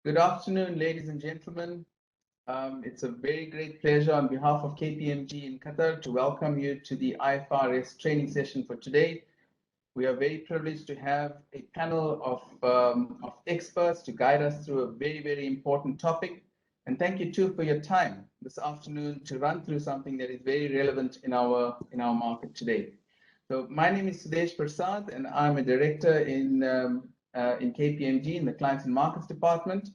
Good afternoon, ladies and gentlemen. It's a very great pleasure on behalf of KPMG in Qatar to welcome you to the IFRS training session for today. We are very privileged to have a panel of experts to guide us through a very important topic. And thank you too for your time this afternoon to run through something that is very relevant in our market today. So my name is Sudesh Prasad, and I'm a director in KPMG in the Clients and Markets Department.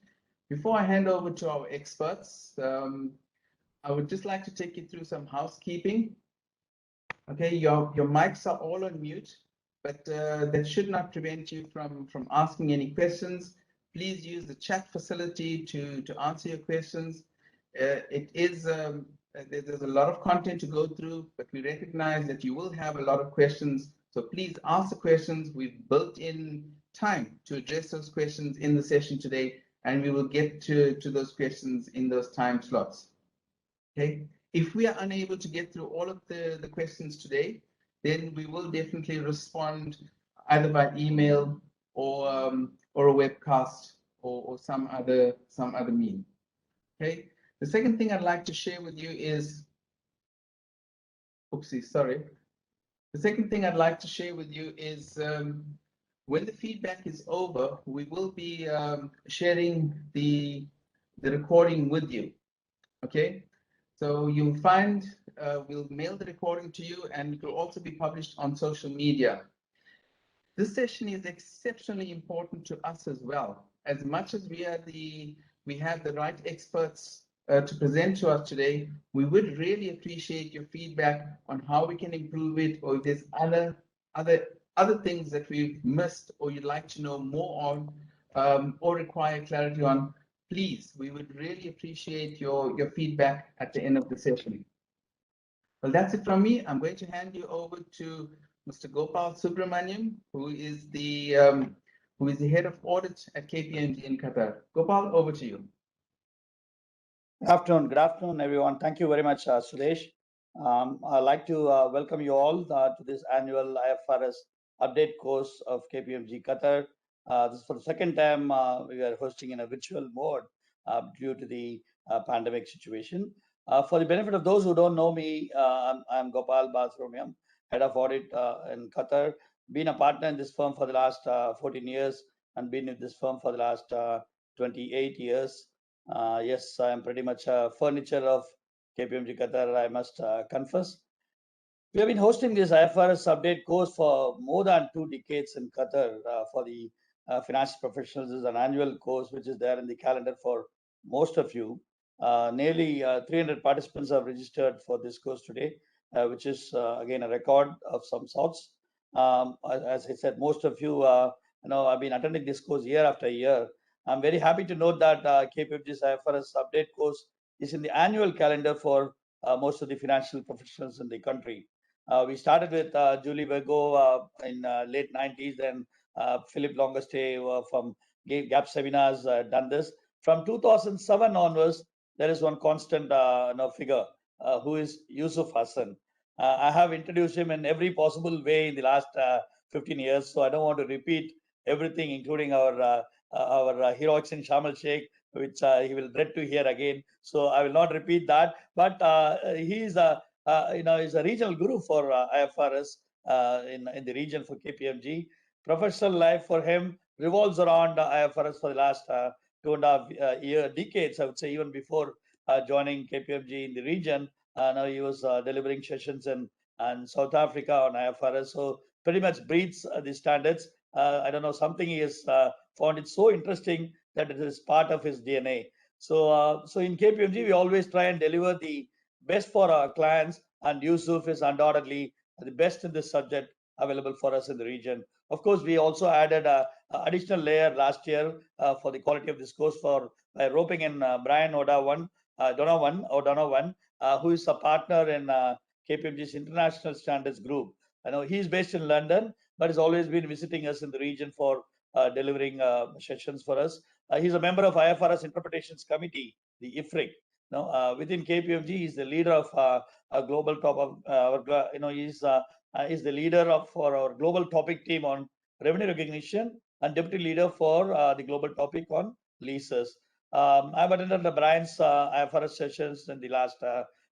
Before I hand over to our experts, I would just like to take you through some housekeeping. Okay, your mics are all on mute, but that should not prevent you from asking any questions. Please use the chat facility to answer your questions. There's a lot of content to go through, but we recognize that you will have a lot of questions. So please ask the questions. We've built in time to address those questions in the session today, and we will get to those questions in those time slots. Okay. If we are unable to get through all of the questions today, then we will definitely respond either by email or a webcast or some other mean. Okay. The second thing I'd like to share with you is, The second thing I'd like to share with you is when the feedback is over, we will be sharing the recording with you. Okay. So you'll find we'll mail the recording to you, and it will also be published on social media. This session is exceptionally important to us as well. As much as we have the right experts to present to us today, we would really appreciate your feedback on how we can improve it, or if there's other things that we've missed or you'd like to know more on or require clarity on. Please, we would really appreciate your feedback at the end of the session. Well, that's it from me. I'm going to hand you over to Mr. Gopal Subramaniam, who is the head of audit at KPMG in Qatar. Gopal, over to you. Good afternoon, everyone. Thank you very much, Sudesh. I'd like to welcome you all to this annual IFRS update course of KPMG Qatar. This is for the second time we are hosting in a virtual mode due to the pandemic situation. For the benefit of those who don't know me, I'm Gopal Subramaniam, head of audit in Qatar. Been a partner in this firm for the last 14 years and been with this firm for the last 28 years. Yes, I am pretty much a furniture of KPMG Qatar, I must confess. We have been hosting this IFRS update course for more than 2 decades in Qatar for the financial professionals. This is an annual course which is there in the calendar for most of you. Nearly 300 participants have registered for this course today, which is again a record of some sorts. As I said, most of you, I've been attending this course year after year. I'm very happy to note that KPMG's IFRS update course is in the annual calendar for most of the financial professionals in the country. We started with Julie Virgo in late 90s, then Philip Longestay from Gap Seminars done this. From 2007 onwards, there is one constant figure who is Yusuf Hassan. I have introduced him in every possible way in the last 15 years, so I don't want to repeat everything, including our heroics in Sharm el-Sheikh, which he will dread to hear again. So I will not repeat that. But he is is a regional guru for IFRS in the region for KPMG. Professional life for him revolves around IFRS for the last 2.5 decades, I would say, even before joining KPMG in the region. Now he was delivering sessions in South Africa on IFRS. So pretty much breeds the standards. I don't know, something he has found it so interesting that it is part of his DNA. So in KPMG, we always try and deliver the best for our clients, and Yusuf is undoubtedly the best in this subject available for us in the region. Of course, we also added an additional layer last year for the quality of this course by roping in Brian Donovan, who is a partner in KPMG's International Standards Group. I know he's based in London, but has always been visiting us in the region for delivering sessions for us. He's a member of IFRS Interpretations Committee, the Ifrs. Within KPMG, he's the leader of a global top of he's the leader for our global topic team on revenue recognition and deputy leader for the global topic on leases. I've attended the Brian's IFRS sessions in the last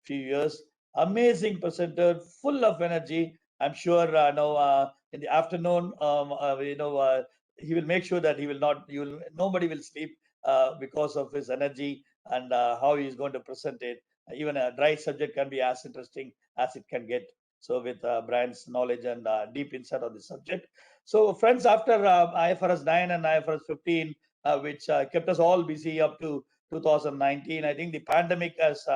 few years. Amazing presenter, full of energy. I'm sure in the afternoon, he will make sure that nobody will sleep because of his energy and how he's going to present it. Even a dry subject can be as interesting as it can get. So with Brian's knowledge and deep insight on the subject. So friends, after IFRS 9 and IFRS 15, which kept us all busy up to 2019, I think the pandemic has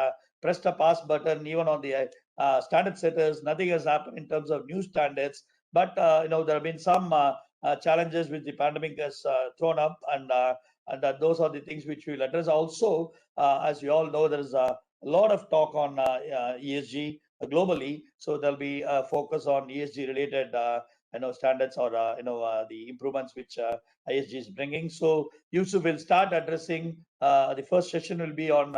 pressed a pause button even on the standard setters. Nothing has happened in terms of new standards, but there have been some challenges which the pandemic has thrown up, and those are the things which we'll address. Also, as you all know, there is a lot of talk on ESG globally, so there'll be a focus on ESG related standards or the improvements which ISG is bringing. So Yusuf will start addressing the first session will be on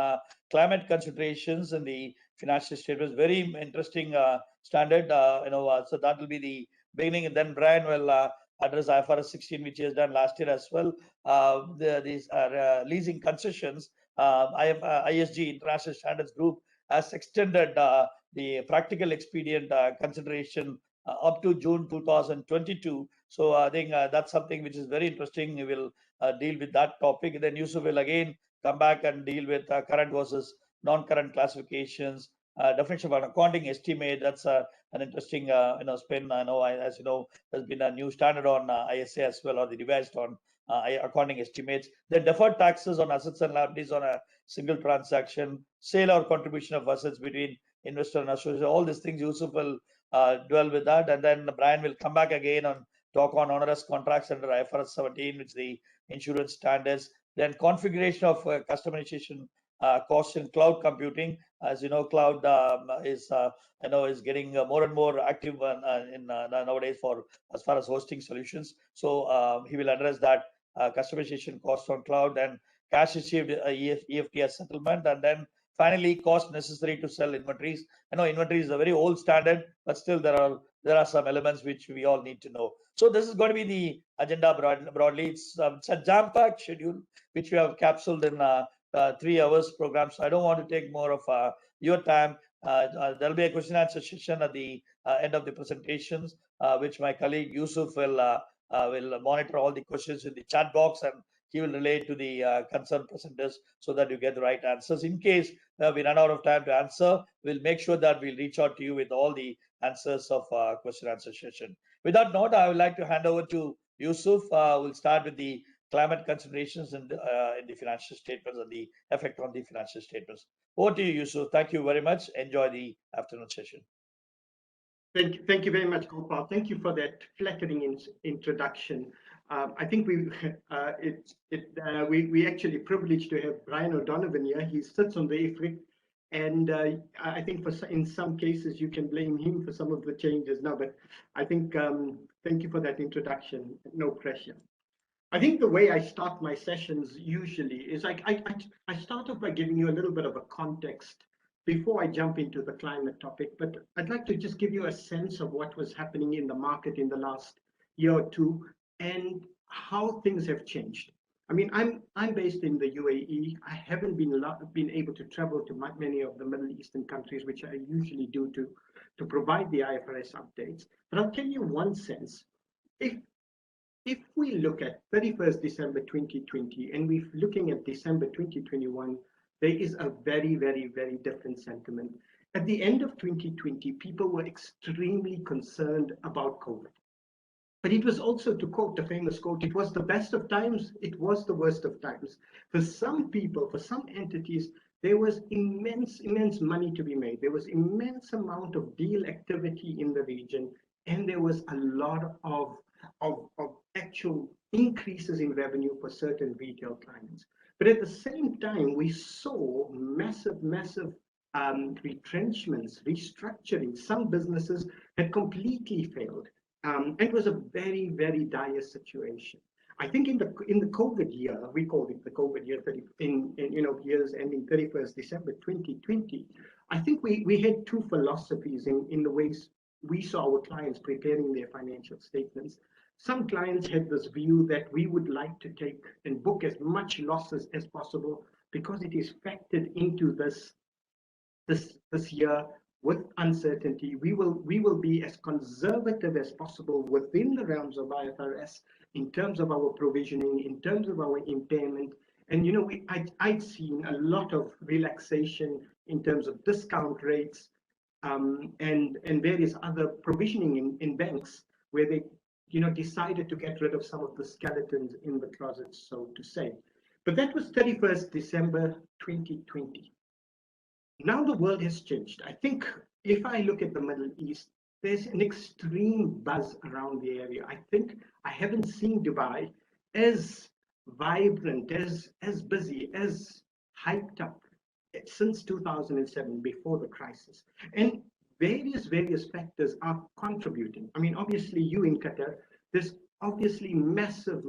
climate considerations in the financial statements. Very interesting standard, so that will be the beginning, and then Brian will address IFRS 16, which he has done last year as well. These are leasing concessions. ISG, International Standards Group, has extended the practical expedient consideration up to June 2022. So I think that's something which is very interesting. We will deal with that topic. Then Yusuf will again come back and deal with current versus non-current classifications, definition of an accounting estimate. That's an interesting spin. I know, as you know, there's been a new standard on ISA as well, or the revised on accounting estimates. Then deferred taxes on assets and liabilities on a single transaction, sale or contribution of assets between investor and associate. All these things Yusuf will dwell with that, and then Brian will come back again and talk on onerous contracts under IFRS 17, which is the insurance standards. Then configuration of customization costs in cloud computing. As you know, cloud is getting more and more active nowadays for as far as hosting solutions. So he will address that customization costs on cloud, and cash received EFTS settlement, and then finally cost necessary to sell inventories. I know inventory is a very old standard, but still there are some elements which we all need to know. So this is going to be the agenda broadly. It's a jam-packed schedule which we have capsuled in 3 hours program. So I don't want to take more of your time. There'll be a question and answer session at the end of the presentations, which my colleague Yusuf will monitor all the questions in the chat box, and he will relate to the concerned presenters so that you get the right answers. In case we run out of time to answer, we'll make sure that we'll reach out to you with all the answers of question and answer session. With that note, I would like to hand over to Yusuf. We'll start with the climate considerations in the financial statements and the effect on the financial statements. Over to you, Yusuf. Thank you very much. Enjoy the afternoon session. Thank you very much, Gopal. Thank you for that flattering introduction. I think we actually privileged to have Brian O'Donovan here. He sits on the Ifrs, and I think in some cases you can blame him for some of the changes now. But I think thank you for that introduction. No pressure. I think the way I start my sessions usually is I start off by giving you a little bit of a context before I jump into the climate topic, but I'd like to just give you a sense of what was happening in the market in the last year or two and how things have changed. I mean, I'm based in the UAE. I haven't been able to travel to many of the Middle Eastern countries, which I usually do to provide the IFRS updates. But I'll tell you one sense. If we look at 31st December 2020 and we're looking at December 2021, there is a very, very, very different sentiment. At the end of 2020, people were extremely concerned about COVID. But it was also, to quote the famous quote, it was the best of times, it was the worst of times. For some people, for some entities, there was immense money to be made. There was immense amount of deal activity in the region, and there was a lot of actual increases in revenue for certain retail clients. But at the same time, we saw massive retrenchments, restructuring. Some businesses had completely failed. It was a very, very dire situation. I think in the COVID year, we called it the COVID year, years ending 31st December 2020. I think we had two philosophies in the ways we saw our clients preparing their financial statements, some clients had this view that we would like to take and book as much losses as possible because it is factored into this year with uncertainty. We will be as conservative as possible within the realms of IFRS in terms of our provisioning, in terms of our impairment. And you know, I'd seen a lot of relaxation in terms of discount rates and various other provisioning in banks where they decided to get rid of some of the skeletons in the closet, so to say. But that was 31st December 2020. Now the world has changed. I think if I look at the Middle East, there's an extreme buzz around the area. I think I haven't seen Dubai as vibrant, as busy, as hyped up since 2007, before the crisis. And various factors are contributing. I mean, obviously you in Qatar, there's obviously massive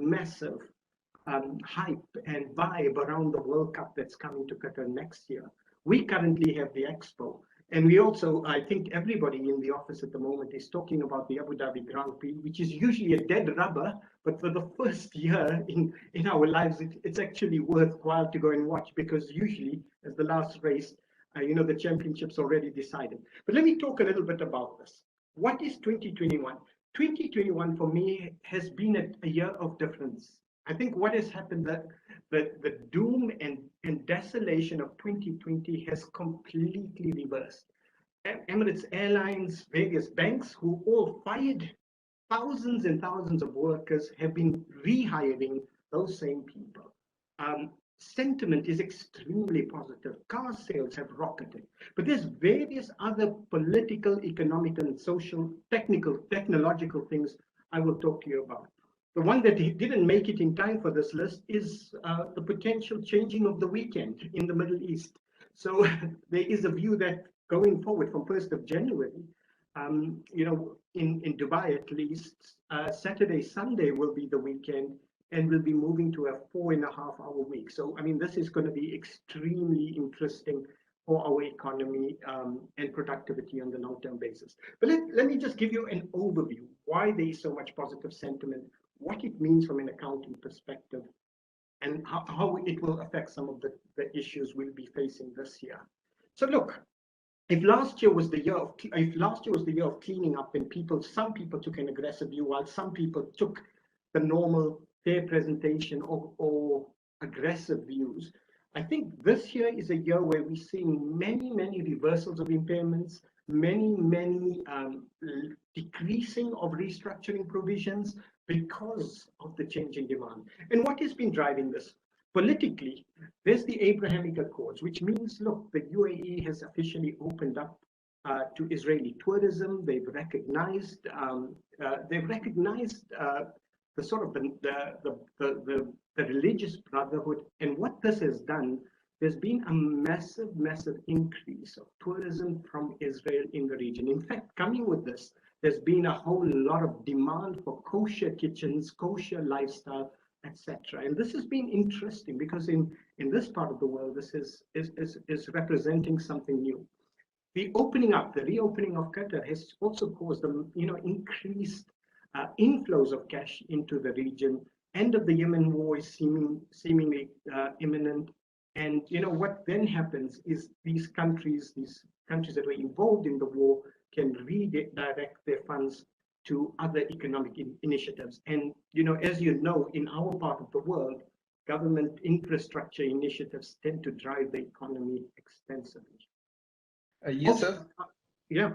hype and vibe around the World Cup that's coming to Qatar next year. We currently have the Expo, and we also, I think everybody in the office at the moment is talking about the Abu Dhabi Grand Prix, which is usually a dead rubber, but for the first year in our lives, it's actually worthwhile to go and watch, because usually as the last race, the championship's already decided. But let me talk a little bit about this. What is 2021? 2021 for me has been a year of difference. I think what has happened, that the doom and desolation of 2020 has completely reversed. Emirates Airlines, various banks who all fired thousands and thousands of workers have been rehiring those same people. Sentiment is extremely positive. Car sales have rocketed. But there's various other political, economic, and social, technological things I will talk to you about. The one that didn't make it in time for this list is the potential changing of the weekend in the Middle East. So there is a view that going forward from 1st of January, in Dubai at least, Saturday, Sunday will be the weekend, and we'll be moving to a 4.5-hour week. So, I mean, this is going to be extremely interesting for our economy and productivity on the long-term basis. But let me just give you an overview, why there is so much positive sentiment, what it means from an accounting perspective, and how it will affect some of the issues we'll be facing this year. So look, if last year was the year of cleaning up, and some people took an aggressive view, while some people took the normal fair presentation or aggressive views, I think this year is a year where we're seeing many reversals of impairments, many decreasing of restructuring provisions because of the change in demand. And what has been driving this? Politically, there's the Abrahamic Accords, which means, look, the UAE has officially opened up to Israeli tourism. They've recognized the sort of the religious brotherhood. And what this has done, there's been a massive increase of tourism from Israel in the region. In fact, coming with this, there's been a whole lot of demand for kosher kitchens, kosher lifestyle, etc. And this has been interesting because in this part of the world, this is representing something new. The reopening of Qatar has also caused increased inflows of cash into the region. End of the Yemen war is seemingly imminent. And what then happens is these countries that were involved in the war can redirect their funds to other economic initiatives. And as you know, in our part of the world, government infrastructure initiatives tend to drive the economy extensively. Yusuf? Yeah.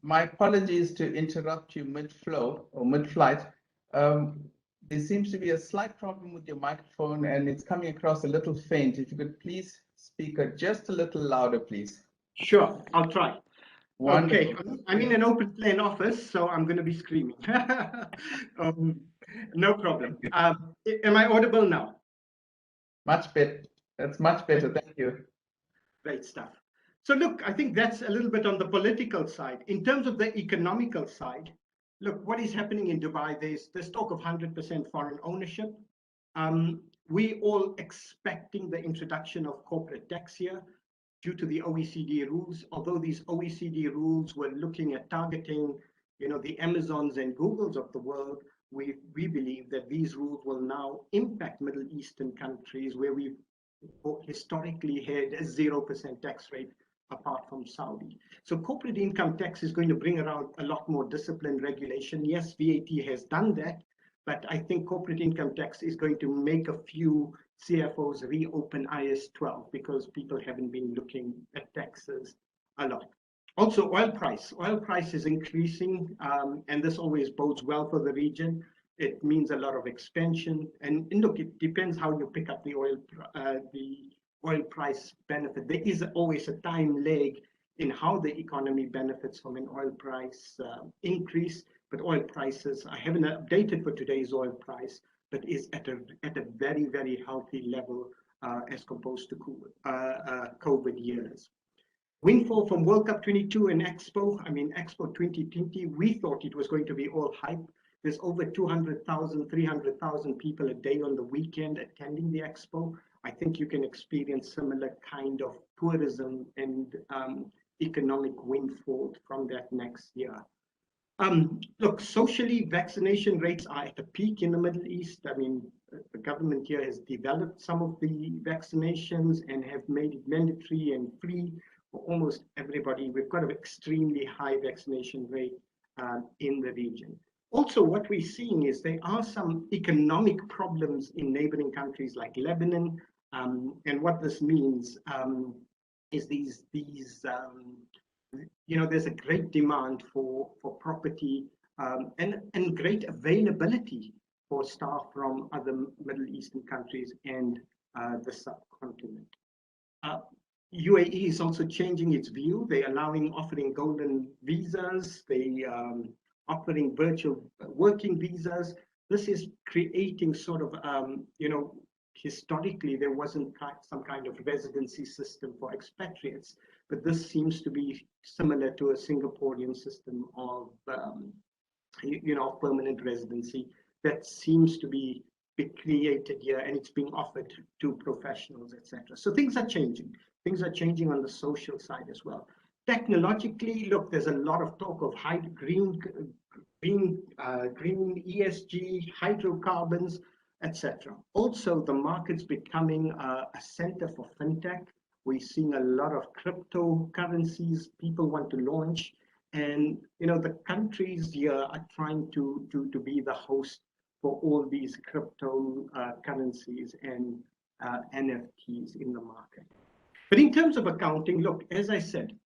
My apologies to interrupt you mid-flow or mid-flight. There seems to be a slight problem with your microphone, and it's coming across a little faint. If you could please speak just a little louder, please. Sure, I'll try. Wonderful. Okay, I'm in an open plan office, so I'm going to be screaming. No problem. Am I audible now? Much better. That's much better. Thank you. Great stuff. So look, I think that's a little bit on the political side. In terms of the economical side, look, what is happening in Dubai, there's talk of 100% foreign ownership. We all expecting the introduction of corporate tax here due to the OECD rules, although these OECD rules were looking at targeting the Amazons and Googles of the world, we believe that these rules will now impact Middle Eastern countries where we've historically had a 0% tax rate apart from Saudi. So corporate income tax is going to bring around a lot more disciplined regulation. Yes, VAT has done that, but I think corporate income tax is going to make a few CFOs reopen IS 12 because people haven't been looking at taxes a lot. Also, oil price is increasing, and this always bodes well for the region. It means a lot of expansion, and look, it depends how you pick up the oil price benefit. There is always a time lag in how the economy benefits from an oil price increase, but oil prices, I haven't updated for today's oil price, but is at a very, very healthy level as opposed to COVID years. Windfall from World Cup 22 and Expo. I mean, Expo 2020, we thought it was going to be all hype. There's over 200,000, 300,000 people a day on the weekend attending the Expo. I think you can experience similar kind of tourism and economic windfall from that next year. Look, socially, vaccination rates are at a peak in the Middle East. I mean, the government here has developed some of the vaccinations and have made it mandatory and free for almost everybody. We've got an extremely high vaccination rate in the region. Also, what we're seeing is there are some economic problems in neighboring countries like Lebanon, and what this means is there's a great demand for property and great availability for staff from other Middle Eastern countries and the subcontinent. UAE is also changing its view. They're offering golden visas. They offering virtual working visas. This is creating sort of, historically there wasn't some kind of residency system for expatriates, but this seems to be similar to a Singaporean system of, permanent residency that seems to be created here, and it's being offered to professionals, etc. So things are changing. Things are changing on the social side as well. Technologically, look, there's a lot of talk of green ESG, hydrocarbons, etc. Also, the market's becoming a center for fintech. We're seeing a lot of cryptocurrencies people want to launch, and the countries here are trying to be the host for all these cryptocurrencies and NFTs in the market. But in terms of accounting, look, as I said,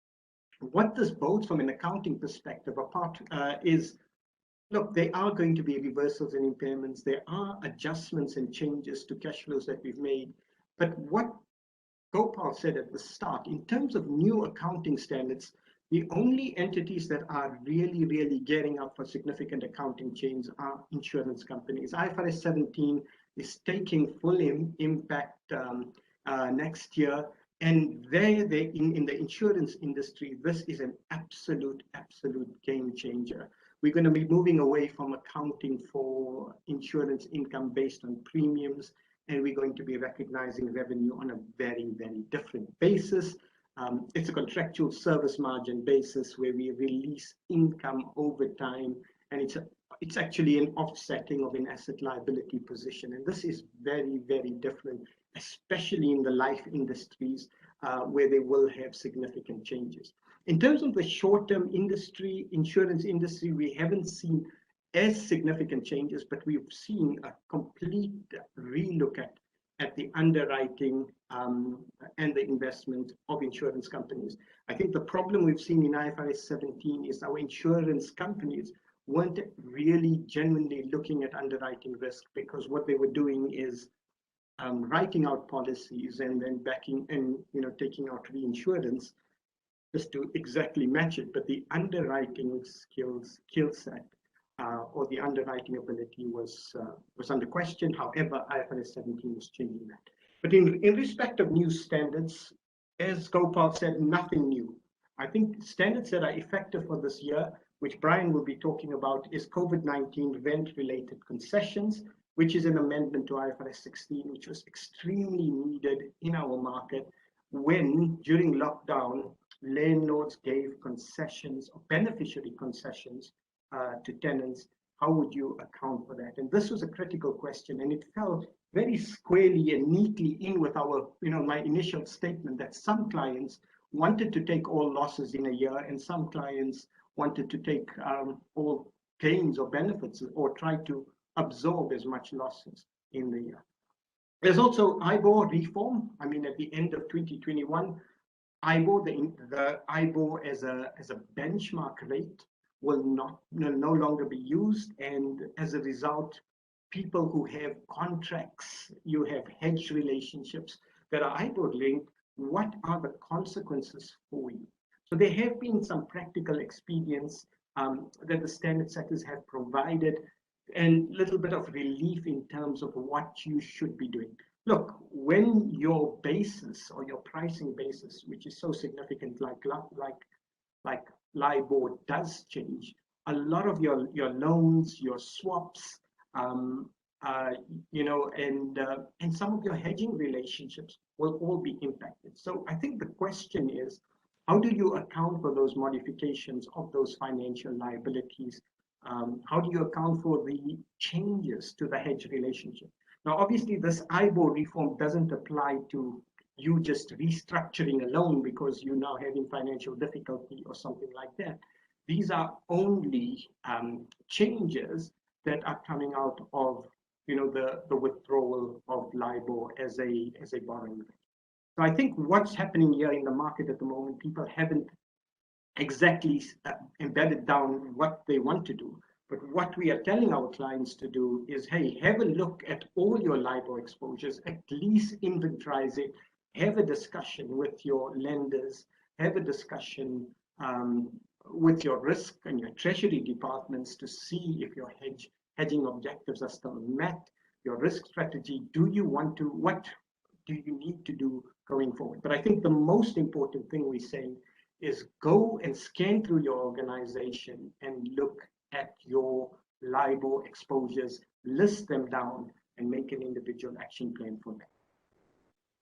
what this bodes from an accounting perspective apart is, look, there are going to be reversals and impairments. There are adjustments and changes to cash flows that we've made. But what Gopal said at the start, in terms of new accounting standards, the only entities that are really, really getting up for significant accounting change are insurance companies. IFRS 17 is taking full impact next year. And in the insurance industry, this is an absolute game changer. We're going to be moving away from accounting for insurance income based on premiums, and we're going to be recognizing revenue on a very, very different basis. It's a contractual service margin basis where we release income over time, and it's actually an offsetting of an asset liability position. And this is very, very different, especially in the life industries where they will have significant changes. In terms of the short-term insurance industry, we haven't seen as significant changes, but we've seen a complete relook at the underwriting and the investment of insurance companies. I think the problem we've seen in IFRS 17 is our insurance companies weren't really genuinely looking at underwriting risk, because what they were doing is writing out policies and then backing and taking out reinsurance just to exactly match it. But the underwriting skill set or the underwriting ability was under question. However, IFRS 17 was changing that. But in respect of new standards, as Gopal said, nothing new. I think standards that are effective for this year, which Brian will be talking about, is COVID-19 rent-related concessions, which is an amendment to IFRS 16, which was extremely needed in our market when, during lockdown, landlords gave concessions or beneficiary concessions to tenants, how would you account for that? And this was a critical question, and it fell very squarely and neatly in with our, my initial statement that some clients wanted to take all losses in a year, and some clients wanted to take all gains or benefits, or try to absorb as much losses in the year. There's also IBOR reform. I mean, at the end of 2021, IBOR, the IBOR as a benchmark rate will no longer be used, and as a result, people who have contracts, you have hedge relationships that are IBOR linked, what are the consequences for you? So there have been some practical expedients that the standard setters have provided, and a little bit of relief in terms of what you should be doing. Look, when your basis or your pricing basis, which is so significant, like LIBOR does change, a lot of your loans, your swaps, and some of your hedging relationships will all be impacted. So I think the question is, how do you account for those modifications of those financial liabilities? How do you account for the changes to the hedge relationship? Now, obviously, this IBOR reform doesn't apply to you just restructuring a loan because you're now having financial difficulty or something like that. These are only changes that are coming out of the withdrawal of LIBOR as a borrowing rate. So I think what's happening here in the market at the moment, people haven't exactly embedded down what they want to do. But what we are telling our clients to do is, hey, have a look at all your LIBOR exposures, at least inventorize it, have a discussion with your lenders, have a discussion with your risk and your treasury departments to see if your hedging objectives are still met, your risk strategy, what do you need to do going forward? But I think the most important thing we're saying is go and scan through your organization and look at your LIBOR exposures, list them down, and make an individual action plan for them.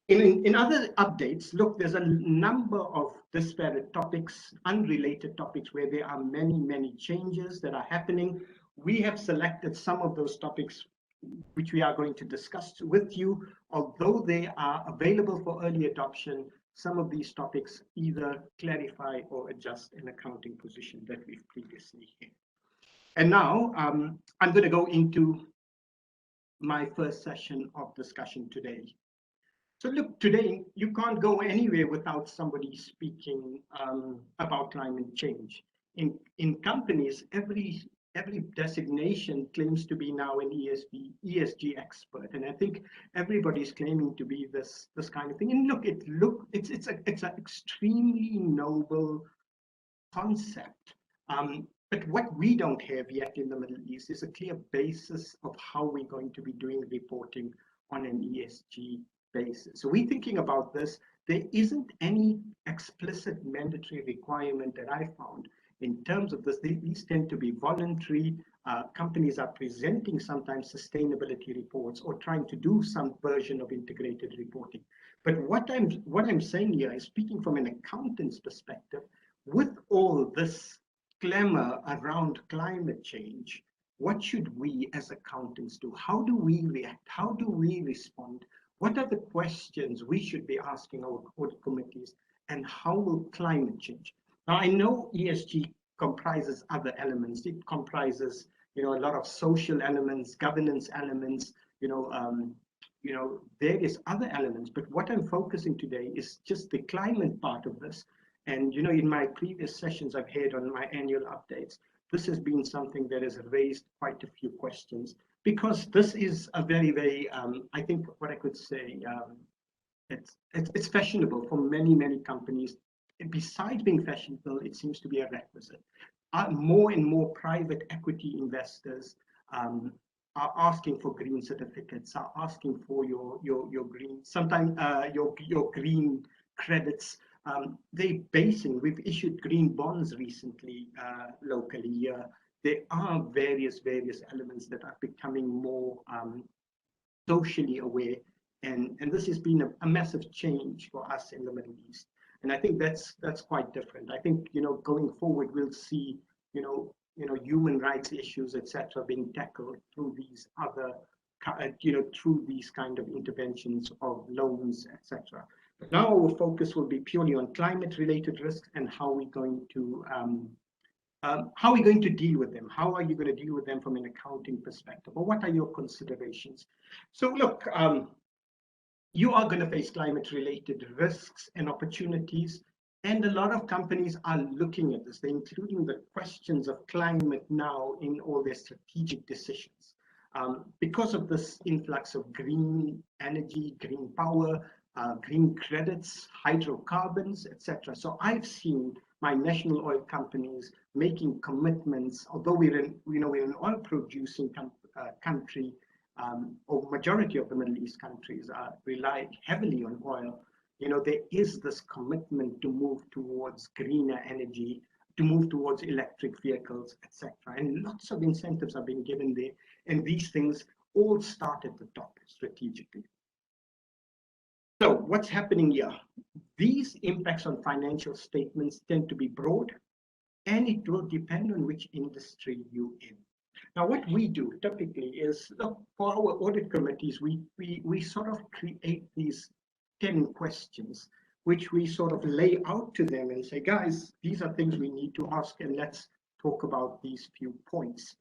In other updates, look, there's a number of disparate topics, unrelated topics, where there are many, many changes that are happening. We have selected some of those topics which we are going to discuss with you. Although they are available for early adoption, some of these topics either clarify or adjust an accounting position that we've previously had. And now I'm going to go into my first session of discussion today. So look, today you can't go anywhere without somebody speaking about climate change. In companies, every designation claims to be now an ESG expert, and I think everybody's claiming to be this kind of thing. And look, it's an extremely noble concept. But what we don't have yet in the Middle East is a clear basis of how we're going to be doing reporting on an ESG basis. So we're thinking about this. There isn't any explicit mandatory requirement that I found in terms of this. These tend to be voluntary. Companies are presenting sometimes sustainability reports or trying to do some version of integrated reporting. But what I'm saying here is, speaking from an accountant's perspective, with all this glamour around climate change, what should we as accountants do? How do we react? How do we respond? What are the questions we should be asking our audit committees, and how will climate change? Now, I know ESG comprises other elements. It comprises, a lot of social elements, governance elements, various other elements. But what I'm focusing today is just the climate part of this. And, in my previous sessions I've had on my annual updates, this has been something that has raised quite a few questions, because this is a very, very, I think what I could say, it's fashionable for many, many companies. And besides being fashionable, it seems to be a requisite. More and more private equity investors are asking for green certificates, are asking for your green, sometimes your green credits. We've issued green bonds recently locally here. There are various elements that are becoming more socially aware, and this has been a massive change for us in the Middle East. And I think that's quite different. I think, going forward, we'll see, human rights issues, etc., being tackled through these other, through these kind of interventions of loans, etc. But now our focus will be purely on climate-related risks and how we're going to deal with them. How are you going to deal with them from an accounting perspective, or what are your considerations? So look, you are going to face climate-related risks and opportunities, and a lot of companies are looking at this. They're including the questions of climate now in all their strategic decisions. Because of this influx of green energy, green power, green credits, hydrocarbons, etc. So I've seen my national oil companies making commitments, although we're an oil-producing country, or majority of the Middle East countries rely heavily on oil. There is this commitment to move towards greener energy, to move towards electric vehicles, etc. And lots of incentives are being given there. And these things all start at the top strategically. So what's happening here? These impacts on financial statements tend to be broad, and it will depend on which industry you're in. Now, what we do typically is, look, for our audit committees, we sort of create these 10 questions, which we sort of lay out to them and say, guys, these are things we need to ask, and let's talk about these few points.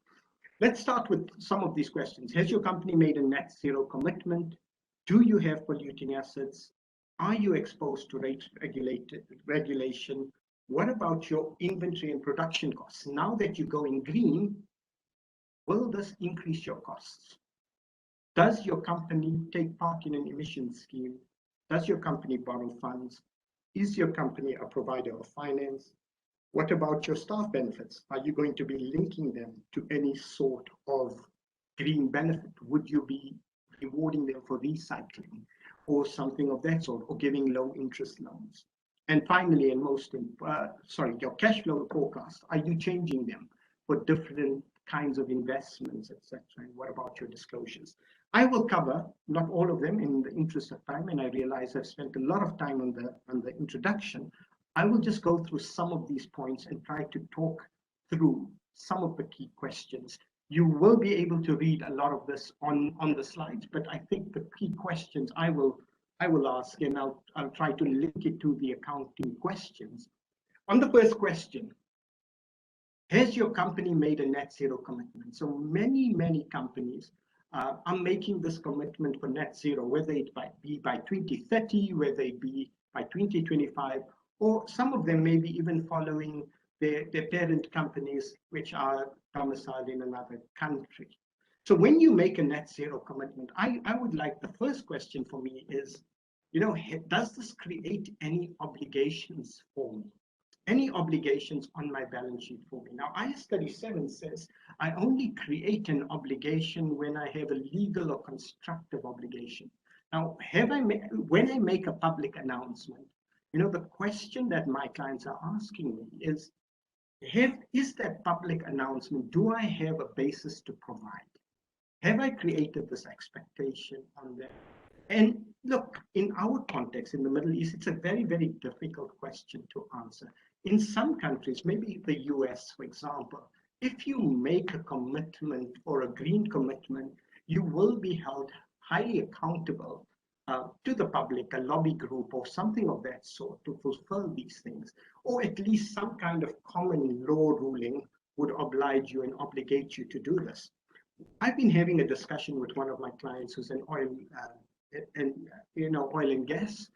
Let's start with some of these questions. Has your company made a net zero commitment? Do you have polluting assets? Are you exposed to rate regulation? What about your inventory and production costs? Now that you're going green, will this increase your costs? Does your company take part in an emission scheme? Does your company borrow funds? Is your company a provider of finance? What about your staff benefits? Are you going to be linking them to any sort of green benefit? Would you be rewarding them for recycling or something of that sort, or giving low interest loans? And finally, and your cash flow forecast, are you changing them for different kinds of investments, etc.? And what about your disclosures? I will cover not all of them in the interest of time, and I realize I've spent a lot of time on the introduction. I will just go through some of these points and try to talk through some of the key questions. You will be able to read a lot of this on the slides, but I think the key questions I will ask, and I'll try to link it to the accounting questions. On the first question, has your company made a net zero commitment? So many companies are making this commitment for net zero, whether it be by 2030, whether it be by 2025, or some of them maybe even following their parent companies, which are domiciled in another country. So when you make a net zero commitment, I would like, the first question for me is, does this create any obligations for me? Any obligations on my balance sheet for me? Now, IAS 37 says I only create an obligation when I have a legal or constructive obligation. Now, when I make a public announcement, the question that my clients are asking me is that public announcement, do I have a basis to provide? Have I created this expectation on them? And look, in our context, in the Middle East, it's a very, very difficult question to answer. In some countries, maybe the US, for example, if you make a commitment or a green commitment, you will be held highly accountable to the public, a lobby group or something of that sort, to fulfill these things, or at least some kind of common law ruling would oblige you and obligate you to do this. I've been having a discussion with one of my clients who's an oil and gas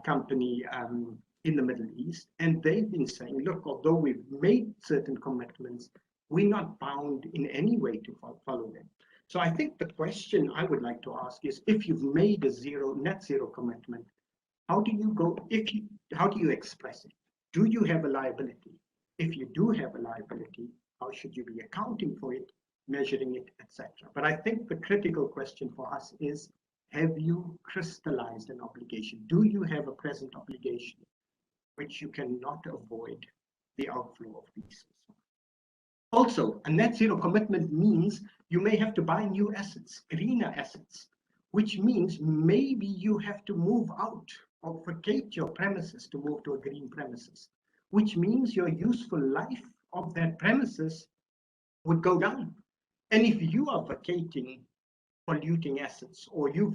company in the Middle East, and they've been saying, look, although we've made certain commitments, we're not bound in any way to follow them. So I think the question I would like to ask is, if you've made a net zero commitment, how do you express it? Do you have a liability? If you do have a liability, how should you be accounting for it, measuring it, etc.? But I think the critical question for us is, have you crystallized an obligation? Do you have a present obligation which you cannot avoid the outflow of these? Also, a net zero commitment means you may have to buy new assets, greener assets, which means maybe you have to move out or vacate your premises to move to a green premises, which means your useful life of that premises would go down. And if you are vacating polluting assets, or you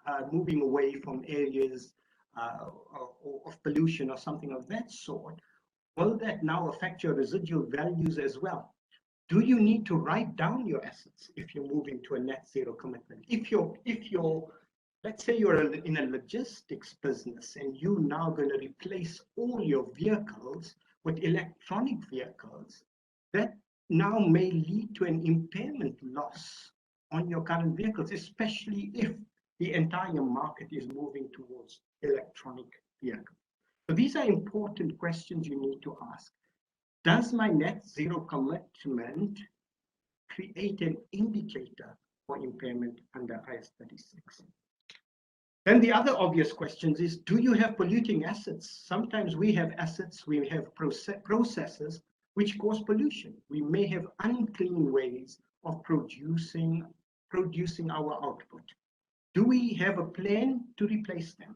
are moving away from areas of pollution or something of that sort, will that now affect your residual values as well? Do you need to write down your assets if you're moving to a net zero commitment? If you're let's say you're in a logistics business and you're now going to replace all your vehicles with electronic vehicles, that now may lead to an impairment loss on your current vehicles, especially if the entire market is moving towards electronic vehicles. So these are important questions you need to ask. Does my net zero commitment create an indicator for impairment under IAS 36? Then the other obvious questions is, do you have polluting assets? Sometimes we have assets, we have processes which cause pollution. We may have unclean ways of producing our output. Do we have a plan to replace them?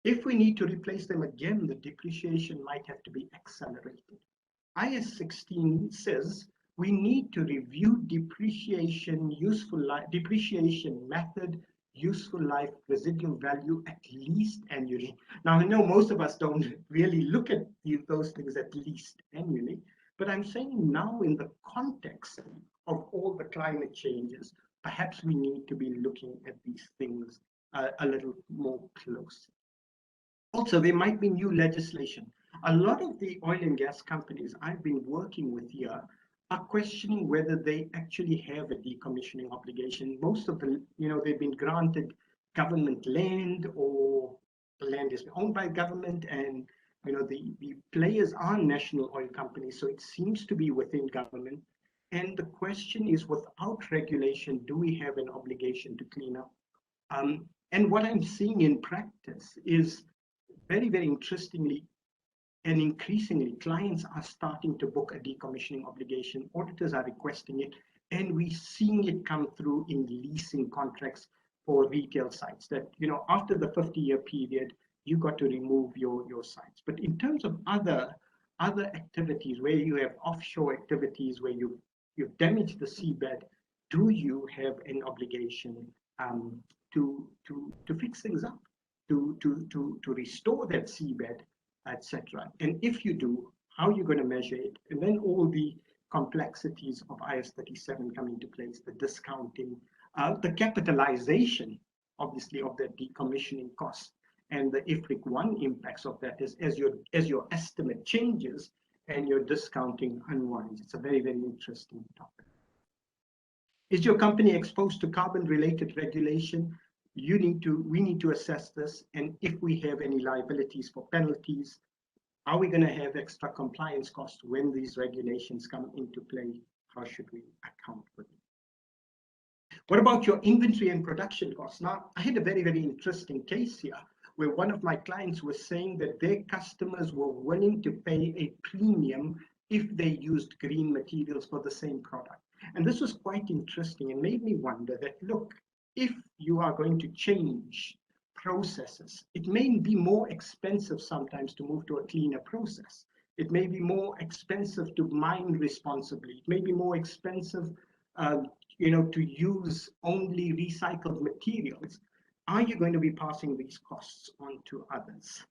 If we need to replace them again, the depreciation might have to be accelerated. IAS 16 says we need to review depreciation method, useful life, residual value at least annually. Now, I know most of us don't really look at those things at least annually, but I'm saying now in the context of all the climate changes, perhaps we need to be looking at these things a little more closely. Also, there might be new legislation. A lot of the oil and gas companies I've been working with here are questioning whether they actually have a decommissioning obligation. Most of them, they've been granted government land, or the land is owned by government, and the players are national oil companies, so it seems to be within government. And the question is, without regulation, do we have an obligation to clean up? And what I'm seeing in practice is very, very interestingly, and increasingly, clients are starting to book a decommissioning obligation. Auditors are requesting it, and we're seeing it come through in leasing contracts for retail sites that, after the 50-year period, you got to remove your sites. But in terms of other activities where you have offshore activities where you've damaged the seabed, do you have an obligation to fix things up, to restore that seabed, etc. And if you do, how are you going to measure it? And then all the complexities of IAS 37 come into place, the discounting, the capitalization, obviously, of the decommissioning cost, and the IFRIC 1 impacts of that is as your estimate changes and your discounting unwinds. It's a very, very interesting topic. Is your company exposed to carbon-related regulation? We need to assess this, and if we have any liabilities for penalties, are we going to have extra compliance costs when these regulations come into play? How should we account for them? What about your inventory and production costs? Now, I had a very, very interesting case here where one of my clients was saying that their customers were willing to pay a premium if they used green materials for the same product. And this was quite interesting and made me wonder that, look, if you are going to change processes, it may be more expensive sometimes to move to a cleaner process. It may be more expensive to mine responsibly. It may be more expensive, to use only recycled materials. Are you going to be passing these costs on to others?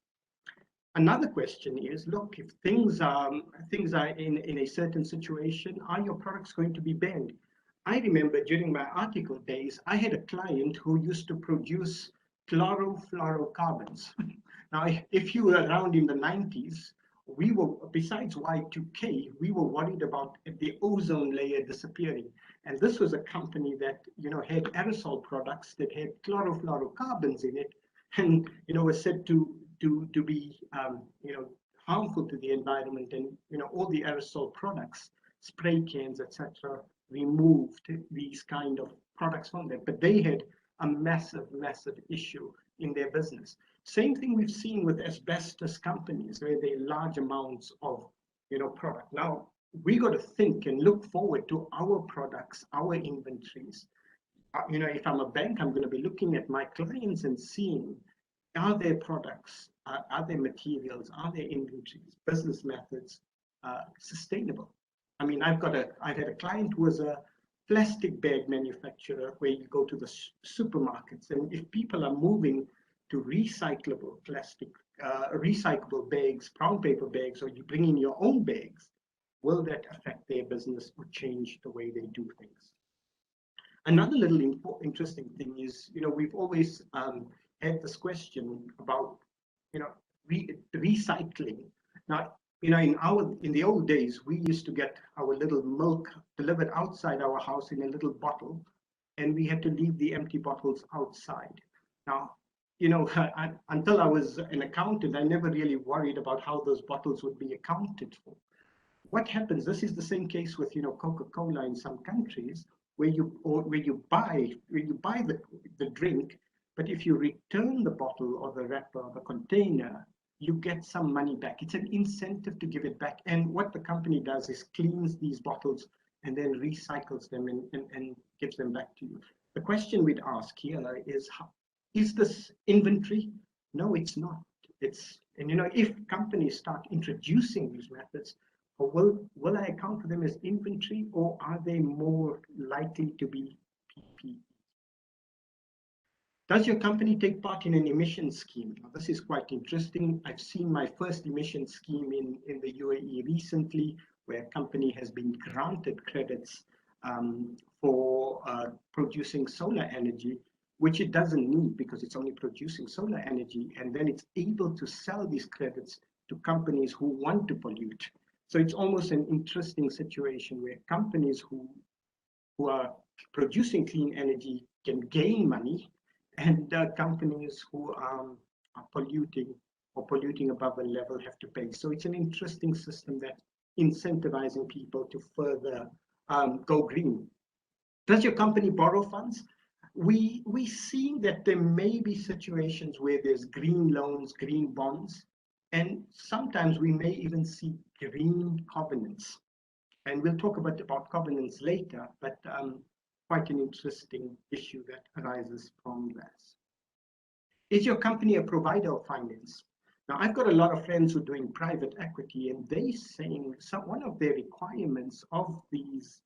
Another question is, look, if things are in a certain situation, are your products going to be banned? I remember during my article days, I had a client who used to produce chlorofluorocarbons. Now, if you were around in the 90s, we were, besides Y2K, we were worried about the ozone layer disappearing. And this was a company that, had aerosol products that had chlorofluorocarbons in it, and, was said to be, harmful to the environment. And, all the aerosol products, spray cans, etc., removed these kind of products from them, but they had a massive issue in their business. Same thing we've seen with asbestos companies, where they large amounts of product. Now we got to think and look forward to our products, our inventories. If I'm a bank, I'm going to be looking at my clients and seeing, are their products, are their materials, are their inventories, business methods sustainable? I mean, I've had a client who was a plastic bag manufacturer where you go to the supermarkets, and if people are moving to recyclable plastic, recyclable bags, brown paper bags, or you bring in your own bags, will that affect their business or change the way they do things? Another little interesting thing is, we've always had this question about, recycling. Now, in the old days, we used to get our little milk delivered outside our house in a little bottle, and we had to leave the empty bottles outside. Now, until I was an accountant, I never really worried about how those bottles would be accounted for. What happens? This is the same case with Coca-Cola in some countries, where you buy the drink, but if you return the bottle or the wrapper or the container, you get some money back. It's an incentive to give it back. And what the company does is cleans these bottles and then recycles them and gives them back to you. The question we'd ask here is this inventory? No, it's not. If companies start introducing these methods, will I account for them as inventory, or are they more likely to be PPE? Does your company take part in an emission scheme? Now, this is quite interesting. I've seen my first emission scheme in the UAE recently, where a company has been granted credits for producing solar energy, which it doesn't need because it's only producing solar energy, and then it's able to sell these credits to companies who want to pollute. So it's almost an interesting situation where companies who are producing clean energy can gain money, and companies who are polluting or polluting above a level have to pay. So it's an interesting system that's incentivizing people to further go green. Does your company borrow funds? We see that there may be situations where there's green loans, green bonds, and sometimes we may even see green covenants. And we'll talk about covenants later, but quite an interesting issue that arises from this. Is your company a provider of finance? Now, I've got a lot of friends who are doing private equity, and they're saying one of their requirements of these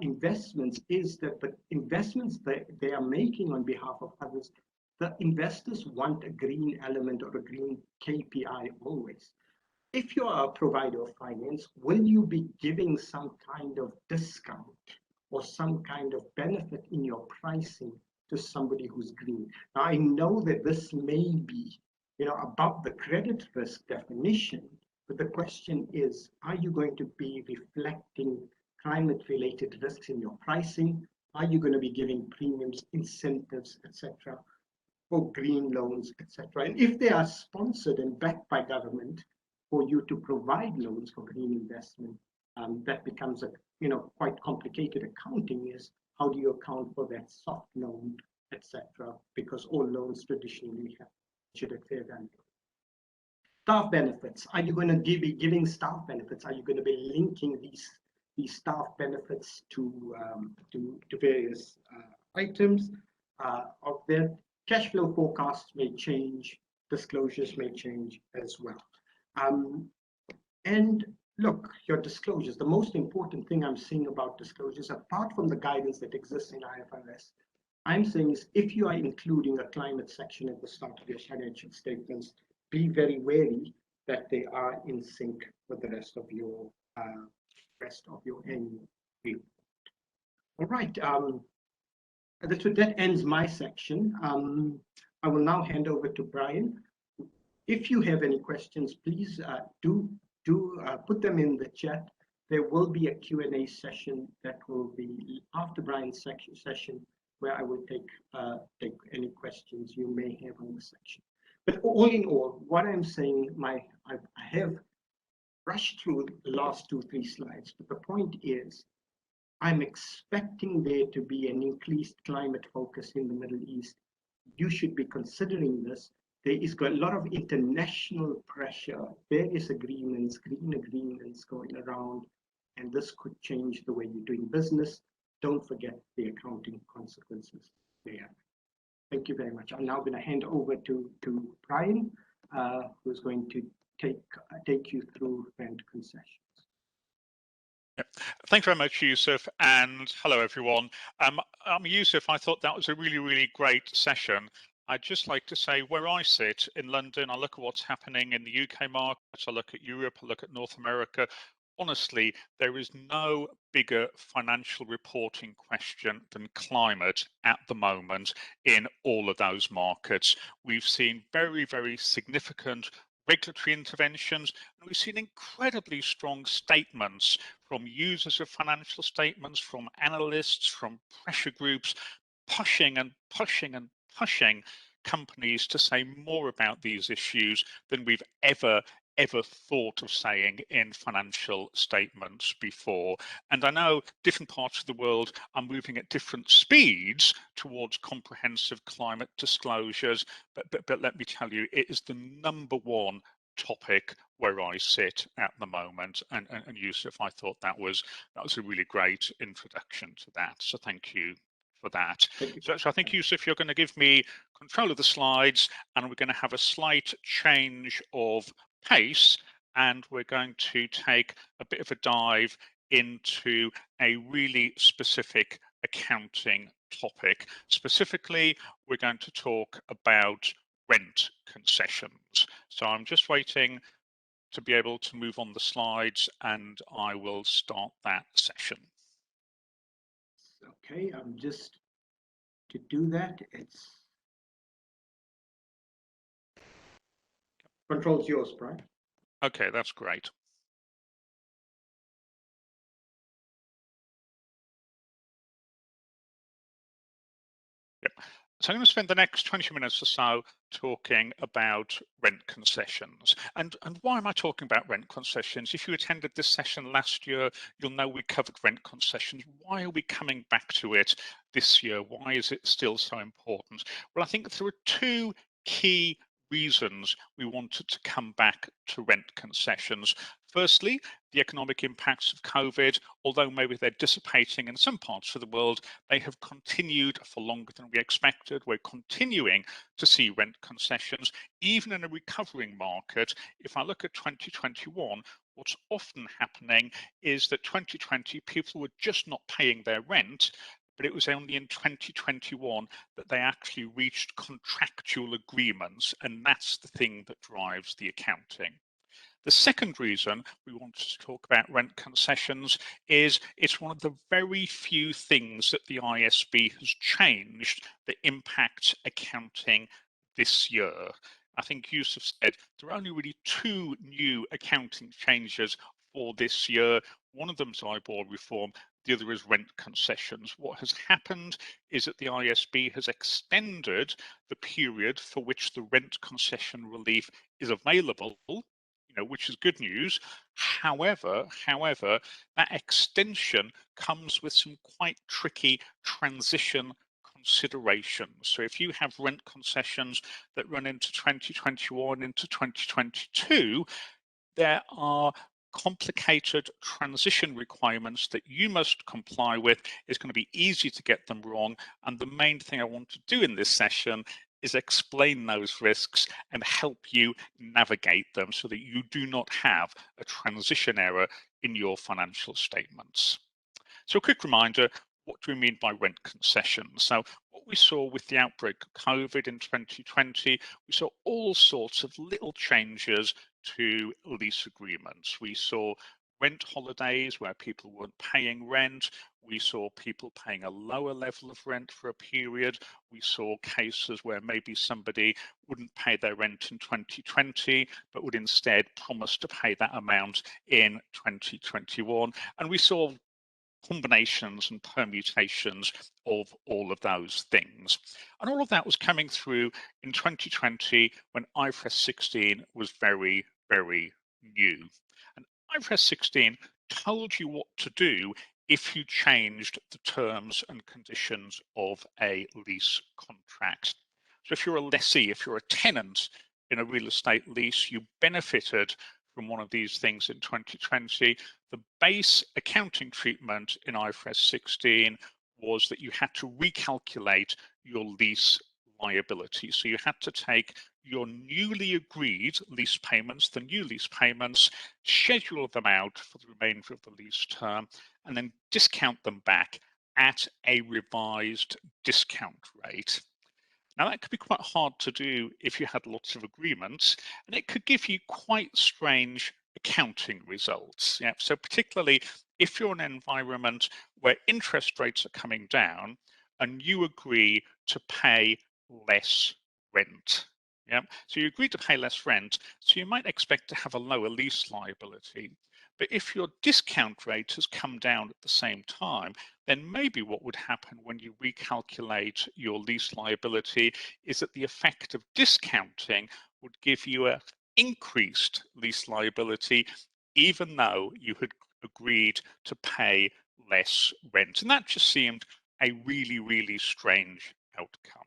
investments is that the investments that they are making on behalf of others, the investors want a green element or a green KPI always. If you are a provider of finance, will you be giving some kind of discount or some kind of benefit in your pricing to somebody who's green? Now, I know that this may be, above the credit risk definition, but the question is, are you going to be reflecting climate-related risks in your pricing? Are you going to be giving premiums, incentives, etc., for green loans, etc.? And if they are sponsored and backed by government for you to provide loans for green investment, that becomes a quite complicated accounting. Is how do you account for that soft loan, etc.? Because all loans traditionally have issued at fair value. Staff benefits. Are you going to be giving staff benefits? Are you going to be linking these staff benefits to various items of their cash flow forecasts may change, disclosures may change as well. And look, your disclosures, the most important thing I'm seeing about disclosures, apart from the guidance that exists in IFRS, I'm saying is if you are including a climate section at the start of your financial statements, be very wary that they are in sync with the rest of your annual report. All right, that ends my section. I will now hand over to Brian. If you have any questions, please do put them in the chat. There will be a Q&A session that will be after Brian's session, where I will take any questions you may have on the section. But all in all, what I'm saying, I have rushed through the last 2-3 slides, but the point is, I'm expecting there to be an increased climate focus in the Middle East. You should be considering this. There is a lot of international pressure, various agreements, green agreements going around, and this could change the way you're doing business. Don't forget the accounting consequences there. Thank you very much. I'm now going to hand over to Brian, who's going to take you through rent concessions. Thank you very much, Yusuf, and hello, everyone. I'm Yusuf. I thought that was a really, really great session. I'd just like to say where I sit in London, I look at what's happening in the UK market, I look at Europe, I look at North America. Honestly, there is no bigger financial reporting question than climate at the moment in all of those markets. We've seen very, very significant regulatory interventions, and we've seen incredibly strong statements from users of financial statements, from analysts, from pressure groups, pushing and pushing and pushing companies to say more about these issues than we've ever thought of saying in financial statements before. And I know different parts of the world are moving at different speeds towards comprehensive climate disclosures, but let me tell you, it is the #1 topic where I sit at the moment. And Yusuf, I thought that was a really great introduction to that. So thank you for that. So I think, Yusuf, you're going to give me control of the slides, and we're going to have a slight change of pace, and we're going to take a bit of a dive into a really specific accounting topic. Specifically, we're going to talk about rent concessions. So I'm just waiting to be able to move on the slides, and I will start that session. Okay, I'm just to do that. It's control's yours, Brian. Okay, that's great. Yep. So I'm going to spend the next 20 minutes or so talking about rent concessions. And why am I talking about rent concessions? If you attended this session last year, you'll know we covered rent concessions. Why are we coming back to it this year? Why is it still so important? Well, I think there are two key reasons we wanted to come back to rent concessions. Firstly, the economic impacts of COVID, although maybe they're dissipating in some parts of the world, they have continued for longer than we expected. We're continuing to see rent concessions, even in a recovering market. If I look at 2021, what's often happening is that 2020 people were just not paying their rent, but it was only in 2021 that they actually reached contractual agreements, and that's the thing that drives the accounting. The second reason we wanted to talk about rent concessions is it's one of the very few things that the ISB has changed that impacts accounting this year. I think Yusuf said there are only really two new accounting changes for this year. One of them is IBOR reform, the other is rent concessions. What has happened is that the ISB has extended the period for which the rent concession relief is available, which is good news. However, that extension comes with some quite tricky transition considerations. So if you have rent concessions that run into 2021, into 2022, there are complicated transition requirements that you must comply with. It's going to be easy to get them wrong. And the main thing I want to do in this session is explain those risks and help you navigate them so that you do not have a transition error in your financial statements. So a quick reminder, what do we mean by rent concessions? So what we saw with the outbreak of COVID in 2020, we saw all sorts of little changes to lease agreements. We saw rent holidays where people weren't paying rent. We saw people paying a lower level of rent for a period. We saw cases where maybe somebody wouldn't pay their rent in 2020, but would instead promise to pay that amount in 2021. And we saw combinations and permutations of all of those things. And all of that was coming through in 2020 when Ifrs 16 was very, very new. And Ifrs 16 told you what to do if you changed the terms and conditions of a lease contract. So if you're a lessee, if you're a tenant in a real estate lease, you benefited from one of these things in 2020. The base accounting treatment in Ifrs 16 was that you had to recalculate your lease liability. So you had to take your newly agreed lease payments, the new lease payments, schedule them out for the remainder of the lease term, and then discount them back at a revised discount rate. Now, that could be quite hard to do if you had lots of agreements, and it could give you quite strange accounting results. Yeah, so particularly if you're in an environment where interest rates are coming down and you agree to pay less rent. Yeah, so you agree to pay less rent, so you might expect to have a lower lease liability. But if your discount rate has come down at the same time, then maybe what would happen when you recalculate your lease liability is that the effect of discounting would give you an increased lease liability, even though you had agreed to pay less rent. And that just seemed a really, really strange outcome.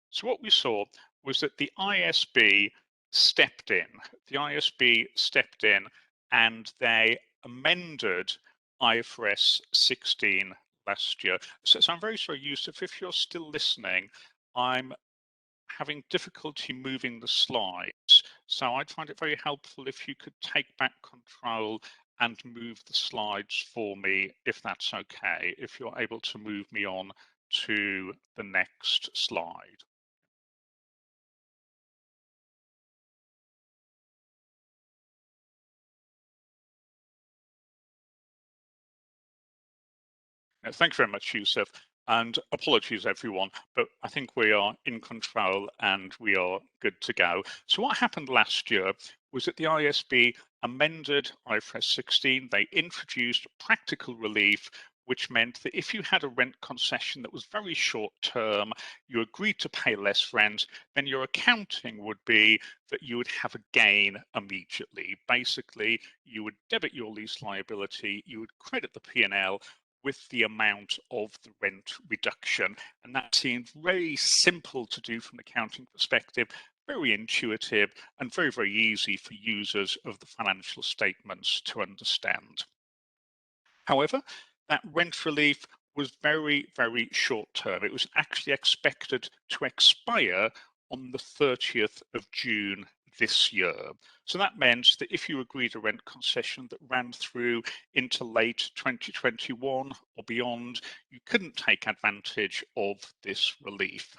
So what we saw was that the ISB stepped in. The ISB stepped in and they amended IFRS 16 last year. So I'm very sorry, Yusuf, if you're still listening, I'm having difficulty moving the slides. So I'd find it very helpful if you could take back control and move the slides for me, if that's okay, if you're able to move me on to the next slide. Thank you very much, Yusuf, and apologies everyone, but I think we are in control and we are good to go. So what happened last year was that the ISB amended IFRS 16. They introduced practical relief, which meant that if you had a rent concession that was very short term, you agreed to pay less rent, then your accounting would be that you would have a gain immediately. Basically, you would debit your lease liability, you would credit the P&L with the amount of the rent reduction. And that seemed very simple to do from an accounting perspective, very intuitive and very, very easy for users of the financial statements to understand. However, that rent relief was very, very short term. It was actually expected to expire on the 30th of June this year. So that meant that if you agreed a rent concession that ran through into late 2021 or beyond, you couldn't take advantage of this relief.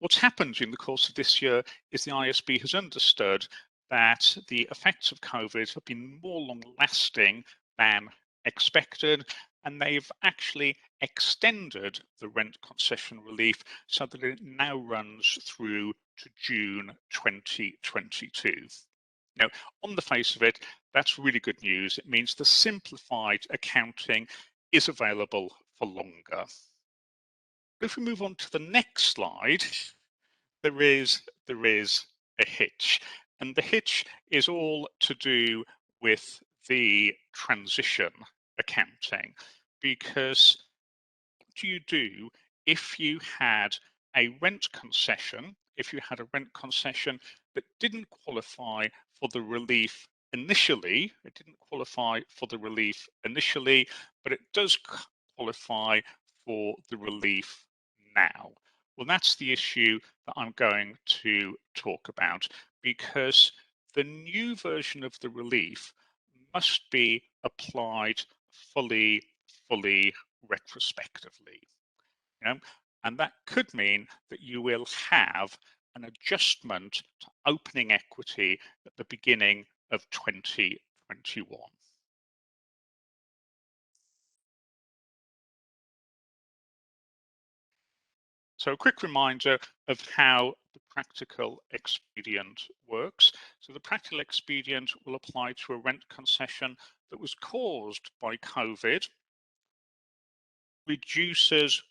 What's happened during the course of this year is the ISB has understood that the effects of COVID have been more long-lasting than expected, and they've actually extended the rent concession relief so that it now runs through to June 2022. Now, on the face of it, that's really good news. It means the simplified accounting is available for longer. If we move on to the next slide, there is a hitch, and the hitch is all to do with the transition accounting, because what do you do if you had a rent concession, that didn't qualify for the relief initially, but it does qualify for the relief now? Well, that's the issue that I'm going to talk about, because the new version of the relief must be applied fully retrospectively. And that could mean that you will have an adjustment to opening equity at the beginning of 2021. So a quick reminder of how the practical expedient works. So the practical expedient will apply to a rent concession that was caused by COVID, reduces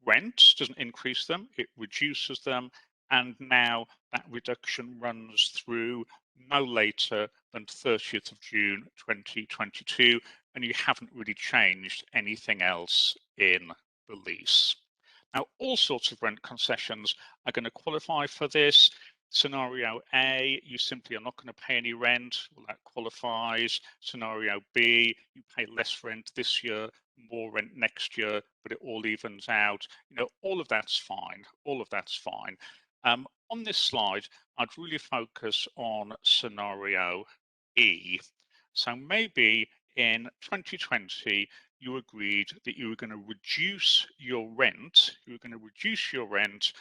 rent, doesn't increase them, it reduces them, and now that reduction runs through no later than 30th of June 2022, and you haven't really changed anything else in the lease. Now, all sorts of rent concessions are going to qualify for this. Scenario A, you simply are not going to pay any rent. Well, that qualifies. Scenario B, you pay less rent this year, more rent next year, but it all evens out. You know, all of that's fine. All of that's fine. On this slide, I'd really focus on scenario E. So maybe in 2020, you agreed that you were going to reduce your rent. You were going to reduce your rent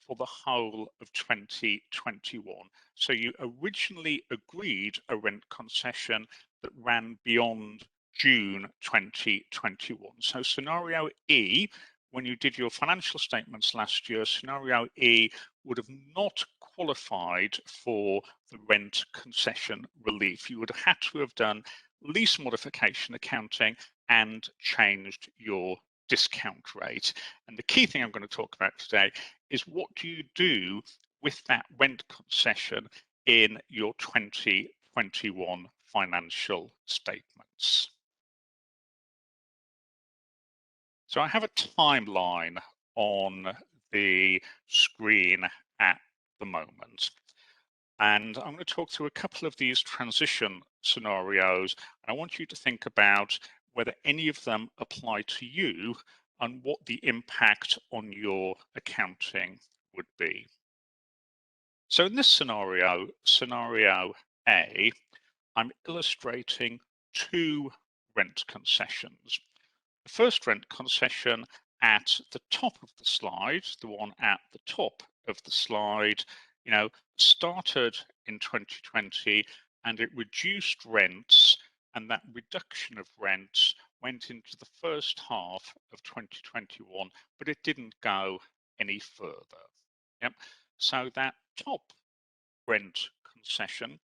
for the whole of 2021. So you originally agreed a rent concession that ran beyond June 2021. So scenario E, when you did your financial statements last year, scenario E would have not qualified for the rent concession relief. You would have had to have done lease modification accounting and changed your discount rate. And the key thing I'm going to talk about today is what do you do with that rent concession in your 2021 financial statements. So I have a timeline on the screen at the moment. And I'm going to talk through a couple of these transition scenarios. And I want you to think about whether any of them apply to you and what the impact on your accounting would be. So in this scenario, scenario A, I'm illustrating two rent concessions. The first rent concession at the top of the slide, the one at the top of the slide, you know, started in 2020 and it reduced rents, and that reduction of rents went into the first half of 2021, but it didn't go any further. Yep. So that top rent concession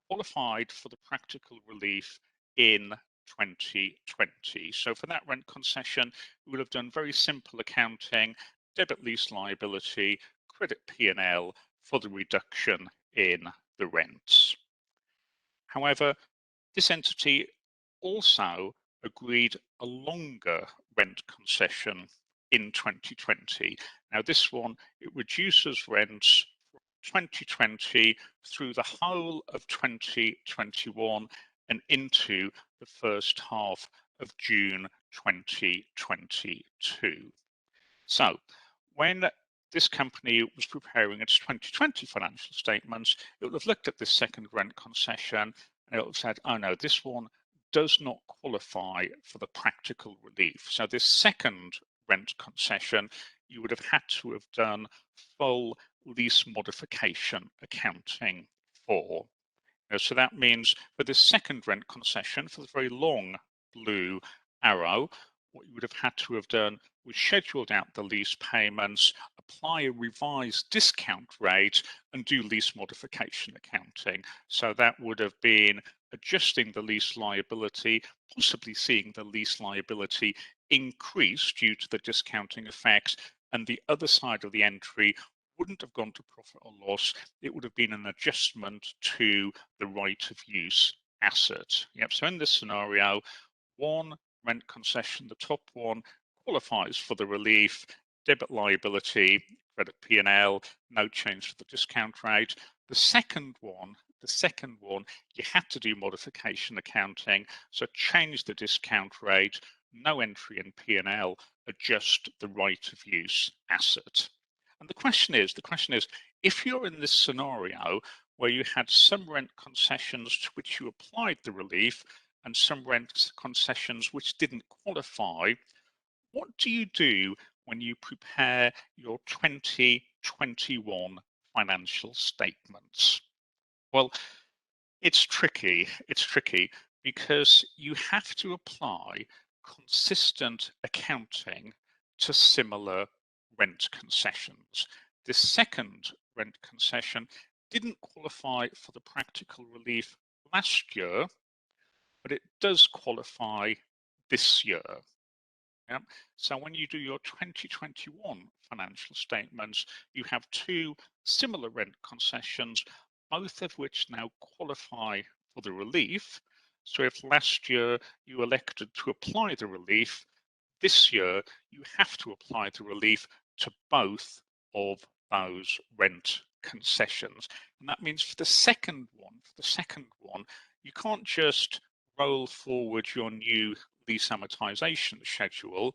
qualified for the practical relief in 2020. So for that rent concession, we would have done very simple accounting, debit lease liability, credit P&L for the reduction in the rents. However, this entity also agreed a longer rent concession in 2020. Now this one, it reduces rents from 2020 through the whole of 2021 and into the first half of June 2022. So when this company was preparing its 2020 financial statements, it would have looked at this second rent concession and it would have said, oh no, this one does not qualify for the practical relief. So this second rent concession, you would have had to have done full lease modification accounting for. So that means for this second rent concession, for the very long blue arrow, what you would have had to have done was scheduled out the lease payments, apply a revised discount rate, and do lease modification accounting. So that would have been adjusting the lease liability, possibly seeing the lease liability increase due to the discounting effects, and the other side of the entry wouldn't have gone to profit or loss. It would have been an adjustment to the right of use asset. Yep. So in this scenario, one rent concession, the top one, qualifies for the relief, debit liability, credit P&L, no change to the discount rate. The second one, you had to do modification accounting, so change the discount rate, no entry in P&L, adjust the right of use asset. And the question is, if you're in this scenario where you had some rent concessions to which you applied the relief and some rent concessions which didn't qualify, what do you do when you prepare your 2021 financial statements? Well, it's tricky because you have to apply consistent accounting to similar rent concessions. This second rent concession didn't qualify for the practical relief last year, but it does qualify this year. Yeah. So when you do your 2021 financial statements, you have two similar rent concessions, both of which now qualify for the relief. So if last year you elected to apply the relief, this year you have to apply the relief to both of those rent concessions. And that means for the second one, you can't just roll forward your new lease amortization schedule,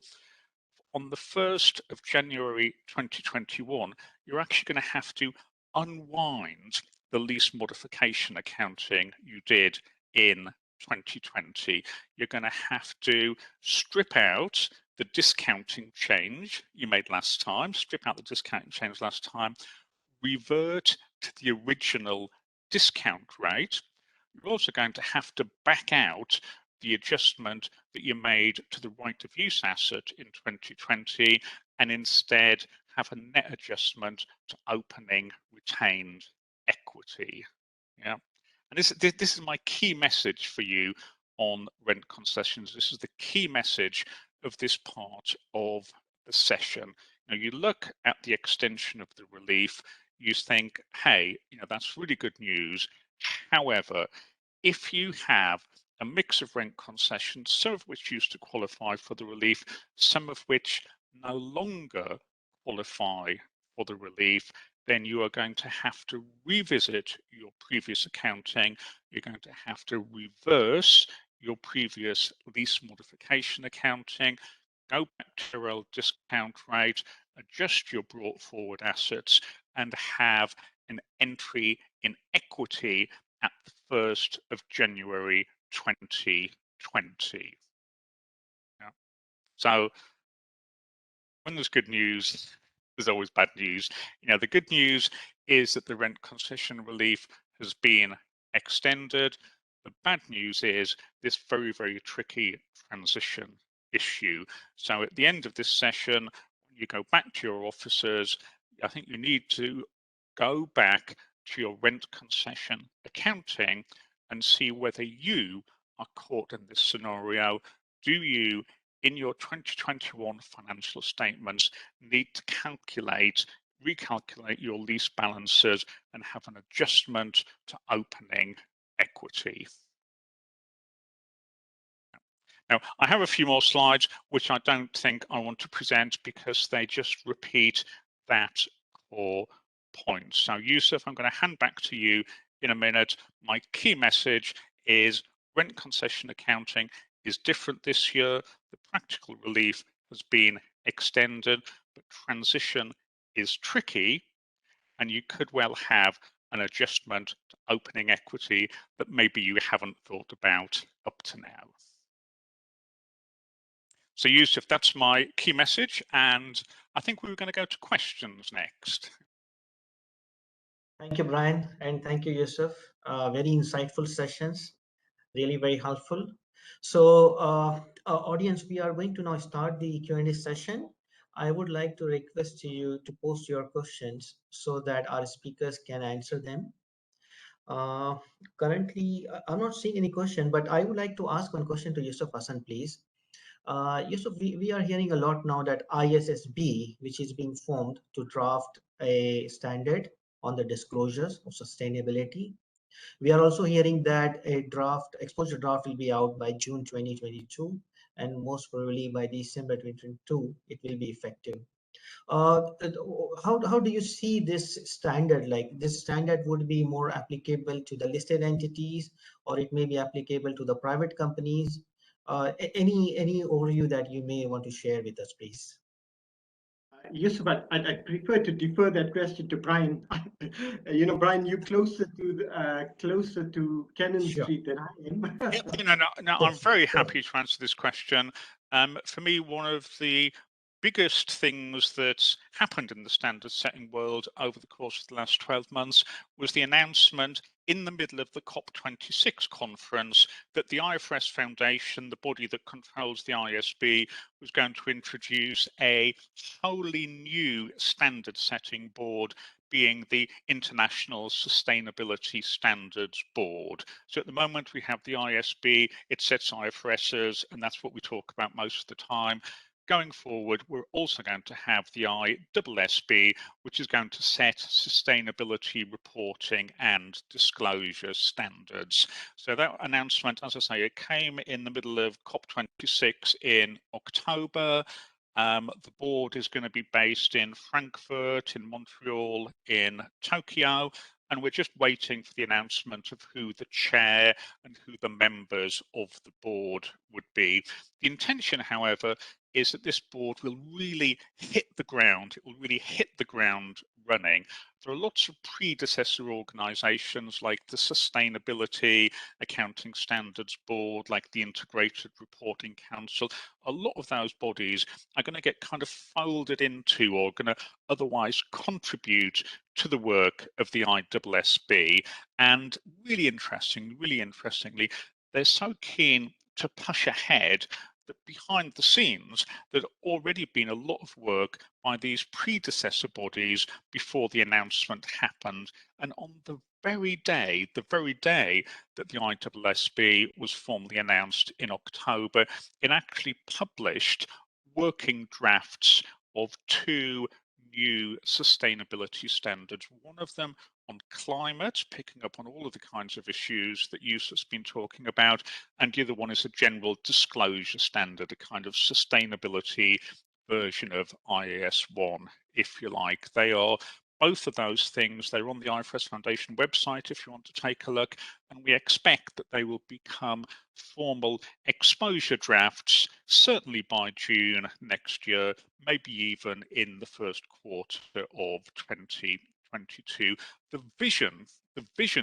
on the 1st of January 2021, you're actually going to have to unwind the lease modification accounting you did in 2020. You're going to have to strip out the discounting change you made last time, revert to the original discount rate. You're also going to have to back out the adjustment that you made to the right of use asset in 2020 and instead have a net adjustment to opening retained equity. Yeah, and this is my key message for you on rent concessions. This is the key message of this part of the session. Now, you look at the extension of the relief, you think, hey, that's really good news. However, if you have a mix of rent concessions, some of which used to qualify for the relief, some of which no longer qualify for the relief, then you are going to have to revisit your previous accounting. You're going to have to reverse your previous lease modification accounting, go back to your old discount rate, adjust your brought forward assets, and have an entry in equity at the 1st of January 2020. Yeah. So when there's good news, there's always bad news. The good news is that the rent concession relief has been extended. The bad news is this very, very tricky transition issue. So at the end of this session, when you go back to your officers, I think you need to go back to your rent concession accounting and see whether you are caught in this scenario. Do you, in your 2021 financial statements, need to recalculate your lease balances and have an adjustment to opening equity? Now, I have a few more slides, which I don't think I want to present because they just repeat that core point. So, Yusuf, I'm going to hand back to you in a minute. My key message is rent concession accounting is different this year. The practical relief has been extended, but transition is tricky, and you could well have an adjustment to opening equity that maybe you haven't thought about up to now. So, Yusuf, that's my key message, and I think we were going to go to questions next. Thank you, Brian, and thank you, Yusuf. Very insightful sessions, really very helpful. So, audience, we are going to now start the Q&A session. I would like to request you to post your questions so that our speakers can answer them. Currently, I'm not seeing any question, but I would like to ask one question to Yusuf Hassan, please. Yusuf, we are hearing a lot now that ISSB, which is being formed to draft a standard on the disclosures of sustainability. We are also hearing that a exposure draft will be out by June 2022, and most probably by December 2022, it will be effective. How do you see this standard? Like, this standard would be more applicable to the listed entities, or it may be applicable to the private companies? Any overview that you may want to share with us, please? Yes, but I prefer to defer that question to Brian. Brian, you're closer to Cannon Sure. Street than I am. No, I'm very happy to answer this question. For me, one of the biggest things that's happened in the standard setting world over the course of the last 12 months was the announcement in the middle of the COP26 conference that the Ifrs Foundation, the body that controls the ISB, was going to introduce a wholly new standard setting board, being the International Sustainability Standards Board. So at the moment we have the ISB, it sets IFRSs, and that's what we talk about most of the time. Going forward, we're also going to have the ISSB, which is going to set sustainability reporting and disclosure standards. So that announcement, as I say, it came in the middle of COP26 in October. The board is going to be based in Frankfurt, in Montreal, in Tokyo, and we're just waiting for the announcement of who the chair and who the members of the board would be. The intention, however, is that this board will really hit the ground. It will really hit the ground running. There are lots of predecessor organisations like the Sustainability Accounting Standards Board, like the Integrated Reporting Council. A lot of those bodies are going to get kind of folded into or going to otherwise contribute to the work of the ISSB. And really interestingly, they're so keen to push ahead that behind the scenes there'd already been a lot of work by these predecessor bodies before the announcement happened. And on the very day that the ISSB was formally announced in October, it actually published working drafts of 2 new sustainability standards, one of them on climate, picking up on all of the kinds of issues that Yusuf's been talking about, and the other one is a general disclosure standard, a kind of sustainability version of IAS 1, if you like. They are both of those things. They're on the IFRS Foundation website if you want to take a look, and we expect that they will become formal exposure drafts certainly by June next year, maybe even in the first quarter of 2022. The vision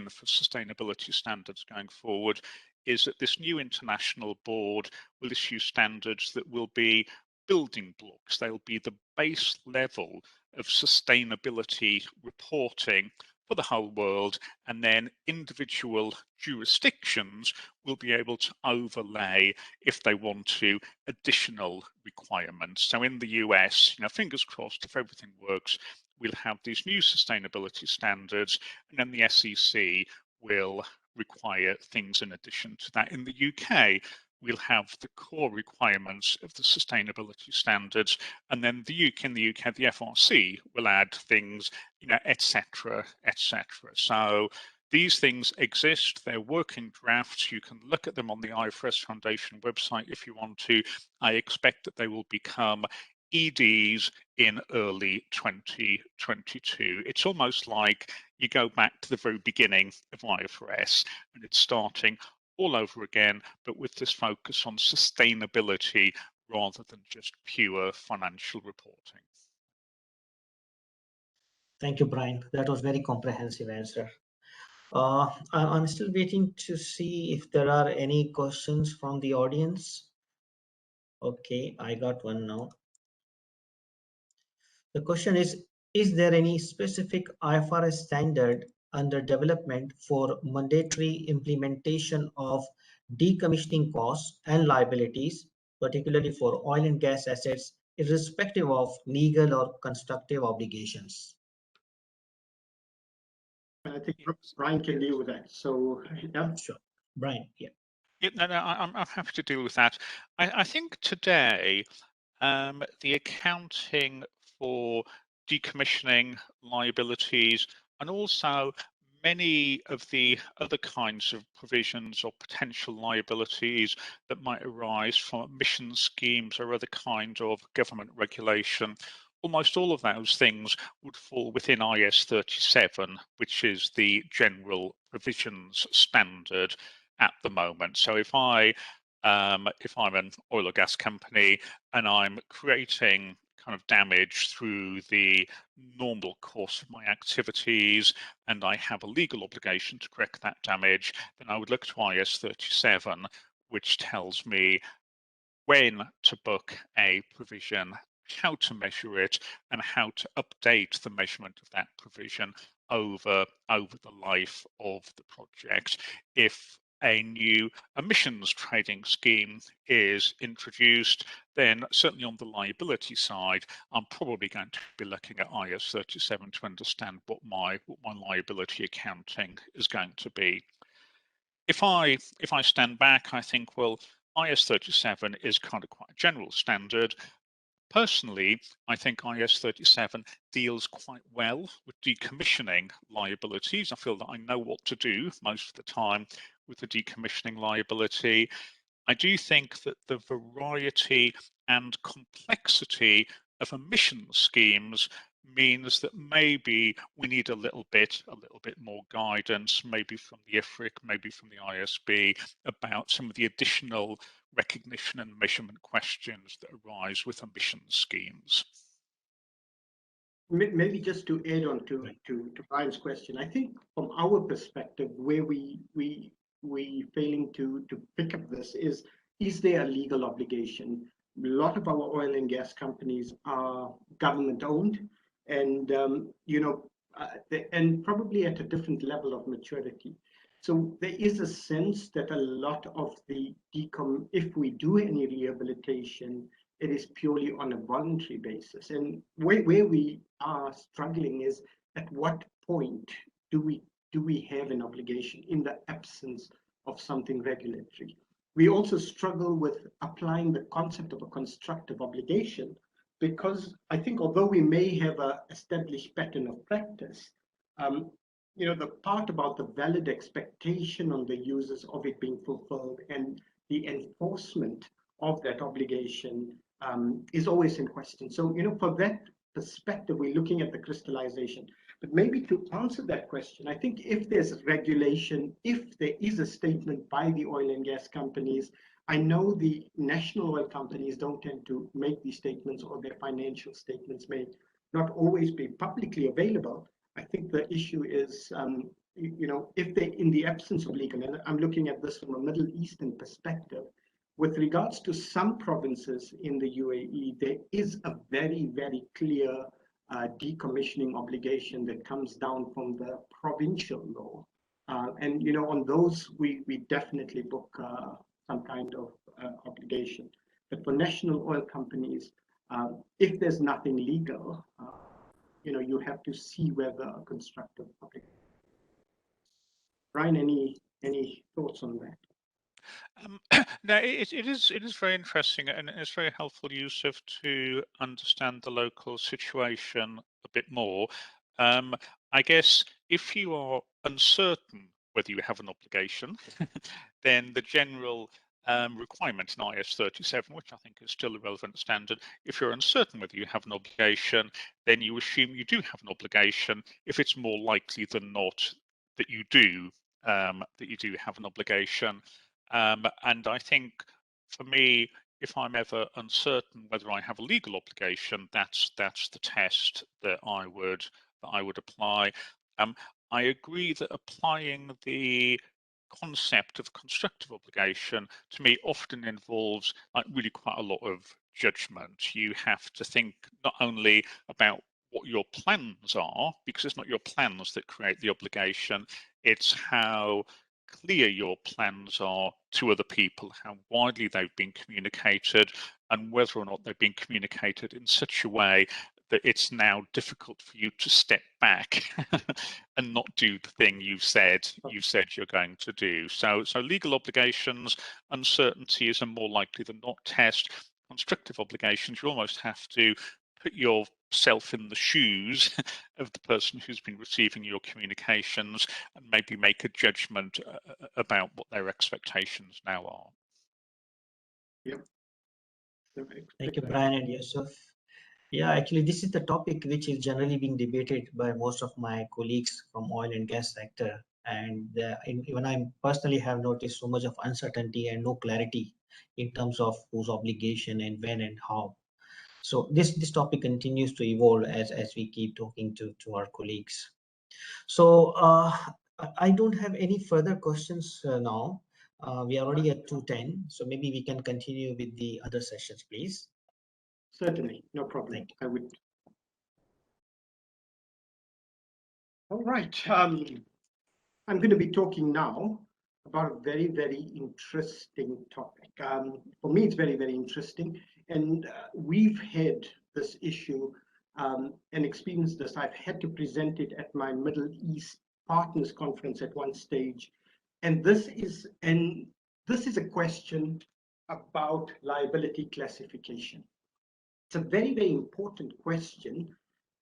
for sustainability standards going forward is that this new international board will issue standards that will be building blocks. They'll be the base level of sustainability reporting for the whole world, and then individual jurisdictions will be able to overlay, if they want to, additional requirements. So in the US, fingers crossed, if everything works, we'll have these new sustainability standards, and then the SEC will require things in addition to that. In the UK, we'll have the core requirements of the sustainability standards, and then in the UK, the FRC will add things, etc., etc. So these things exist. They're working drafts. You can look at them on the IFRS Foundation website if you want to. I expect that they will become EDs in early 2022. It's almost like you go back to the very beginning of IFRS, and it's starting all over again, but with this focus on sustainability rather than just pure financial reporting. Thank you, Brian. That was very comprehensive answer. I'm still waiting to see if there are any questions from the audience. Okay, I got one now. The question is there any specific IFRS standard under development for mandatory implementation of decommissioning costs and liabilities, particularly for oil and gas assets, irrespective of legal or constructive obligations? I think Brian can deal with that. So, yeah. Sure. Brian, yeah. No, I'm happy to deal with that. I think today the accounting for decommissioning liabilities and also many of the other kinds of provisions or potential liabilities that might arise from emission schemes or other kind of government regulation, almost all of those things would fall within IS 37, which is the general provisions standard at the moment. So if I'm an oil or gas company and I'm creating kind of damage through the normal course of my activities and I have a legal obligation to correct that damage, then I would look to IS 37, which tells me when to book a provision, how to measure it, and how to update the measurement of that provision over the life of the project. If a new emissions trading scheme is introduced, then certainly on the liability side, I'm probably going to be looking at IS 37 to understand what my liability accounting is going to be. If I stand back, I think, well, IS 37 is kind of quite a general standard. Personally, I think IS 37 deals quite well with decommissioning liabilities. I feel that I know what to do most of the time with the decommissioning liability. I do think that the variety and complexity of emission schemes means that maybe we need a little bit more guidance, maybe from the IFRIC, maybe from the ISB, about some of the additional recognition and measurement questions that arise with emission schemes. Maybe just to add on to Brian's question, I think from our perspective, where we failing to pick up this is there a legal obligation? A lot of our oil and gas companies are government owned, and and probably at a different level of maturity. So there is a sense that a lot of the if we do any rehabilitation, it is purely on a voluntary basis. And where we are struggling is, at what point do we have an obligation in the absence of something regulatory? We also struggle with applying the concept of a constructive obligation, because I think although we may have an established pattern of practice, the part about the valid expectation on the users of it being fulfilled and the enforcement of that obligation is always in question. So, for that perspective, we're looking at the crystallization. But maybe to answer that question, I think if there's regulation, if there is a statement by the oil and gas companies, I know the national oil companies don't tend to make these statements, or their financial statements may not always be publicly available. I think the issue is, if they, in the absence of legal, and I'm looking at this from a Middle Eastern perspective, with regards to some provinces in the UAE, there is a very, very clear decommissioning obligation that comes down from the provincial law. And, on those, we definitely book some kind of obligation. But for national oil companies, if there's nothing legal, you have to see whether a constructive obligation. Brian, any thoughts on that? No, it is very interesting, and it's very helpful, Yusuf, to understand the local situation a bit more. I guess if you are uncertain whether you have an obligation, then the general requirement in IS 37, which I think is still a relevant standard, if you're uncertain whether you have an obligation, then you assume you do have an obligation if it's more likely than not that you do have an obligation. And I think for me, if I'm ever uncertain whether I have a legal obligation, that's the test that I would apply. I agree that applying the concept of constructive obligation to me often involves really quite a lot of judgment. You have to think not only about what your plans are, because it's not your plans that create the obligation, it's how clear your plans are to other people, how widely they've been communicated, and whether or not they've been communicated in such a way that it's now difficult for you to step back and not do the thing you've said you're going to do. So legal obligations, uncertainty is a more likely than not test. Constructive obligations, you almost have to put yourself in the shoes of the person who's been receiving your communications and maybe make a judgment about what their expectations now are. Yep. Thank you, Brian and Yusuf. Yeah, actually, this is the topic which is generally being debated by most of my colleagues from oil and gas sector. And even I personally have noticed so much of uncertainty and no clarity in terms of whose obligation and when and how. So this topic continues to evolve as we keep talking to our colleagues. So I don't have any further questions now. We are already at 2:10, so maybe we can continue with the other sessions, please. Certainly, no problem. I would. All right. I'm going to be talking now about a very, very interesting topic. For me, it's very, very interesting. And we've had this issue and experienced this. I've had to present it at my Middle East Partners Conference at one stage. And this is a question about liability classification. It's a very, very important question,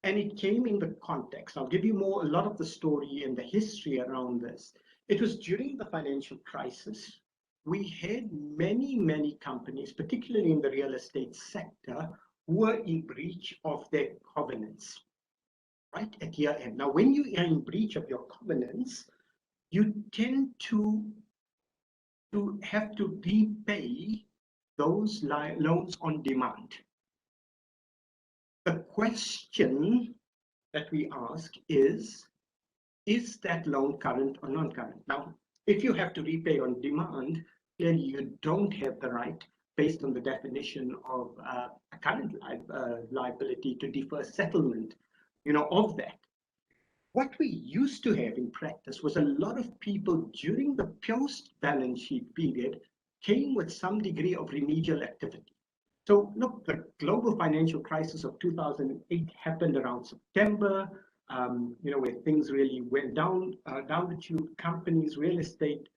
and it came in the context. I'll give you a lot of the story and the history around this. It was during the financial crisis. We had many, many companies, particularly in the real estate sector, who were in breach of their covenants. right at year end. Now, when you are in breach of your covenants, you tend to have to repay those loans on demand. The question that we ask is that loan current or non-current? Now, if you have to repay on demand, clearly you don't have the right, based on the definition of a current liability, to defer settlement, of that. What we used to have in practice was a lot of people during the post-balance sheet period came with some degree of remedial activity. So look, the global financial crisis of 2008 happened around September, where things really went down the tube. Companies, real estate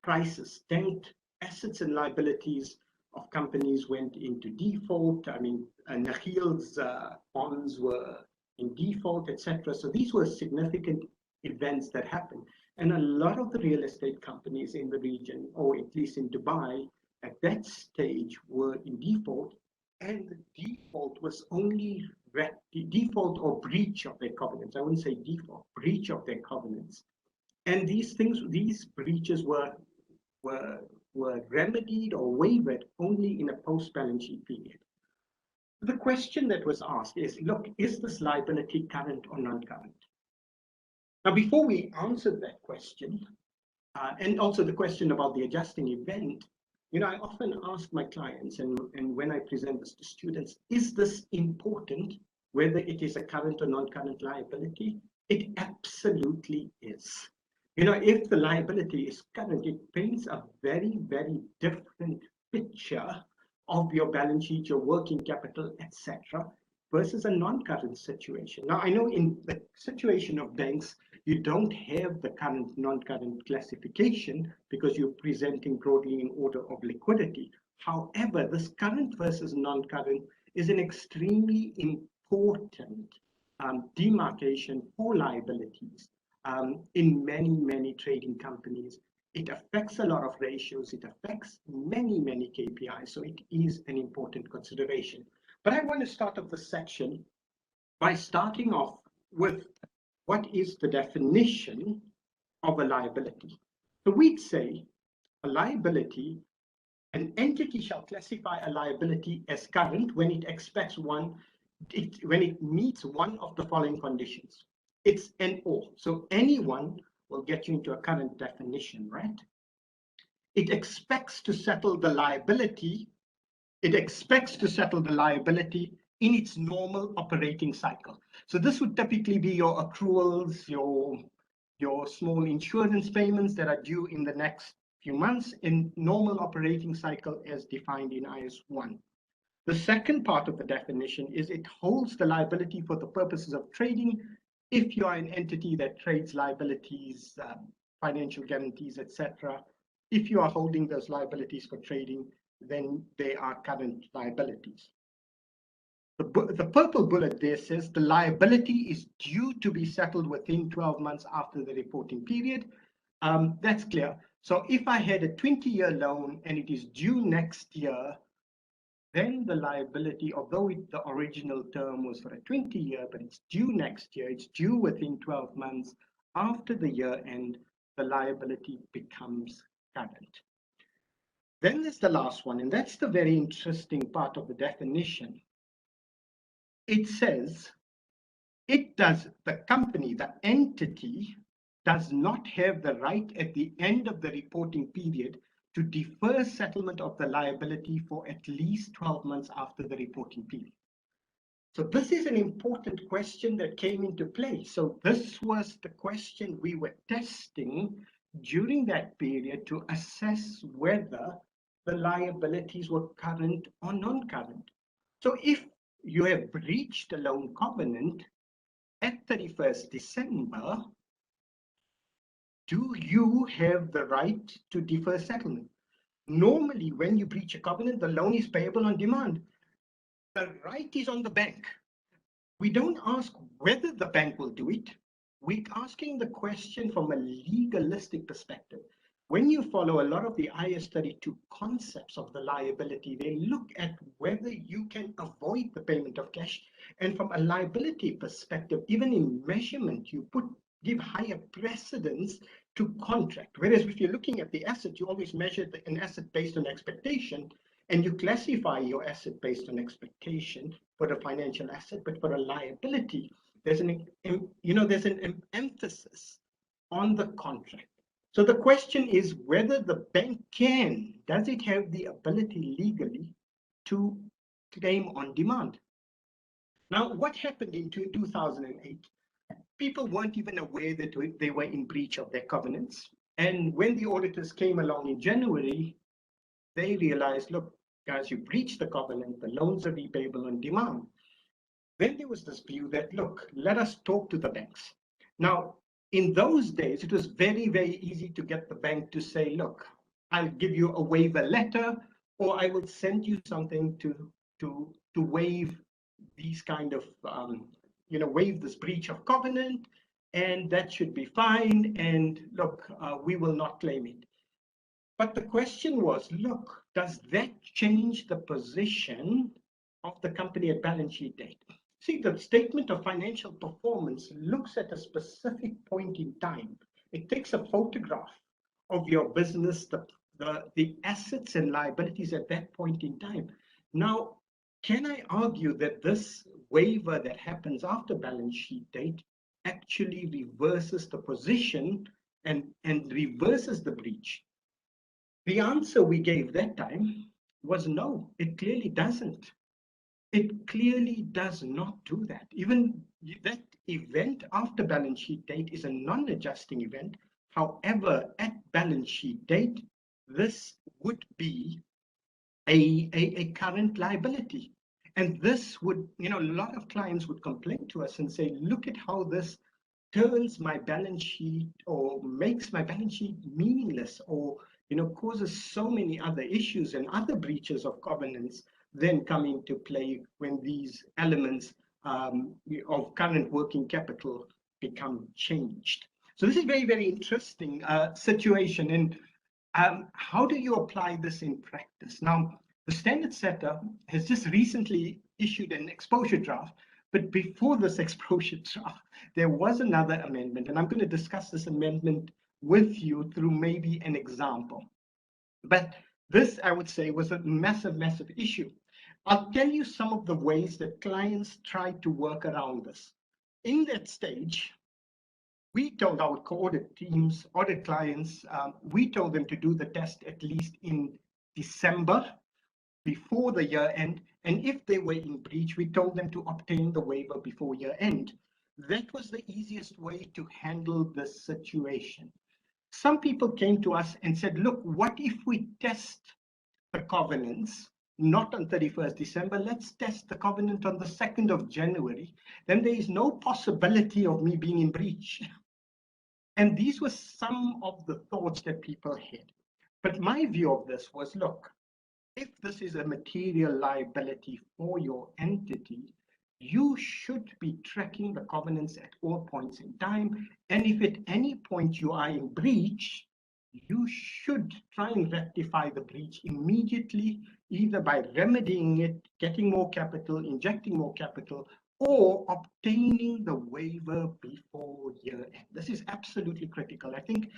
prices tanked, assets and liabilities of companies went into default. I mean, Nakhil's bonds were in default, etc. So these were significant events that happened. And a lot of the real estate companies in the region, or at least in Dubai, at that stage were in default, and the default was only default or breach of their covenants. I wouldn't say default, breach of their covenants. And these breaches were remedied or waived only in a post-balance sheet period. The question that was asked is, look, is this liability current or non-current? Now, before we answered that question, and also the question about the adjusting event, I often ask my clients, and when I present this to students, is this important, whether it is a current or non-current liability? It absolutely is. If the liability is current, it paints a very, very different picture of your balance sheet, your working capital, etc., versus a non-current situation. Now, I know in the situation of banks, you don't have the current non-current classification because you're presenting broadly in order of liquidity. However, this current versus non-current is an extremely important demarcation for liabilities in many, many trading companies. It affects a lot of ratios. It affects many, many KPIs. So it is an important consideration. But I want to start off this section by starting off with what is the definition of a liability. So we'd say a liability, an entity shall classify a liability as current when it expects when it meets one of the following conditions. It's an or. So anyone will get you into a current definition, right? It expects to settle the liability. It expects to settle the liability in its normal operating cycle. So this would typically be your accruals, your small insurance payments that are due in the next few months in normal operating cycle as defined in IS 1. The second part of the definition is it holds the liability for the purposes of trading. If you are an entity that trades liabilities, financial guarantees, etc., if you are holding those liabilities for trading, then they are current liabilities. The purple bullet there says the liability is due to be settled within 12 months after the reporting period. That's clear. So if I had a 20-year loan and it is due next year, then the liability, although the original term was for a 20-year, but it's due next year, it's due within 12 months after the year end, the liability becomes current. Then there's the last one, and that's the very interesting part of the definition. It says the company, the entity, does not have the right at the end of the reporting period to defer settlement of the liability for at least 12 months after the reporting period. So this is an important question that came into play. So this was the question we were testing during that period to assess whether the liabilities were current or non-current. So if you have breached a loan covenant at 31st December, do you have the right to defer settlement? Normally, when you breach a covenant, the loan is payable on demand. The right is on the bank. We don't ask whether the bank will do it. We're asking the question from a legalistic perspective. when you follow a lot of the IAS 32 concepts of the liability, they look at whether you can avoid the payment of cash. And from a liability perspective, even in measurement, you give higher precedence to contract. Whereas if you're looking at the asset, you always measure an asset based on expectation, and you classify your asset based on expectation for a financial asset. But for a liability, there's an emphasis on the contract. So the question is whether the bank does it have the ability legally to claim on demand? Now, what happened in 2008? People weren't even aware that they were in breach of their covenants. And when the auditors came along in January, they realized, look, guys, you breached the covenant, the loans are repayable on demand. Then there was this view that, look, let us talk to the banks. Now, in those days, it was very, very easy to get the bank to say, look, I'll give you a waiver letter, or I will send you something to waive these kind of, waive this breach of covenant, and that should be fine. And look, we will not claim it. But the question was, look, does that change the position of the company at balance sheet date? See, the statement of financial performance looks at a specific point in time. It takes a photograph of your business, the assets and liabilities at that point in time. Now, can I argue that this waiver that happens after balance sheet date actually reverses the position and reverses the breach? The answer we gave that time was no, it clearly doesn't. It clearly does not do that. Even that event after balance sheet date is a non-adjusting event. However, at balance sheet date, this would be a current liability. And this would, a lot of clients would complain to us and say, look at how this turns my balance sheet or makes my balance sheet meaningless, or causes so many other issues and other breaches of covenants then come into play when these elements of current working capital become changed. So this is very, very interesting situation. And how do you apply this in practice? Now, the standard setter has just recently issued an exposure draft, but before this exposure draft, there was another amendment, and I'm going to discuss this amendment with you through maybe an example. But this, I would say, was a massive, massive issue. I'll tell you some of the ways that clients tried to work around this. In that stage, we told our audit teams, audit clients, we told them to do the test at least in December before the year end. And if they were in breach, we told them to obtain the waiver before year end. That was the easiest way to handle this situation. Some people came to us and said, look, what if we test the covenants not on 31st December, let's test the covenant on the 2nd of January, then there is no possibility of me being in breach. And these were some of the thoughts that people had. But my view of this was, look, if this is a material liability for your entity, you should be tracking the covenants at all points in time. And if at any point you are in breach, you should try and rectify the breach immediately, either by remedying it, getting more capital, injecting more capital, or obtaining the waiver before year end. This is absolutely critical. I think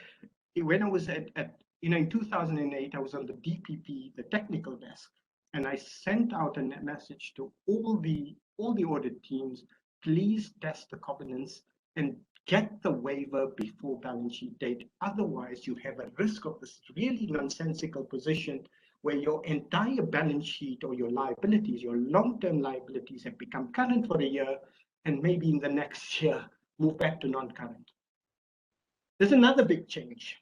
when I was in 2008, I was on the DPP, the technical desk, and I sent out a message to all the audit teams, please test the covenants and get the waiver before balance sheet date. Otherwise, you have a risk of this really nonsensical position where your entire balance sheet or your liabilities, your long-term liabilities, have become current for a year and maybe in the next year move back to non-current. There's another big change.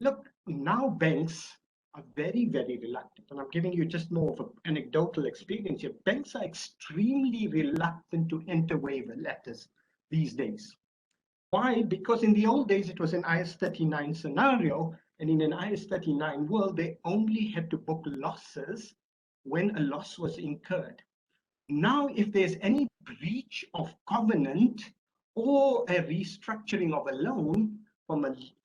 Look, now banks are very, very reluctant, and I'm giving you just more of an anecdotal experience here. Banks are extremely reluctant to enter waiver letters these days. Why? Because in the old days, it was an IAS 39 scenario, and in an IAS 39 world, they only had to book losses when a loss was incurred. Now, if there's any breach of covenant or a restructuring of a loan,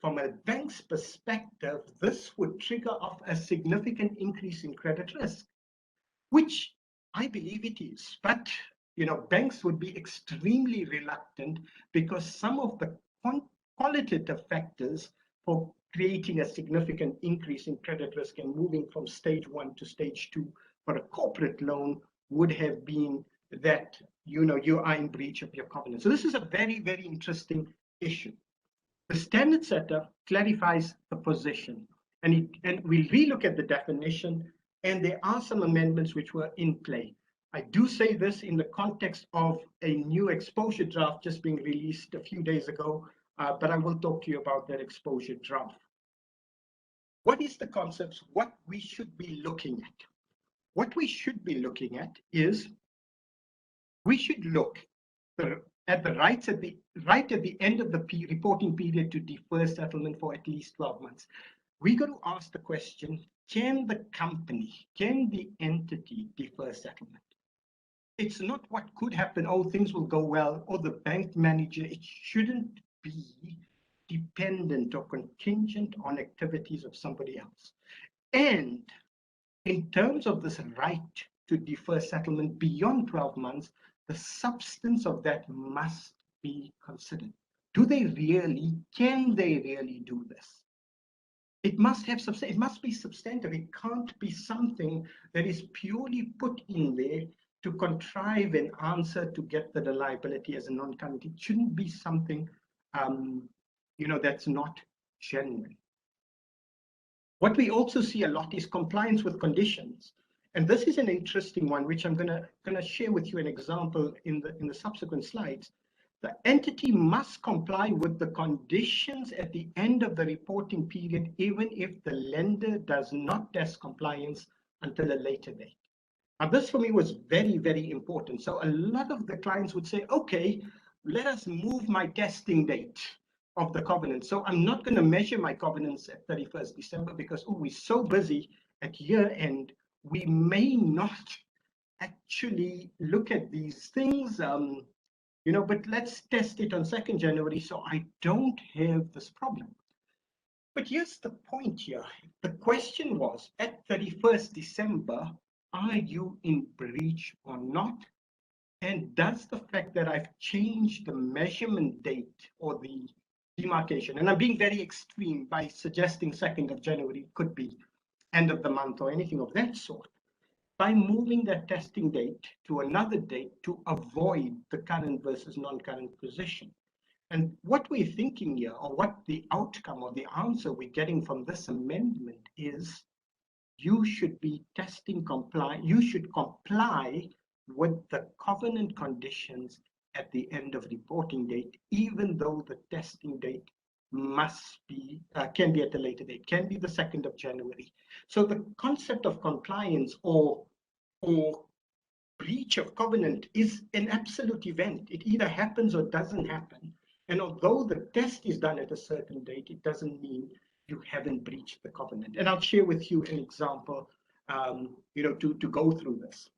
from a bank's perspective, this would trigger off a significant increase in credit risk, which I believe it is. But banks would be extremely reluctant because some of the qualitative factors for creating a significant increase in credit risk and moving from stage 1 to stage 2 for a corporate loan would have been that you are in breach of your covenant. So this is a very, very interesting issue. The standard setter clarifies the position, and we relook at the definition, and there are some amendments which were in play. I do say this in the context of a new exposure draft just being released a few days ago, but I will talk to you about that exposure draft. What is the concepts? What we should be looking at? What we should be looking at is we should look at the rights at the end of the reporting period to defer settlement for at least 12 months. We got to ask the question, can the company, can the entity defer settlement? It's not what could happen, oh, things will go well, or the bank manager. It shouldn't be dependent or contingent on activities of somebody else. And in terms of this right to defer settlement beyond 12 months, the substance of that must be considered. Can they really do this? It must be substantive. It can't be something that is purely put in there to contrive an answer to get the liability as a non-current. It shouldn't be something, that's not genuine. What we also see a lot is compliance with conditions. And this is an interesting one, which I'm gonna share with you an example in the subsequent slides. The entity must comply with the conditions at the end of the reporting period, even if the lender does not test compliance until a later date. Now, this for me was very, very important. So a lot of the clients would say, okay, let us move my testing date of the covenant. So I'm not going to measure my covenants at 31st December because, oh, we're so busy at year end, we may not actually look at these things, but let's test it on 2nd January so I don't have this problem. But here's the point here. The question was, at 31st December, are you in breach or not? And does the fact that I've changed the measurement date or the demarcation, and I'm being very extreme by suggesting 2nd of January, it could be end of the month or anything of that sort, by moving that testing date to another date to avoid the current versus non-current position. And what we're thinking here, or what the outcome or the answer we're getting from this amendment is, you should be you should comply with the covenant conditions at the end of reporting date, even though the testing date must be, can be at a later date, can be the 2nd of January. So the concept of compliance or breach of covenant is an absolute event. It either happens or doesn't happen. And although the test is done at a certain date, it doesn't mean you haven't breached the covenant. And I'll share with you an example, to go through this.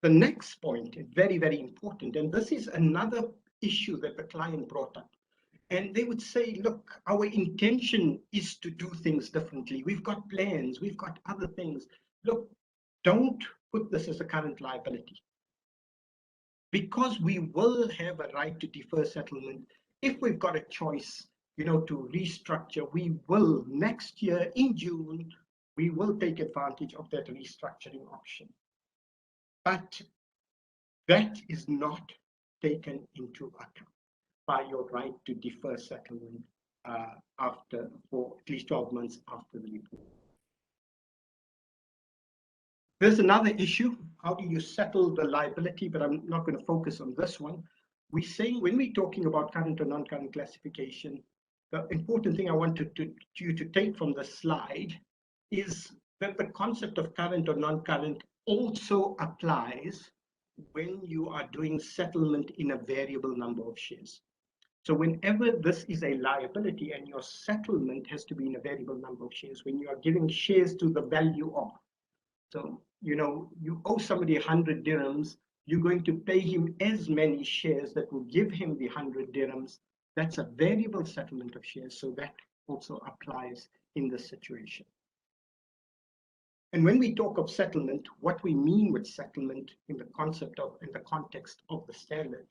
The next point is very, very important. And this is another issue that the client brought up. And they would say, look, our intention is to do things differently. We've got plans, we've got other things. Look, don't put this as a current liability. Because we will have a right to defer settlement. If we've got a choice, to restructure, we will next year in June, we will take advantage of that restructuring option. But that is not taken into account by your right to defer settlement for at least 12 months after the report. There's another issue. How do you settle the liability? But I'm not going to focus on this one. We're saying when we're talking about current or non-current classification, the important thing I want you to take from the slide is that the concept of current or non-current also applies when you are doing settlement in a variable number of shares. So whenever this is a liability and your settlement has to be in a variable number of shares, when you are giving shares to the value of, so, you owe somebody 100 dirhams, you're going to pay him as many shares that will give him the 100 dirhams That's a variable settlement of shares, so that also applies in this situation. And when we talk of settlement, what we mean with settlement in the context of the standard,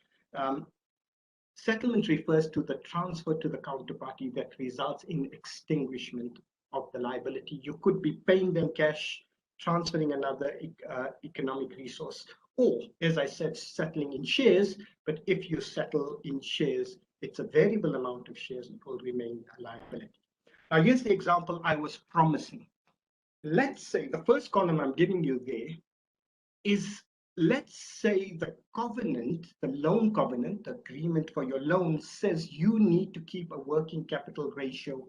settlement refers to the transfer to the counterparty that results in extinguishment of the liability. You could be paying them cash, transferring another economic resource, or, as I said, settling in shares. But if you settle in shares, it's a variable amount of shares, it will remain a liability. Now, here's the example I was promising. Let's say the first column I'm giving you there is, let's say the covenant, the loan covenant, agreement for your loan says you need to keep a working capital ratio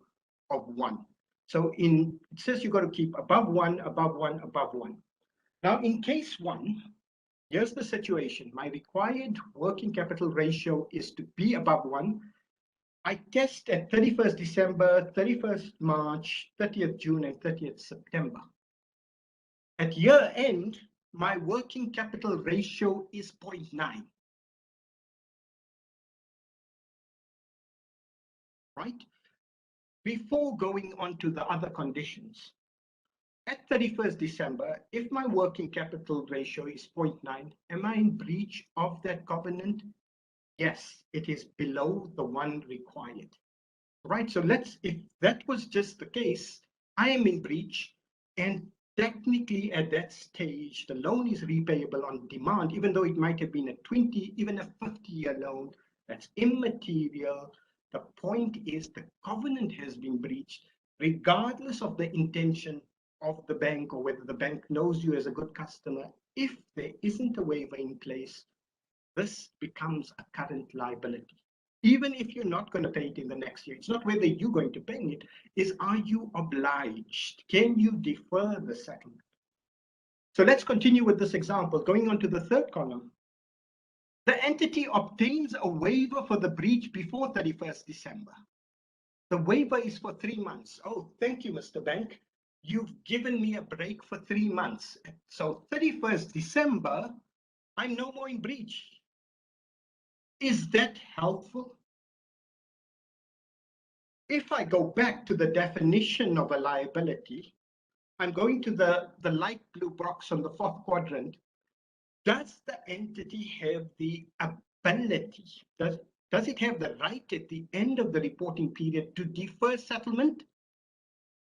of 1. So it says you've got to keep above 1, above 1, above 1. Now, in case 1, here's the situation. My required working capital ratio is to be above 1. I test at 31st December, 31st March, 30th June, and 30th September. At year end, my working capital ratio is 0.9. Right? Before going on to the other conditions, at 31st December, if my working capital ratio is 0.9, am I in breach of that covenant? Yes, it is below the 1 required. Right, so if that was just the case, I am in breach, and technically at that stage, the loan is repayable on demand, even though it might have been a 20, even a 50-year loan. That's immaterial. The point is the covenant has been breached, regardless of the intention of the bank or whether the bank knows you as a good customer. If there isn't a waiver in place, this becomes a current liability. Even if you're not going to pay it in the next year, it's not whether you're going to pay it, is are you obliged? Can you defer the settlement? So let's continue with this example. Going on to the third column. The entity obtains a waiver for the breach before 31st December. The waiver is for 3 months. Oh, thank you, Mr. Bank. You've given me a break for 3 months. So 31st December, I'm no more in breach. Is that helpful? If I go back to the definition of a liability, I'm going to the light blue box on the 4th quadrant. Does the entity have the ability, does it have the right at the end of the reporting period to defer settlement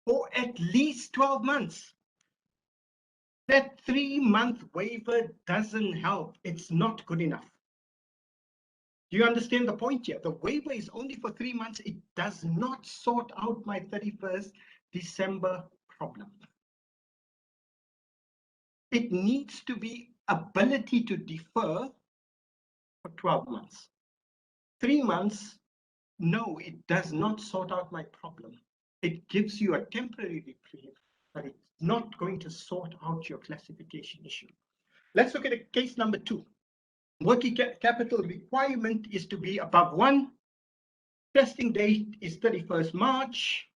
for at least 12 months? That 3-month waiver doesn't help. It's not good enough. Do you understand the point here? The waiver is only for 3 months. It does not sort out my 31st December problem. It needs to be ability to defer for 12 months. 3 months, no, it does not sort out my problem. It gives you a temporary reprieve, but it's not going to sort out your classification issue. Let's look at case number 2. Working capital requirement is to be above 1. Testing date is 31st March.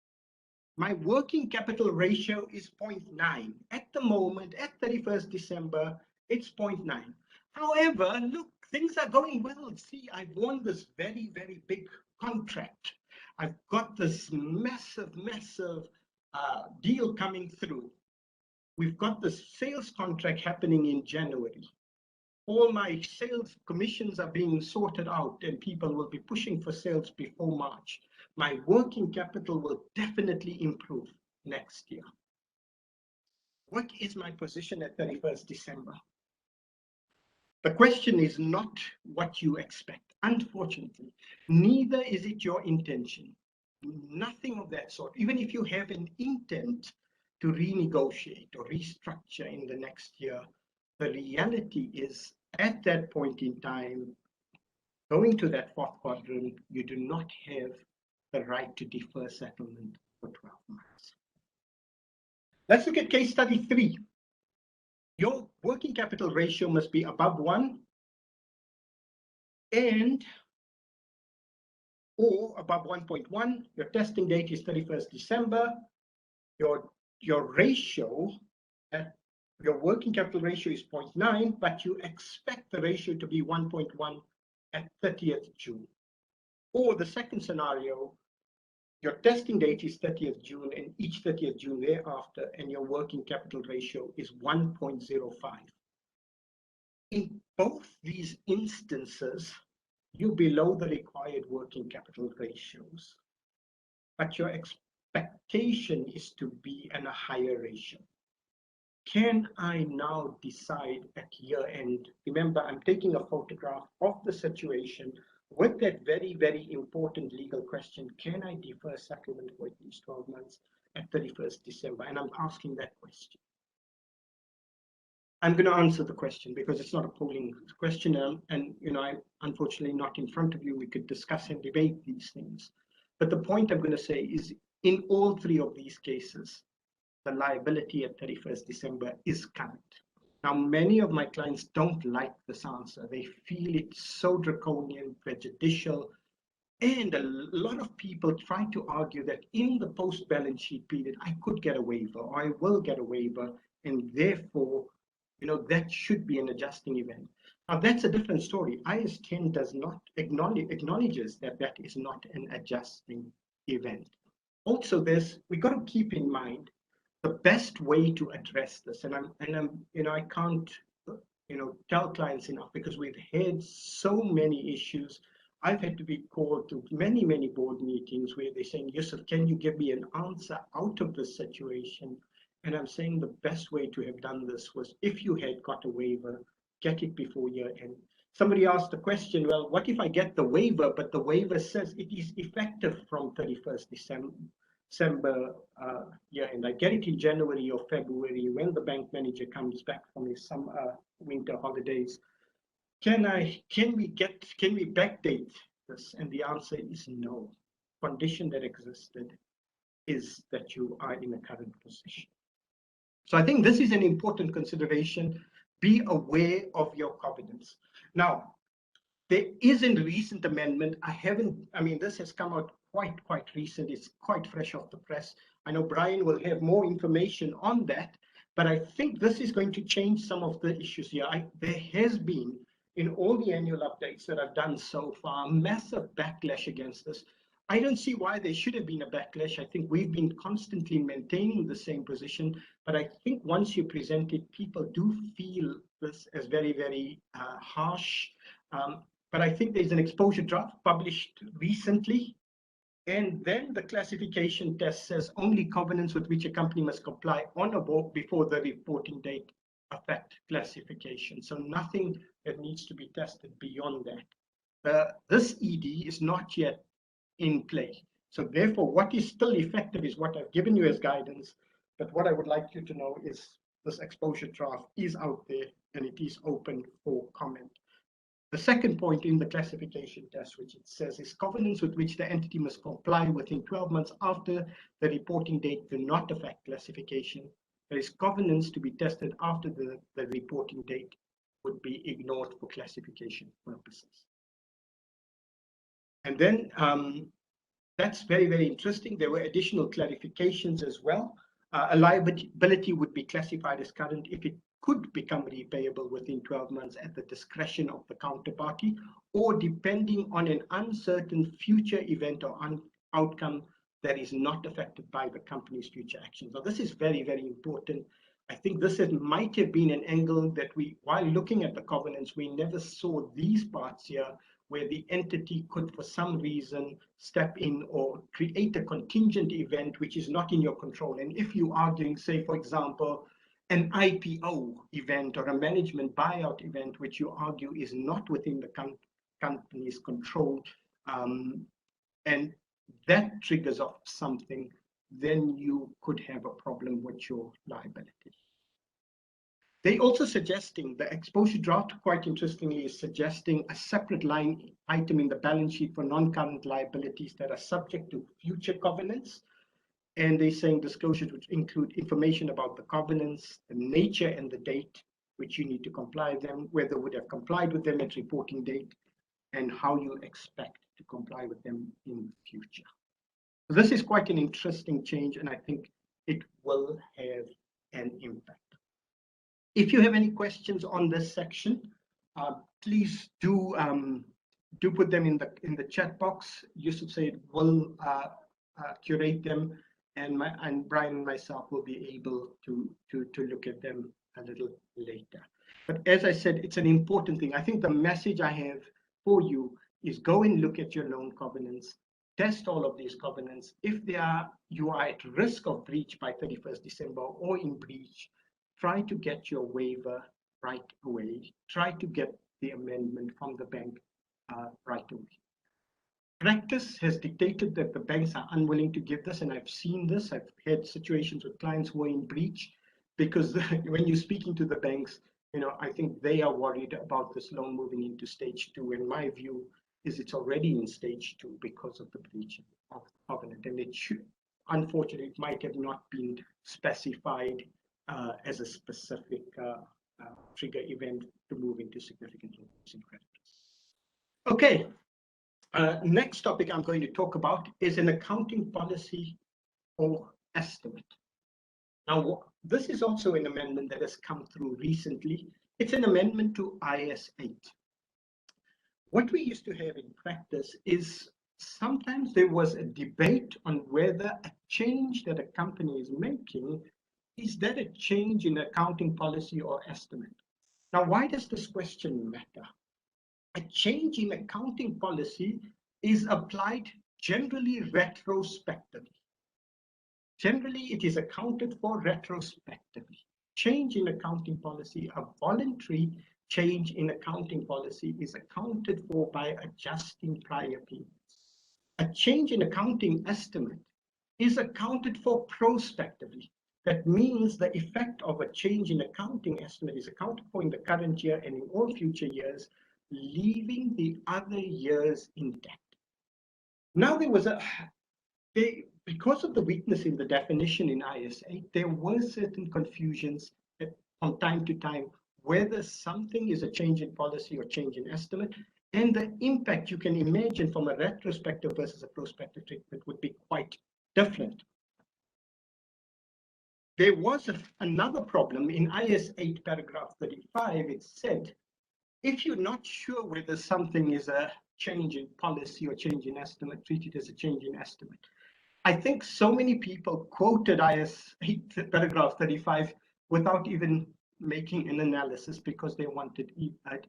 My working capital ratio is 0.9. At the moment, at 31st December, it's 0.9. However, look, things are going well. See, I've won this very, very big contract. I've got this massive deal coming through. We've got the sales contract happening in January. All my sales commissions are being sorted out and people will be pushing for sales before March. My working capital will definitely improve next year. What is my position at 31st December? The question is not what you expect. Unfortunately, neither is it your intention. Nothing of that sort. Even if you have an intent to renegotiate or restructure in the next year, the reality is at that point in time, going to that 4th quadrant, you do not have the right to defer settlement for 12 months. Let's look at case study 3. Your working capital ratio must be above 1 or above 1.1. Your testing date is 31st December. Your ratio at your working capital ratio is 0.9, but you expect the ratio to be 1.1 at 30th June. Or the second scenario, your testing date is 30th June and each 30th June thereafter, and your working capital ratio is 1.05. In both these instances, you're below the required working capital ratios, but your expectation is to be in a higher ratio. Can I now decide at year end? Remember, I'm taking a photograph of the situation with that very, very important legal question. Can I defer settlement for at least 12 months at 31st December? And I'm asking that question. I'm going to answer the question because it's not a polling question. And I'm unfortunately not in front of you. We could discuss and debate these things. But the point I'm going to say is in all three of these cases, the liability at 31st December is current. Now, many of my clients don't like this answer. They feel it's so draconian, prejudicial, and a lot of people try to argue that in the post-balance sheet period, I could get a waiver or I will get a waiver, and therefore, that should be an adjusting event. Now, that's a different story. IAS 10 does not acknowledges that that is not an adjusting event. Also, we got to keep in mind the best way to address this, and I can't tell clients enough because we've had so many issues. I've had to be called to many board meetings where they're saying, Yusuf, can you give me an answer out of this situation? And I'm saying the best way to have done this was if you had got a waiver, get it before year end. Somebody asked the question, well, what if I get the waiver, but the waiver says it is effective from 31st December year end? I get it in January or February when the bank manager comes back from his winter holidays. Can we backdate this? And the answer is no. Condition that existed is that you are in a current position. So I think this is an important consideration. Be aware of your covenants. Now, there is a recent amendment. This has come out quite recent. It's quite fresh off the press. I know Brian will have more information on that, but I think this is going to change some of the issues here. There has been, in all the annual updates that I've done so far, massive backlash against this. I don't see why there should have been a backlash. I think we've been constantly maintaining the same position, but I think once you present it, people do feel this as very, very harsh. But I think there's an exposure draft published recently, and then the classification test says only covenants with which a company must comply on or before the reporting date affect classification. So nothing that needs to be tested beyond that. This ED is not yet in play. So therefore, what is still effective is what I've given you as guidance. But what I would like you to know is this exposure draft is out there and it is open for comment. The second point in the classification test, which it says, is covenants with which the entity must comply within 12 months after the reporting date do not affect classification. There is covenants to be tested after the reporting date would be ignored for classification purposes. And then that's very, very interesting. There were additional clarifications as well. A liability would be classified as current if it could become repayable within 12 months at the discretion of the counterparty, or depending on an uncertain future event or outcome that is not affected by the company's future actions. So this is very, very important. I think this might have been an angle that while looking at the covenants, we never saw these parts here where the entity could, for some reason, step in or create a contingent event which is not in your control. And if you are doing, say, for example, an IPO event or a management buyout event, which you argue is not within the company's control, and that triggers off something, then you could have a problem with your liability. They also suggesting, the exposure draft, quite interestingly, is suggesting a separate line item in the balance sheet for non-current liabilities that are subject to future covenants. And they're saying disclosures which include information about the covenants, the nature and the date which you need to comply with them, whether would have complied with them at reporting date, and how you expect to comply with them in the future. So this is quite an interesting change, and I think it will have an impact. If you have any questions on this section, please do do put them in the chat box. Yusuf said we'll curate them, and Brian and myself will be able to look at them a little later. But as I said, it's an important thing. I think the message I have for you is go and look at your loan covenants, test all of these covenants. If you are at risk of breach by 31st December or in breach, try to get your waiver right away. Try to get the amendment from the bank right away. Practice has dictated that the banks are unwilling to give this, and I've seen this. I've had situations with clients who are in breach because when you're speaking to the banks, I think they are worried about this loan moving into stage 2. And my view is it's already in stage 2 because of the breach of covenant, and it should, unfortunately, it might have not been specified as a specific trigger event to move into significant loss in credit. Okay. Next topic I'm going to talk about is an accounting policy or estimate. Now, this is also an amendment that has come through recently. It's an amendment to IS 8. What we used to have in practice is sometimes there was a debate on whether a change that a company is making, is that a change in accounting policy or estimate? Now, why does this question matter? A change in accounting policy is applied generally retrospectively. Generally, it is accounted for retrospectively. Change in accounting policy, a voluntary change in accounting policy, is accounted for by adjusting prior periods. A change in accounting estimate is accounted for prospectively. That means the effect of a change in accounting estimate is accounted for in the current year and in all future years, leaving the other years intact. Now, because of the weakness in the definition in IS 8, there were certain confusions from time to time whether something is a change in policy or change in estimate, and the impact you can imagine from a retrospective versus a prospective treatment would be quite different. There was another problem in IS 8 paragraph 35. It said, if you're not sure whether something is a change in policy or change in estimate, treat it as a change in estimate. I think so many people quoted IS 8 paragraph 35 without even making an analysis because they wanted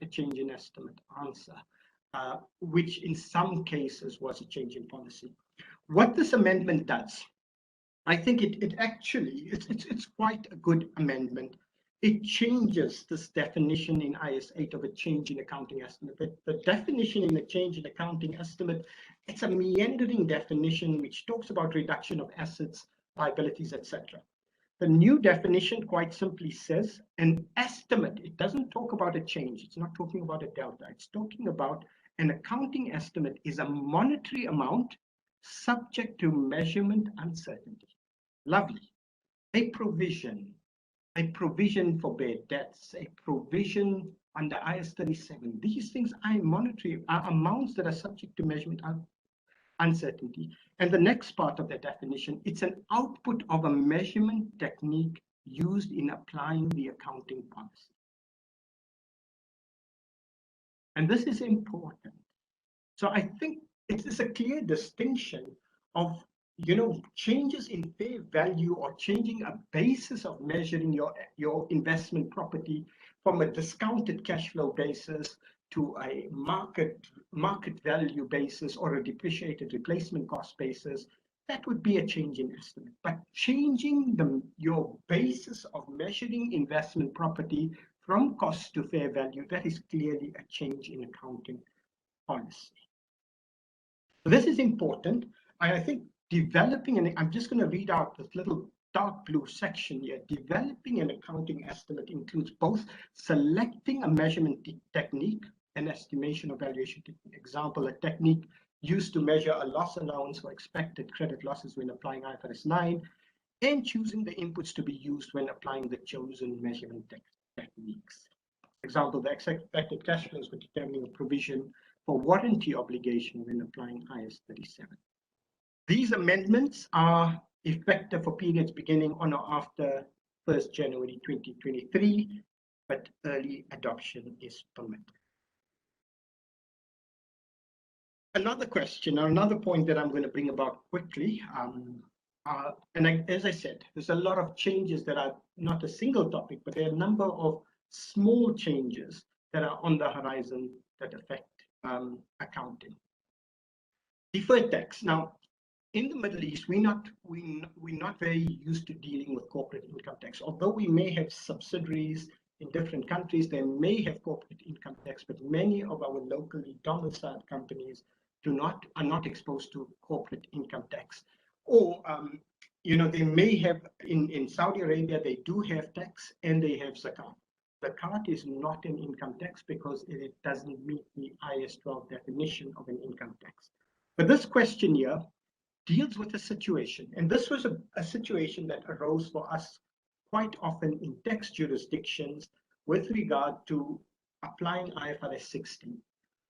a change in estimate answer, which in some cases was a change in policy. What this amendment does, I think it's quite a good amendment. It changes this definition in IS 8 of a change in accounting estimate. The definition in a change in accounting estimate, it's a meandering definition which talks about reduction of assets, liabilities, etc. The new definition quite simply says an estimate. It doesn't talk about a change. It's not talking about a delta. It's talking about an accounting estimate is a monetary amount subject to measurement uncertainty. Lovely. A provision for bad debts, a provision under IS 37. These things are monetary, are amounts that are subject to measurement uncertainty. And the next part of the definition, it's an output of a measurement technique used in applying the accounting policy. And this is important. So I think it is a clear distinction of changes in fair value or changing a basis of measuring your investment property from a discounted cash flow basis to a market value basis or a depreciated replacement cost basis. That would be a change in estimate. But changing your basis of measuring investment property from cost to fair value, that is clearly a change in accounting policy. This is important. I think developing, and I'm just going to read out this little dark blue section here. Developing an accounting estimate includes both selecting a measurement technique, an estimation or valuation technique. Example, a technique used to measure a loss allowance for expected credit losses when applying IFRS 9, and choosing the inputs to be used when applying the chosen measurement techniques. Example, the expected cash flows for determining a provision for warranty obligation when applying IS 37. These amendments are effective for periods beginning on or after 1st January 2023, but early adoption is permitted. Another question, or another point that I'm going to bring about quickly, as I said, there's a lot of changes that are not a single topic, but there are a number of small changes that are on the horizon that affect accounting. Deferred tax. Now, in the Middle East, we're not very used to dealing with corporate income tax. Although we may have subsidiaries in different countries, they may have corporate income tax, but many of our locally domiciled companies are not exposed to corporate income tax. Or they may have in Saudi Arabia, they do have tax and they have zakat. Zakat is not an income tax because it doesn't meet the IAS 12 definition of an income tax. But this question here deals with a situation, and this was a situation that arose for us quite often in tax jurisdictions with regard to applying IFRS 16.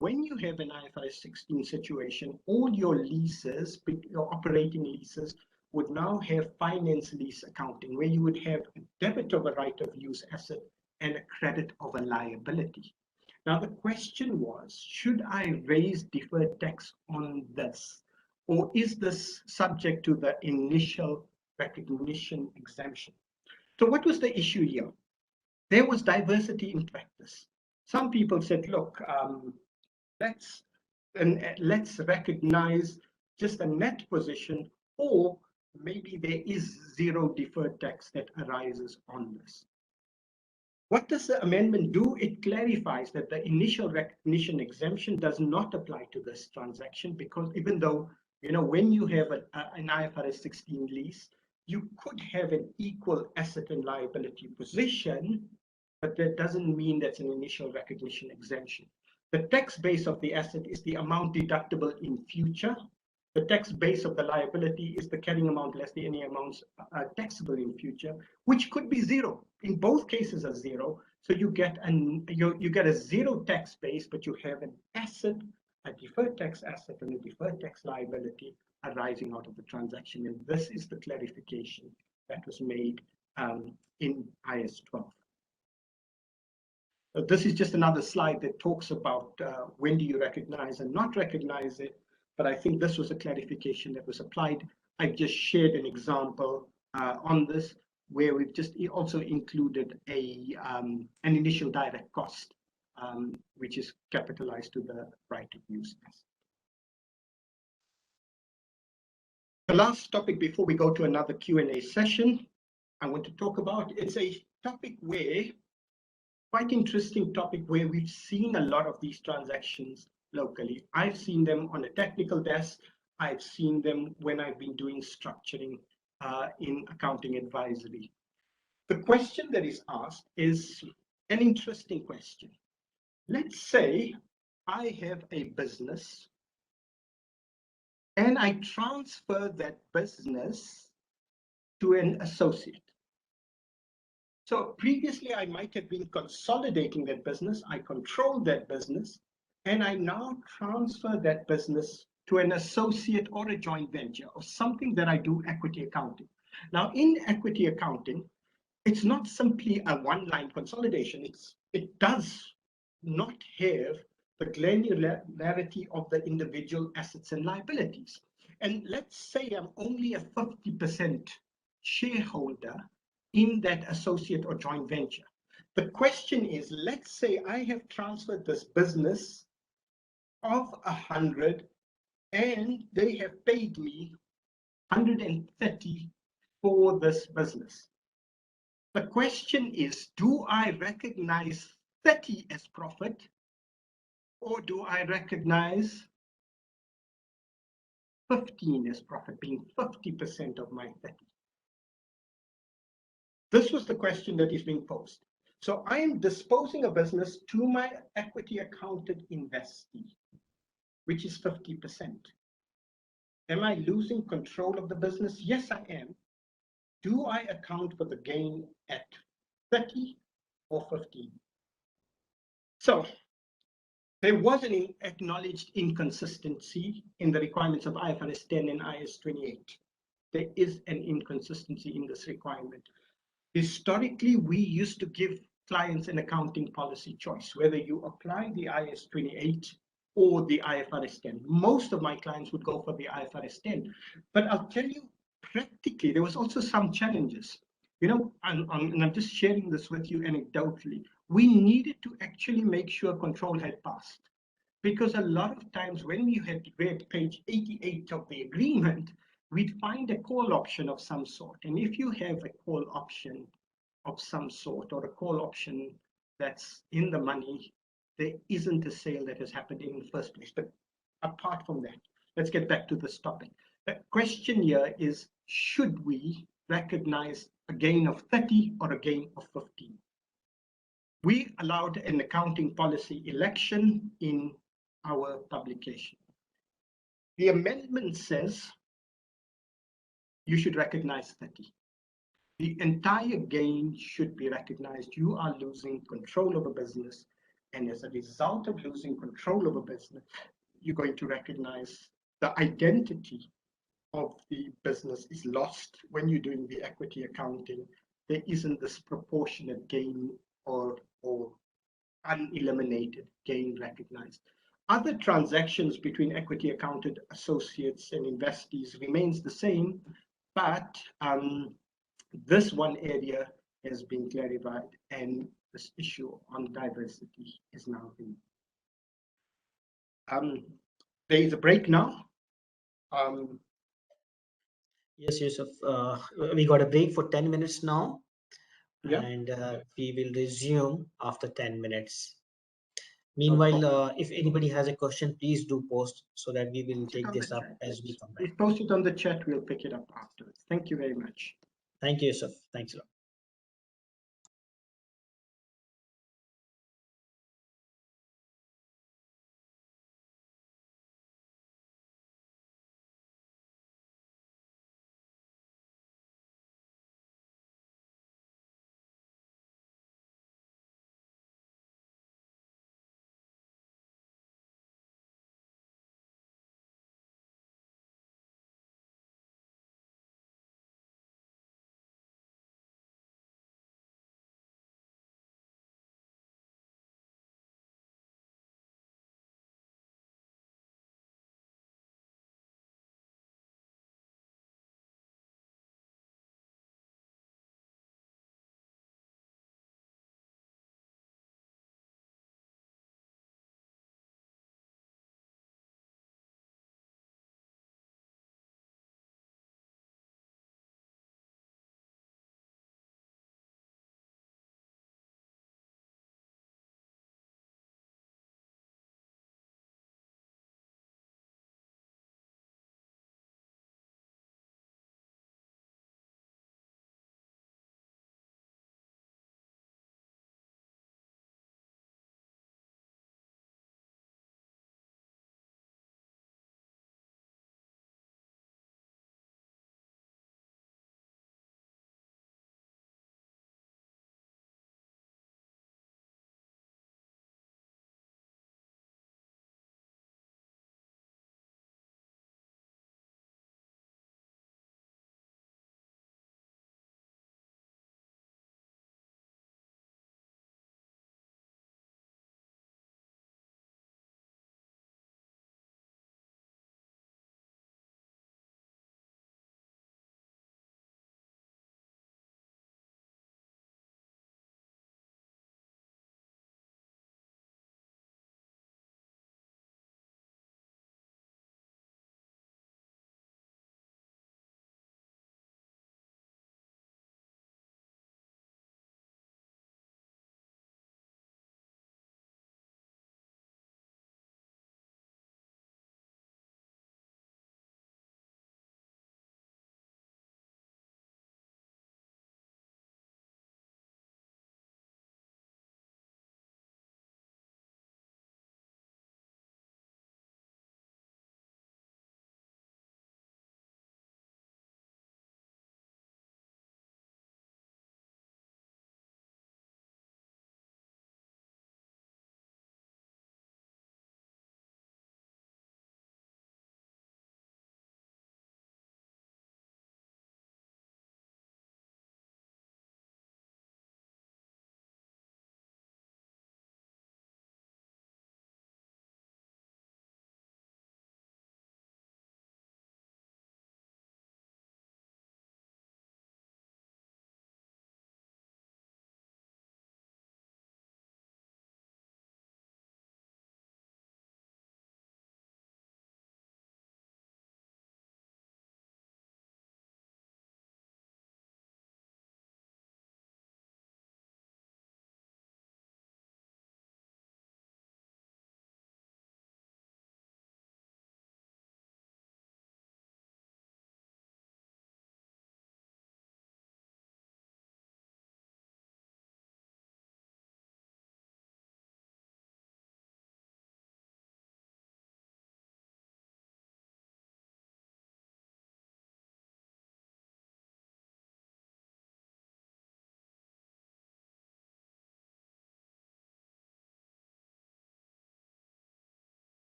When you have an IFRS 16 situation, all your leases, your operating leases, would now have finance lease accounting, where you would have a debit of a right of use asset and a credit of a liability. Now, the question was, should I raise deferred tax on this? Or is this subject to the initial recognition exemption? So what was the issue here? There was diversity in practice. Some people said, look, let's recognize just a net position, or maybe there is zero deferred tax that arises on this. What does the amendment do? It clarifies that the initial recognition exemption does not apply to this transaction, because even though, when you have an IFRS 16 lease, you could have an equal asset and liability position, but that doesn't mean that's an initial recognition exemption. The tax base of the asset is the amount deductible in future. The tax base of the liability is the carrying amount less the any amounts taxable in future, which could be zero. In both cases are zero. So you get a zero tax base, but you have an asset, a deferred tax asset and a deferred tax liability arising out of the transaction. And this is the clarification that was made in IAS 12. This is just another slide that talks about when do you recognize and not recognize it. But I think this was a clarification that was applied. I just shared an example on this, where we've just also included an initial direct cost, which is capitalized to the right of use asset. The last topic before we go to another Q&A session, I want to talk about, it's a topic where, quite interesting topic where we've seen a lot of these transactions locally. I've seen them on a technical desk. I've seen them when I've been doing structuring in accounting advisory. The question that is asked is an interesting question. Let's say I have a business and I transfer that business to an associate. So previously I might have been consolidating that business. I control that business, and I now transfer that business to an associate or a joint venture or something that I do equity accounting. Now, in equity accounting, it's not simply a one-line consolidation. It does not have the granularity of the individual assets and liabilities. And let's say I'm only a 50% shareholder in that associate or joint venture. The question is, let's say I have transferred this business of 100 and they have paid me 130 for this business. The question is, do I recognize 30 as profit, or do I recognize 15 as profit, being 50% of my 30? This was the question that is being posed. So I am disposing a business to my equity accounted investee, which is 50%. Am I losing control of the business? Yes, I am. Do I account for the gain at 30 or 15? So there was an acknowledged inconsistency in the requirements of IFRS 10 and IAS 28. There is an inconsistency in this requirement. Historically, we used to give clients an accounting policy choice, whether you apply the IAS 28 or the IFRS 10. Most of my clients would go for the IFRS 10. But I'll tell you, practically, there was also some challenges. You know, and I'm just sharing this with you anecdotally. We needed to actually make sure control had passed. Because a lot of times when we had read page 88 of the agreement, we'd find a call option of some sort. And if you have a call option of some sort, or a call option that's in the money, there isn't a sale that has happened in the first place. But apart from that, let's get back to this topic. The question here is, should we recognize a gain of 30 or a gain of 15? We allowed an accounting policy election in our publication. The amendment says you should recognize 30. The entire gain should be recognized. You are losing control of a business, and as a result of losing control of a business, you're going to recognize the identity of the business is lost when you're doing the equity accounting. There isn't this proportionate gain or uneliminated gain recognized. Other transactions between equity accounted associates and investees remains the same, but this one area has been clarified, and this issue on diversity is now in. There is a break now. Yes, Yusuf. We got a break for 10 minutes now, Yeah. and we will resume after 10 minutes. Meanwhile, if anybody has a question, please do post so that we will take this up as we come back. If post it on the chat, we'll pick it up afterwards. Thank you very much. Thank you, Yusuf. Thanks a lot.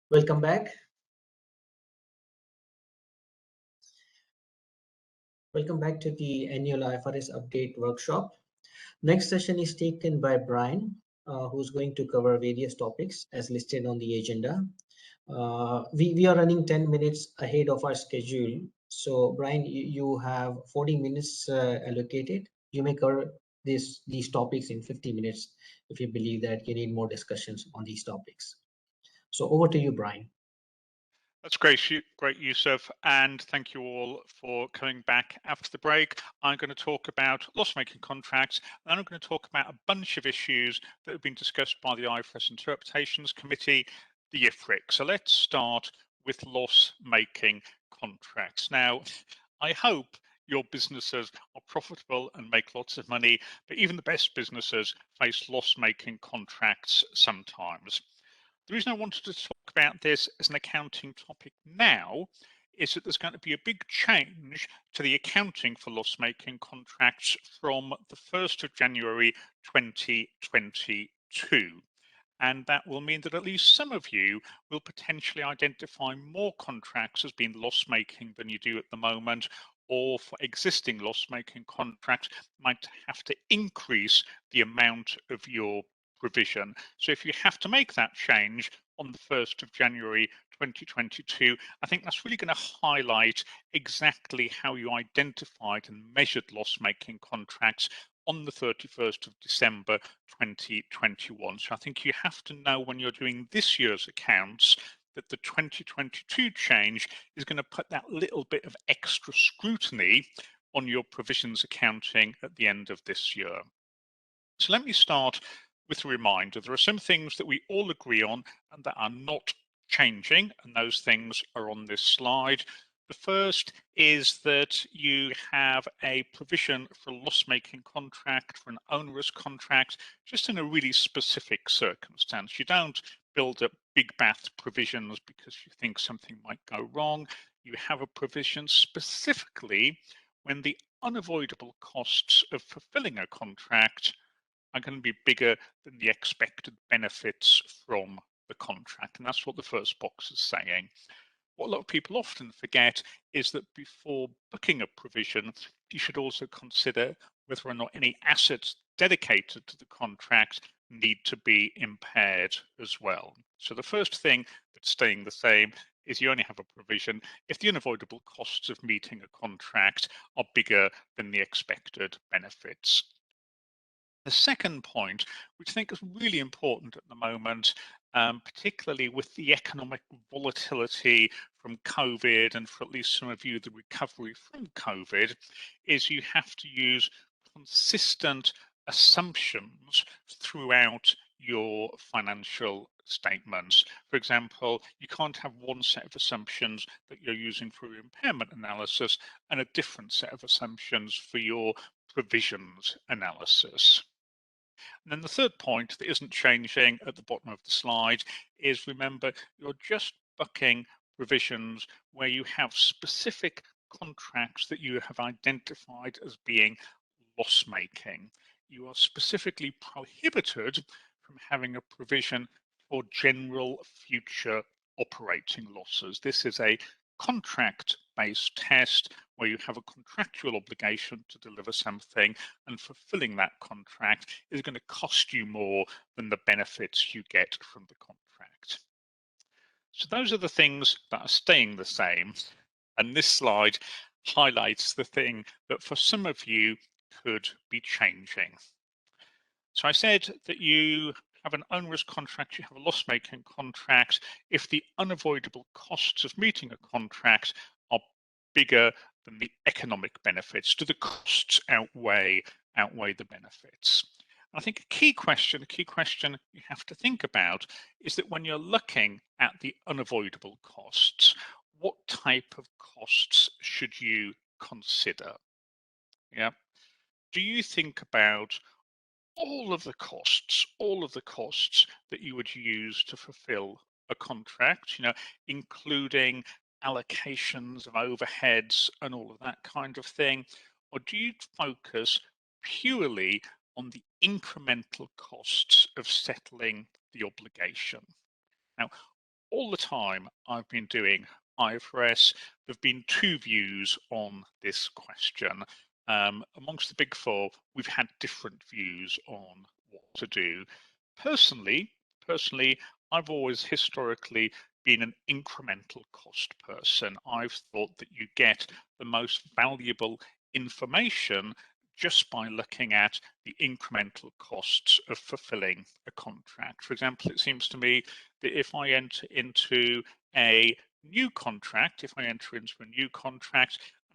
Welcome back. Welcome back to the annual IFRS update workshop. Next session is taken by Brian, who's going to cover various topics as listed on the agenda. We are running 10 minutes ahead of our schedule. So Brian, you have 40 minutes allocated. You may cover these topics in 50 minutes if you believe that you need more discussions on these topics. So over to you, Brian. That's great, Yusuf, and thank you all for coming back after the break. I'm going to talk about loss-making contracts, and then I'm going to talk about a bunch of issues that have been discussed by the IFRS Interpretations Committee, the Ifrs. So let's start with loss-making contracts. Now, I hope your businesses are profitable and make lots of money, but even the best businesses face loss-making contracts sometimes. The reason I wanted to talk about this as an accounting topic now is that there's going to be a big change to the accounting for loss-making contracts from the 1st of January 2022. And that will mean that at least some of you will potentially identify more contracts as being loss-making than you do at the moment, or for existing loss-making contracts might have to increase the amount of your provision. So if you have to make that change on the 1st of January 2022, I think that's really going to highlight exactly how you identified and measured loss-making contracts on the 31st of December 2021. So I think you have to know when you're doing this year's accounts that the 2022 change is going to put that little bit of extra scrutiny on your provisions accounting at the end of this year. So let me start with a reminder. There are some things that we all agree on and that are not changing, and those things are on this slide. The first is that you have a provision for a loss-making contract, for an onerous contract, just in a really specific circumstance. You don't build up big bath provisions because you think something might go wrong. You have a provision specifically when the unavoidable costs of fulfilling a contract are going to be bigger than the expected benefits from the contract. And that's what the first box is saying. What a lot of people often forget is that before booking a provision, you should also consider whether or not any assets dedicated to the contract need to be impaired as well. So the first thing that's staying the same is you only have a provision if the unavoidable costs of meeting a contract are bigger than the expected benefits. The second point, which I think is really important at the moment, particularly with the economic volatility from COVID and for at least some of you, the recovery from COVID, is you have to use consistent assumptions throughout your financial statements. For example, you can't have one set of assumptions that you're using for your impairment analysis and a different set of assumptions for your provisions analysis. And then the third point that isn't changing at the bottom of the slide is, remember, you're just bucking provisions where you have specific contracts that you have identified as being loss-making. You are specifically prohibited from having a provision for general future operating losses. This is a contract-based test where you have a contractual obligation to deliver something, and fulfilling that contract is going to cost you more than the benefits you get from the contract. So those are the things that are staying the same. And this slide highlights the thing that for some of you could be changing. So I said that you have an onerous contract, you have a loss-making contract if the unavoidable costs of meeting a contract are bigger than the economic benefits. Do the costs outweigh the benefits? And I think a key question you have to think about is that when you're looking at the unavoidable costs, what type of costs should you consider? Yeah. Do you think about all of the costs that you would use to fulfill a contract, including allocations of overheads and all of that kind of thing? Or do you focus purely on the incremental costs of settling the obligation? Now, all the time I've been doing IFRS, there have been two views on this question. Amongst the big four, we've had different views on what to do. Personally, I've always historically been an incremental cost person. I've thought that you get the most valuable information just by looking at the incremental costs of fulfilling a contract. For example, it seems to me that if I enter into a new contract, and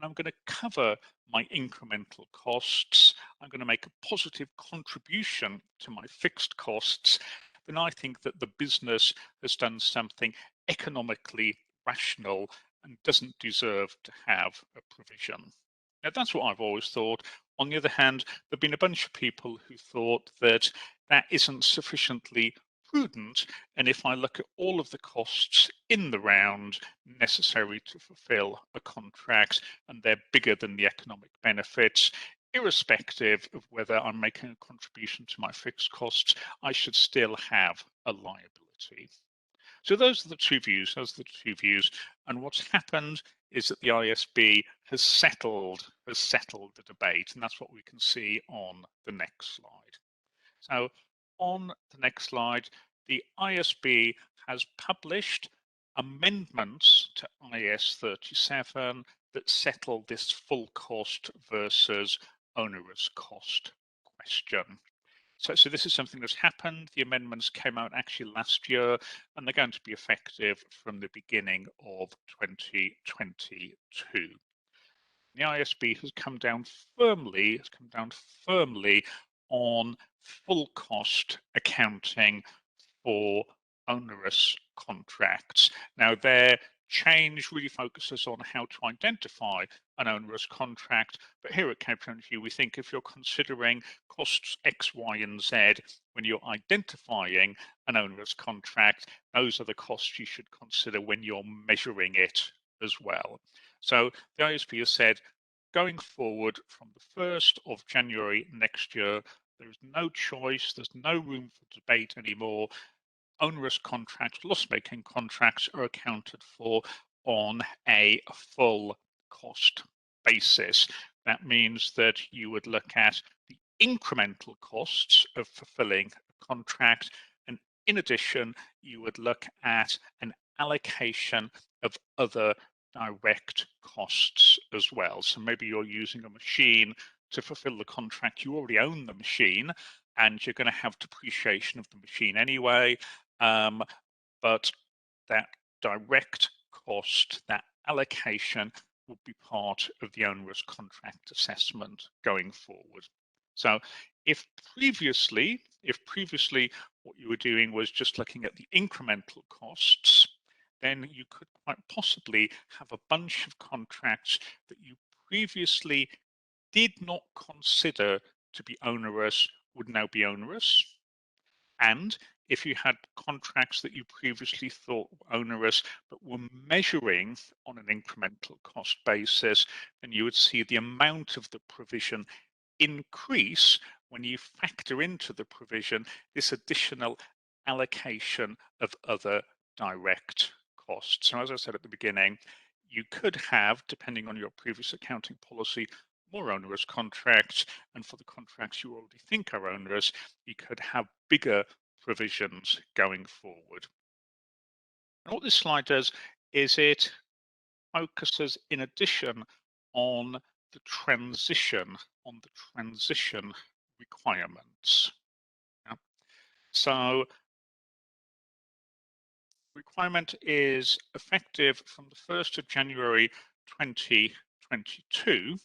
I'm going to cover my incremental costs, I'm going to make a positive contribution to my fixed costs, then I think that the business has done something economically rational and doesn't deserve to have a provision. Now, that's what I've always thought. On the other hand, there have been a bunch of people who thought that that isn't sufficiently prudent, and if I look at all of the costs in the round necessary to fulfill a contract, and they're bigger than the economic benefits, irrespective of whether I'm making a contribution to my fixed costs, I should still have a liability. So those are the two views. And what's happened is that the ISB has settled the debate, and that's what we can see on the next slide. So on the next slide, the ISB has published amendments to IS 37 that settle this full cost versus onerous cost question. So this is something that's happened. The amendments came out actually last year, and they're going to be effective from the beginning of 2022. The ISB has come down firmly on full cost accounting for onerous contracts. Now, their change really focuses on how to identify an onerous contract, but here at KPMG, we think if you're considering costs X, Y, and Z when you're identifying an onerous contract, those are the costs you should consider when you're measuring it as well. So the ISB has said, going forward from the 1st of January next year, there's no choice, there's no room for debate anymore. Onerous contracts, loss-making contracts are accounted for on a full cost basis. That means that you would look at the incremental costs of fulfilling a contract, and in addition, you would look at an allocation of other direct costs as well. So maybe you're using a machine to fulfill the contract, you already own the machine, and you're going to have depreciation of the machine anyway. But that direct cost, that allocation, would be part of the onerous contract assessment going forward. So if previously what you were doing was just looking at the incremental costs, then you could quite possibly have a bunch of contracts that you previously did not consider to be onerous would now be onerous. And if you had contracts that you previously thought were onerous but were measuring on an incremental cost basis, then you would see the amount of the provision increase when you factor into the provision this additional allocation of other direct costs. So as I said at the beginning, you could have, depending on your previous accounting policy, more onerous contracts, and for the contracts you already think are onerous, you could have bigger provisions going forward. And what this slide does is it focuses in addition on the transition requirements. Yeah. So requirement is effective from the 1st of January 2022.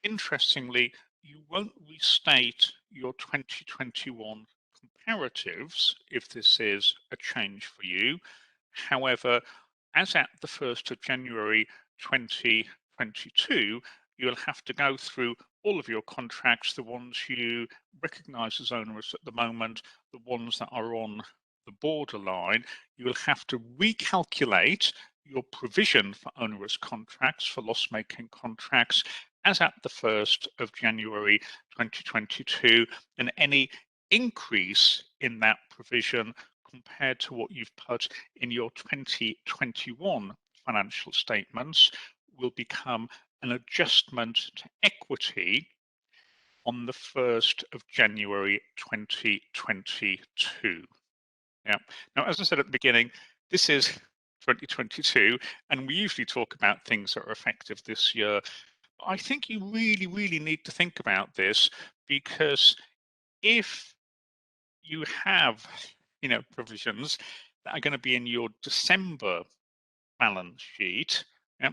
Interestingly, you won't restate your 2021 comparatives if this is a change for you. However, as at the 1st of January 2022, you'll have to go through all of your contracts, the ones you recognize as onerous at the moment, the ones that are on the borderline. You will have to recalculate your provision for onerous contracts, for loss-making contracts, as at the 1st of January 2022, and any increase in that provision compared to what you've put in your 2021 financial statements will become an adjustment to equity on the 1st of January 2022. Yeah. Now, as I said at the beginning, this is 2022, and we usually talk about things that are effective this year. I think you really, really need to think about this, because if you have, provisions that are going to be in your December balance sheet, yeah,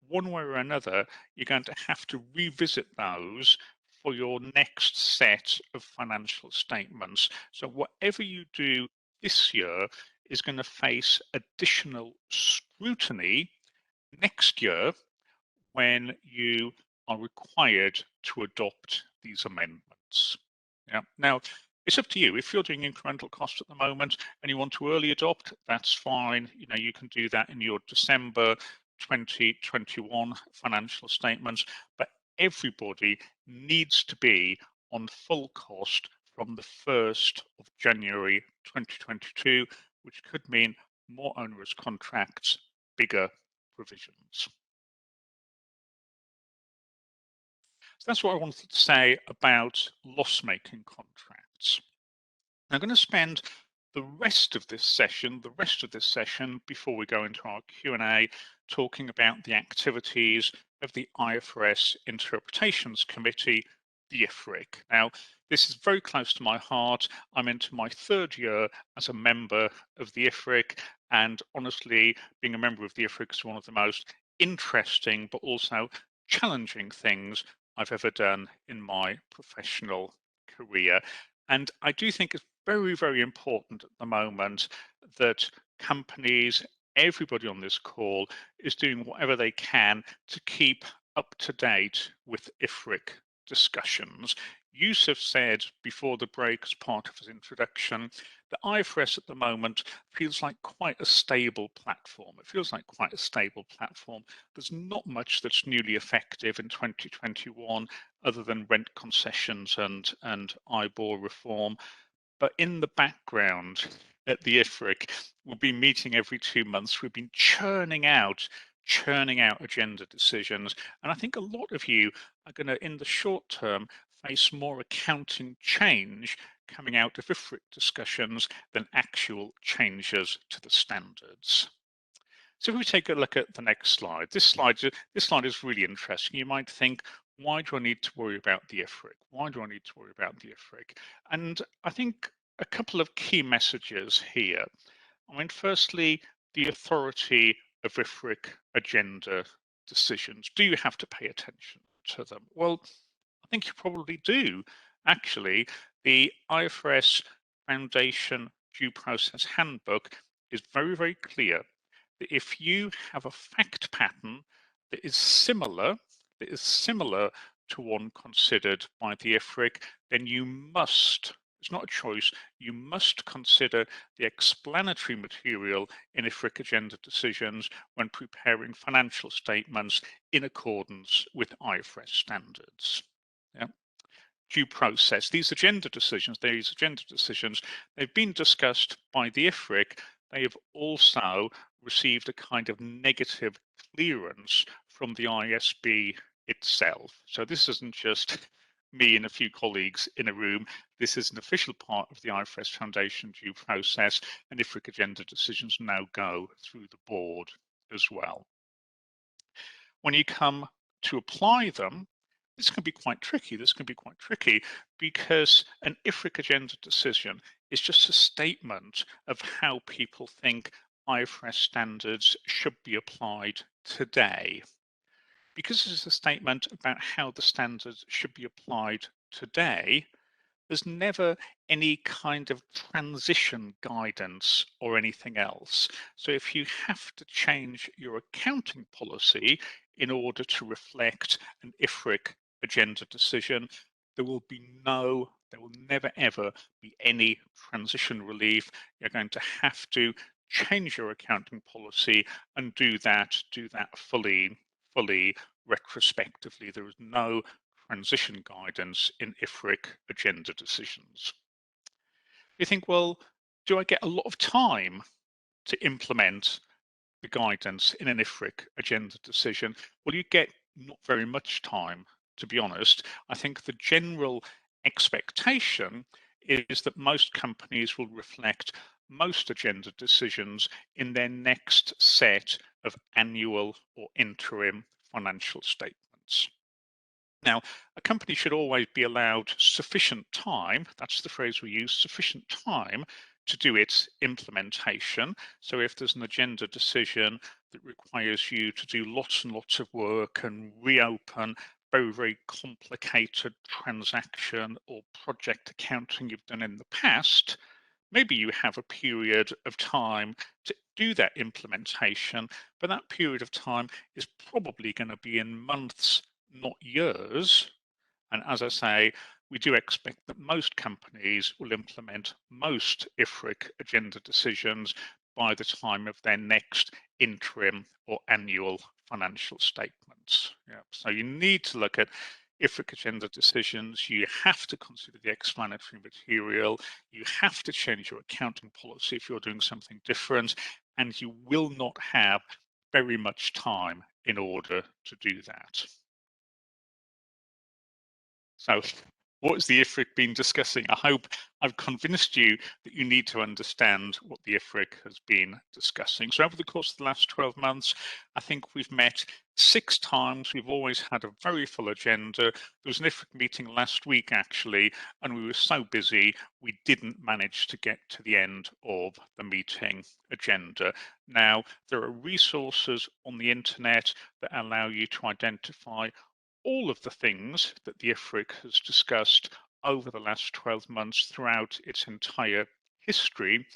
one way or another, you're going to have to revisit those for your next set of financial statements. So whatever you do this year is going to face additional scrutiny next year when you are required to adopt these amendments. Yeah. Now, it's up to you. If you're doing incremental costs at the moment and you want to early adopt, that's fine. You can do that in your December 2021 financial statements, but everybody needs to be on full cost from the 1st of January 2022, which could mean more onerous contracts, bigger provisions. So that's what I wanted to say about loss-making contracts. I'm going to spend the rest of this session, before we go into our Q&A, talking about the activities of the IFRS Interpretations Committee, the IFRIC. Now, this is very close to my heart. I'm into my 3rd year as a member of the IFRIC, and honestly, being a member of the IFRIC is one of the most interesting but also challenging things I've ever done in my professional career. And I do think it's very, very important at the moment that companies, everybody on this call, is doing whatever they can to keep up to date with IFRIC discussions. Yusuf said before the break, as part of his introduction, that IFRS at the moment feels like quite a stable platform. It feels like quite a stable platform. There's not much that's newly effective in 2021 other than rent concessions and IBOR reform. But in the background at the IFRIC, we've been meeting every 2 months. We've been churning out agenda decisions. And I think a lot of you are going to, in the short term, face more accounting change coming out of IFRIC discussions than actual changes to the standards. So if we take a look at the next slide, this slide is really interesting. You might think, why do I need to worry about the IFRIC? Why do I need to worry about the IFRIC? And I think a couple of key messages here. I mean, firstly, the authority of IFRIC agenda decisions. Do you have to pay attention to them? Well, I think you probably do. Actually, the IFRS Foundation Due Process Handbook is very, very clear that if you have a fact pattern that is similar to one considered by the IFRIC, then you must, it's not a choice, you must consider the explanatory material in IFRIC agenda decisions when preparing financial statements in accordance with IFRS standards. Yeah. Due process. These agenda decisions, they've been discussed by the IFRIC. They have also received a kind of negative clearance from the ISB itself. So this isn't just me and a few colleagues in a room. This is an official part of the IFRS Foundation due process, and IFRIC agenda decisions now go through the board as well. When you come to apply them, this can be quite tricky. Because an IFRIC agenda decision is just a statement of how people think IFRS standards should be applied today. Because it's a statement about how the standards should be applied today, there's never any kind of transition guidance or anything else. So if you have to change your accounting policy in order to reflect an IFRIC agenda decision, there will never ever be any transition relief. You're going to have to change your accounting policy and do that fully retrospectively. There is no transition guidance in IFRIC agenda decisions. You think, well, Do I get a lot of time to implement the guidance in an IFRIC agenda decision? Well, you get not very much time, to be honest. I think the general expectation is that most companies will reflect most agenda decisions in their next set of annual or interim financial statements. Now, a company should always be allowed sufficient time, that's the phrase we use, sufficient time to do its implementation. So if there's an agenda decision that requires you to do lots and lots of work and reopen very, very complicated transaction or project accounting you've done in the past, maybe you have a period of time to do that implementation, but that period of time is probably going to be in months, not years. And as I say, we do expect that most companies will implement most IFRIC agenda decisions by the time of their next interim or annual financial statements. Yeah. So you need to look at IFRIC agenda decisions. You have to consider the explanatory material. You have to change your accounting policy if you're doing something different, and you will not have very much time in order to do that. So what has the IFRIC been discussing? I hope I've convinced you that you need to understand what the IFRIC has been discussing. So over the course of the last 12 months, I think we've met 6 times. We've always had a very full agenda. There was an IFRIC meeting last week, actually, and we were so busy, we didn't manage to get to the end of the meeting agenda. Now, there are resources on the internet that allow you to identify all of the things that the IFRIC has discussed over the last 12 months throughout its entire history.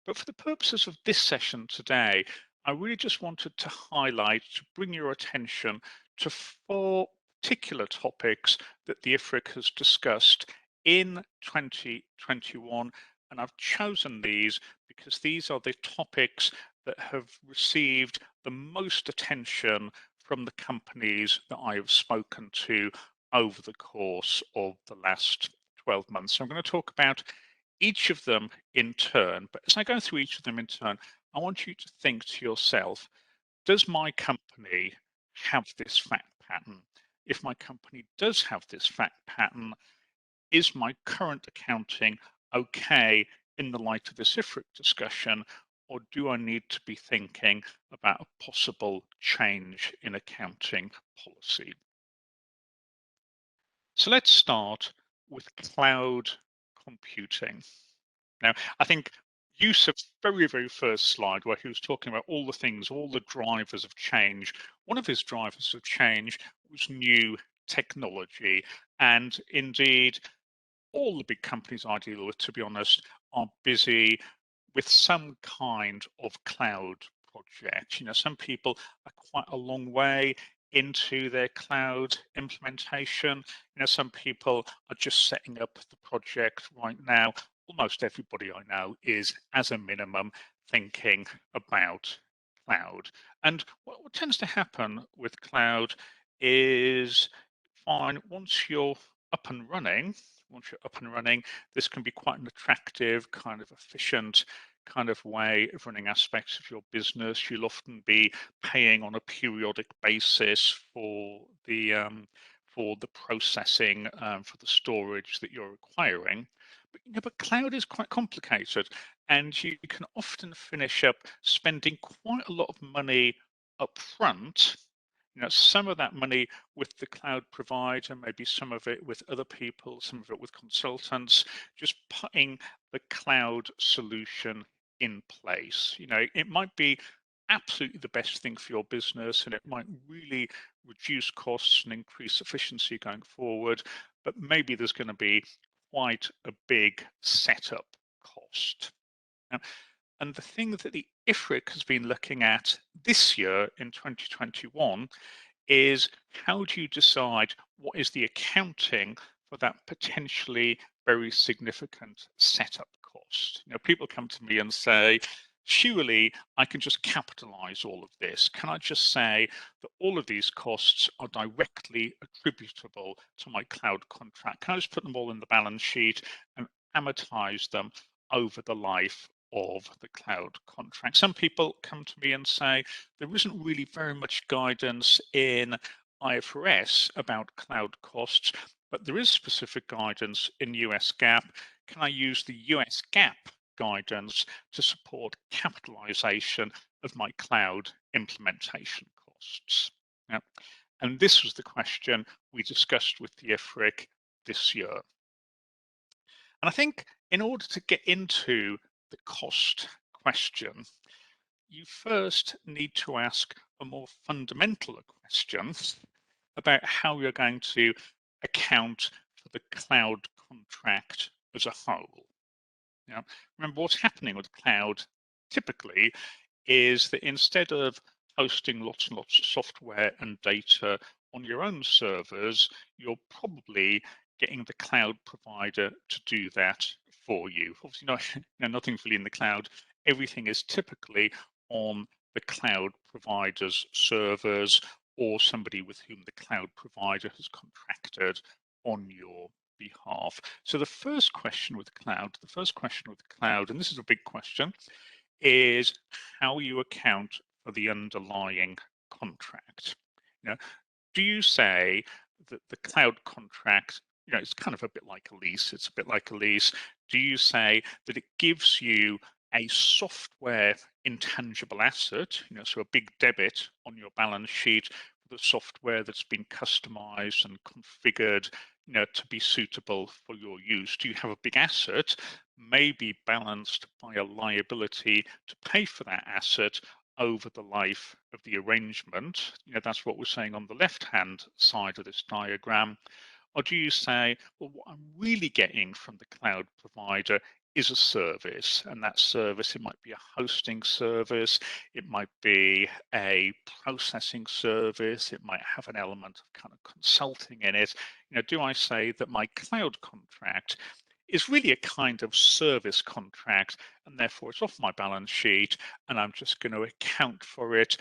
But for the purposes of this session today, I really just wanted to highlight, to bring your attention to 4 particular topics that the IFRIC has discussed in 2021. And I've chosen these because these are the topics that have received the most attention from the companies that I have spoken to over the course of the last 12 months. So I'm going to talk about each of them in turn, but as I go through each of them in turn, I want you to think to yourself, does my company have this fact pattern? If my company does have this fact pattern, is my current accounting okay in the light of this IFRIC discussion, or do I need to be thinking about a possible change in accounting policy? So let's start with cloud computing. Now, I think Yusuf's very, very first slide, where he was talking about all the things, all the drivers of change, one of his drivers of change was new technology. And indeed, all the big companies I deal with, to be honest, are busy with some kind of cloud project. You know, some people are quite a long way into their cloud implementation. You know, some people are just setting up the project right now. Almost everybody I know is, as a minimum, thinking about cloud. And what tends to happen with cloud is, fine, once you're up and running, this can be quite an attractive, kind of efficient kind of way of running aspects of your business. You'll often be paying on a periodic basis for the processing, for the storage that you're acquiring. But, you know, but cloud is quite complicated, and you can often finish up spending quite a lot of money up front. You know, some of that money with the cloud provider, maybe some of it with other people, some of it with consultants, just putting the cloud solution in place. You know, it might be absolutely the best thing for your business, and it might really reduce costs and increase efficiency going forward, but maybe there's going to be quite a big setup cost. Now, and the thing that the IFRIC has been looking at this year in 2021 is, how do you decide what is the accounting for that potentially very significant setup cost? You know, people come to me and say, surely I can just capitalize all of this. Can I just say that all of these costs are directly attributable to my cloud contract? Can I just put them all in the balance sheet and amortize them over the life of the cloud contract. Some people come to me and say there isn't really very much guidance in IFRS about cloud costs, but there is specific guidance in US GAAP. Can I use the US GAAP guidance to support capitalization of my cloud implementation costs? Yeah. And this was the question we discussed with the IFRIC this year. And I think in order to get into the cost question, you first need to ask a more fundamental question about how you're going to account for the cloud contract as a whole. Now, remember what's happening with cloud typically is that instead of hosting lots and lots of software and data on your own servers, you're probably getting the cloud provider to do that for you. Obviously, nothing's really in the cloud. Everything is typically on the cloud provider's servers or somebody with whom the cloud provider has contracted on your behalf. So the first question with cloud, and this is a big question, is how you account for the underlying contract. Do you say that the cloud contract, it's kind of a bit like a lease. It's a bit like a lease. Do you say that it gives you a software intangible asset, so a big debit on your balance sheet for the software that's been customized and configured, to be suitable for your use? Do you have a big asset, maybe balanced by a liability to pay for that asset over the life of the arrangement? That's what we're saying on the left-hand side of this diagram. Or do you say, well, what I'm really getting from the cloud provider is a service, and that service, it might be a hosting service, it might be a processing service, it might have an element of kind of consulting in it. Do I say that my cloud contract is really a kind of service contract, and therefore it's off my balance sheet, and I'm just going to account for it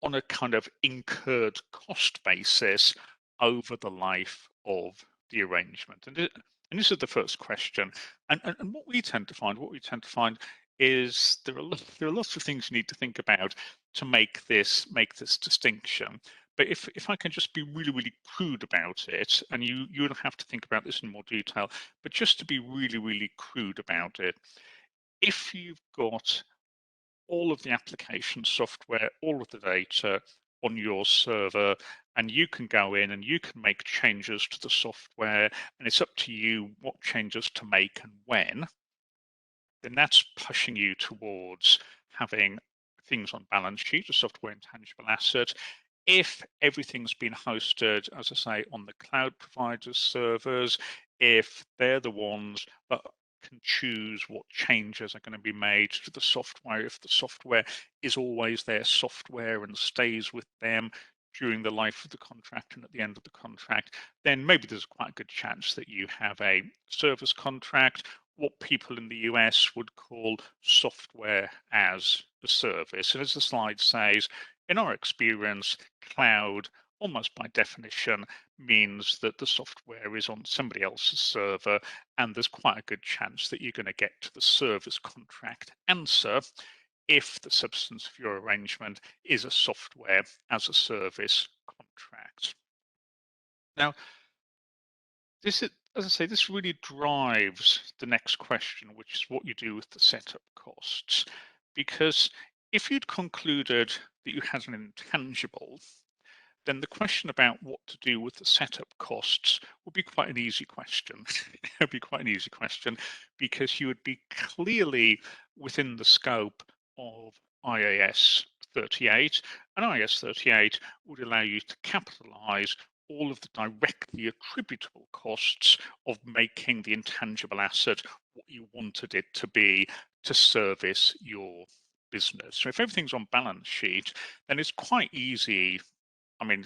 on a kind of incurred cost basis over the life of the arrangement? And this is the first question. And what we tend to find is there are lots of things you need to think about to make this distinction. But if I can just be really, really crude about it, and you don't have to think about this in more detail, but just to be really, really crude about it, if you've got all of the application software, all of the data on your server, and you can go in and you can make changes to the software, and it's up to you what changes to make and when, then that's pushing you towards having things on balance sheet, a software intangible asset. If everything's been hosted, as I say, on the cloud provider's servers, if they're the ones that can choose what changes are going to be made to the software, if the software is always their software and stays with them during the life of the contract and at the end of the contract, then maybe there's quite a good chance that you have a service contract, what people in the US would call software as a service. And as the slide says, in our experience, cloud, almost by definition, means that the software is on somebody else's server, and there's quite a good chance that you're going to get to the service contract answer if the substance of your arrangement is a software as a service contract. Now, this is, as I say, this really drives the next question, which is what you do with the setup costs. Because if you'd concluded that you had an intangible, then the question about what to do with the setup costs would be quite an easy question. It would be quite an easy question because you would be clearly within the scope of IAS 38, and IAS 38 would allow you to capitalize all of the directly attributable costs of making the intangible asset what you wanted it to be to service your business. So if everything's on balance sheet, then it's quite easy. I mean,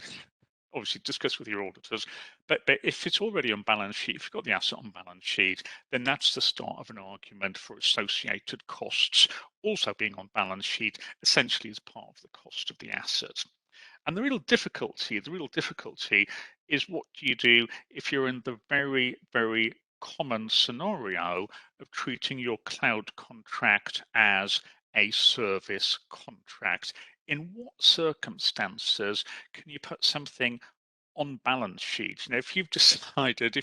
obviously discuss with your auditors, but if it's already on balance sheet, if you've got the asset on balance sheet, then that's the start of an argument for associated costs also being on balance sheet, essentially as part of the cost of the asset. And the real difficulty is what do you do if you're in the very, very common scenario of treating your cloud contract as a service contract. In what circumstances can you put something on balance sheet? You know, if you've decided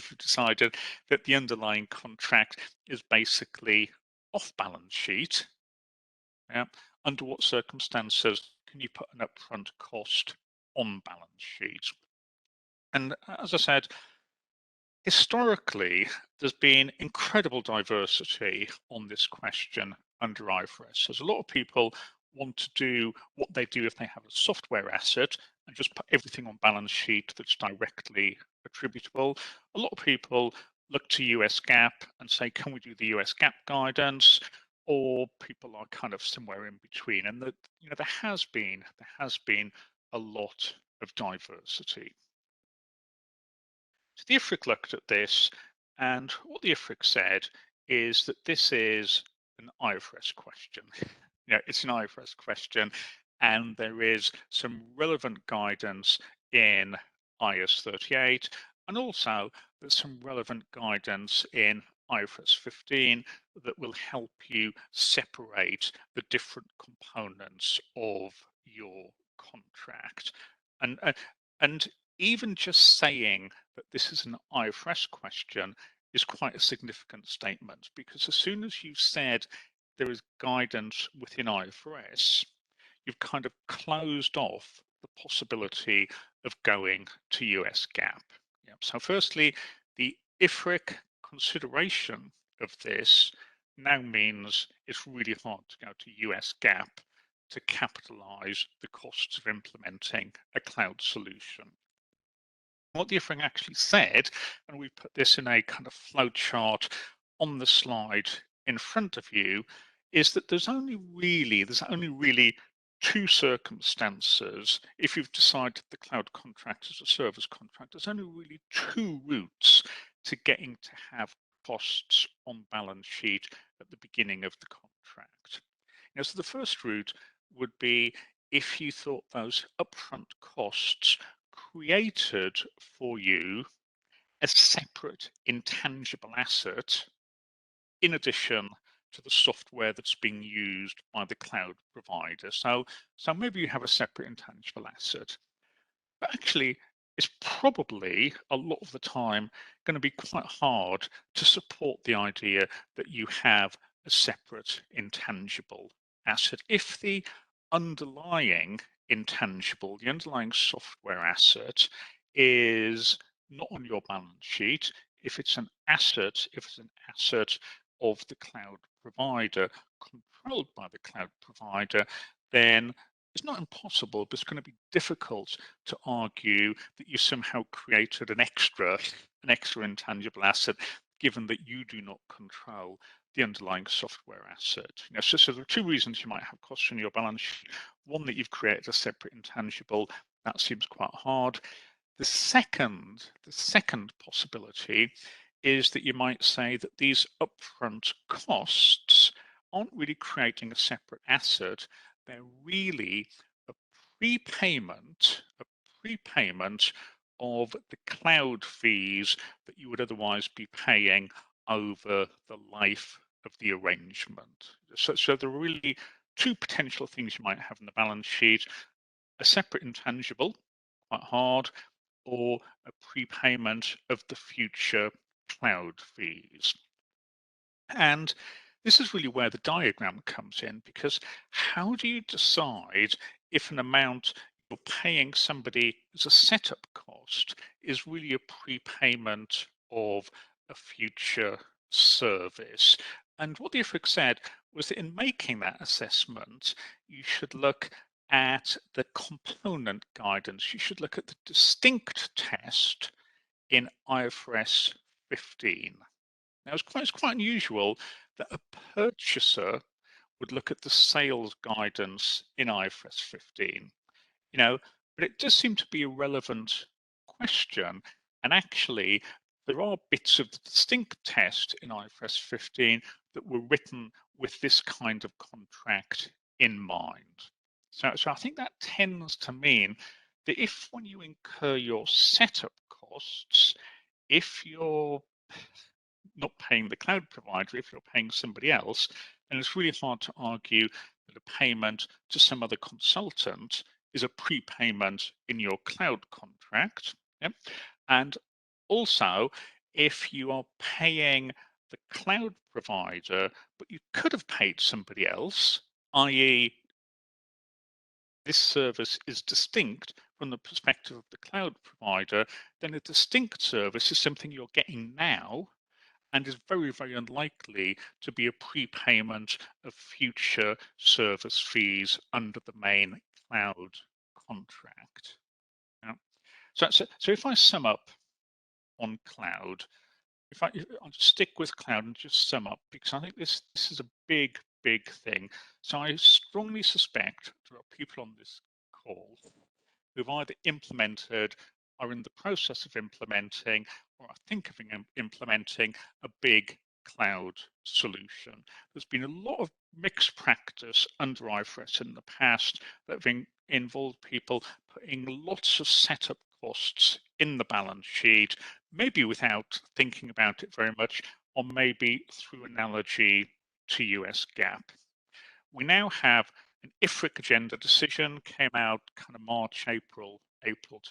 that the underlying contract is basically off balance sheet, yeah, under what circumstances can you put an upfront cost on balance sheet? And as I said, historically, there's been incredible diversity on this question under IFRS. There's a lot of people want to do what they do if they have a software asset and just put everything on balance sheet that's directly attributable. A lot of people look to US GAAP and say, can we do the US GAAP guidance? Or people are kind of somewhere in between. And there has been a lot of diversity. So the IFRIC looked at this, and what the IFRIC said is that this is an IFRS question. It's an IFRS question, and there is some relevant guidance in IAS 38, and also there's some relevant guidance in IFRS 15 that will help you separate the different components of your contract. And even just saying that this is an IFRS question is quite a significant statement, because as soon as you said there is guidance within IFRS, you've kind of closed off the possibility of going to US GAAP. Yeah. So firstly, the IFRIC consideration of this now means it's really hard to go to US GAAP to capitalize the costs of implementing a cloud solution. What the IFRIC actually said, and we put this in a kind of flow chart on the slide in front of you, is that there's only really two circumstances. If you've decided the cloud contract is a service contract, there's only really two routes to getting to have costs on balance sheet at the beginning of the contract. So the first route would be if you thought those upfront costs created for you a separate intangible asset in addition to the software that's being used by the cloud provider. So maybe you have a separate intangible asset, but actually it's probably a lot of the time going to be quite hard to support the idea that you have a separate intangible asset. If the underlying intangible, the underlying software asset is not on your balance sheet, if it's an asset of the cloud provider, controlled by the cloud provider, then it's not impossible, but it's going to be difficult to argue that you somehow created an extra intangible asset, given that you do not control the underlying software asset. So there are two reasons you might have costs on your balance sheet. One, that you've created a separate intangible. That seems quite hard. The second possibility is that you might say that these upfront costs aren't really creating a separate asset. They're really a prepayment of the cloud fees that you would otherwise be paying over the life of the arrangement. So there are really two potential things you might have in the balance sheet: a separate intangible, quite hard, or a prepayment of the future cloud fees. And this is really where the diagram comes in, because how do you decide if an amount you're paying somebody as a setup cost is really a prepayment of a future service? And what the IFRIC said was that in making that assessment, you should look at the component guidance. You should look at the distinct test in IFRS 15. Now, it's quite unusual that a purchaser would look at the sales guidance in IFRS 15, but it does seem to be a relevant question. And actually, there are bits of the distinct test in IFRS 15 that were written with this kind of contract in mind. So I think that tends to mean that if, when you incur your setup costs, if you're not paying the cloud provider, if you're paying somebody else, then it's really hard to argue that a payment to some other consultant is a prepayment in your cloud contract. Yeah? And also, if you are paying the cloud provider, but you could have paid somebody else, i.e., this service is distinct from the perspective of the cloud provider, then a distinct service is something you're getting now and is very, very unlikely to be a prepayment of future service fees under the main cloud contract. Yeah. So if I sum up on cloud, I'll just stick with cloud and just sum up, because I think this is a big thing. So I strongly suspect there are people on this call who've either implemented, are in the process of implementing, or are thinking of implementing a big cloud solution. There's been a lot of mixed practice under Ifrs in the past that have involved people putting lots of setup costs in the balance sheet, maybe without thinking about it very much, or maybe through analogy to US GAAP. We now have an IFRIC agenda decision, came out kind of March, April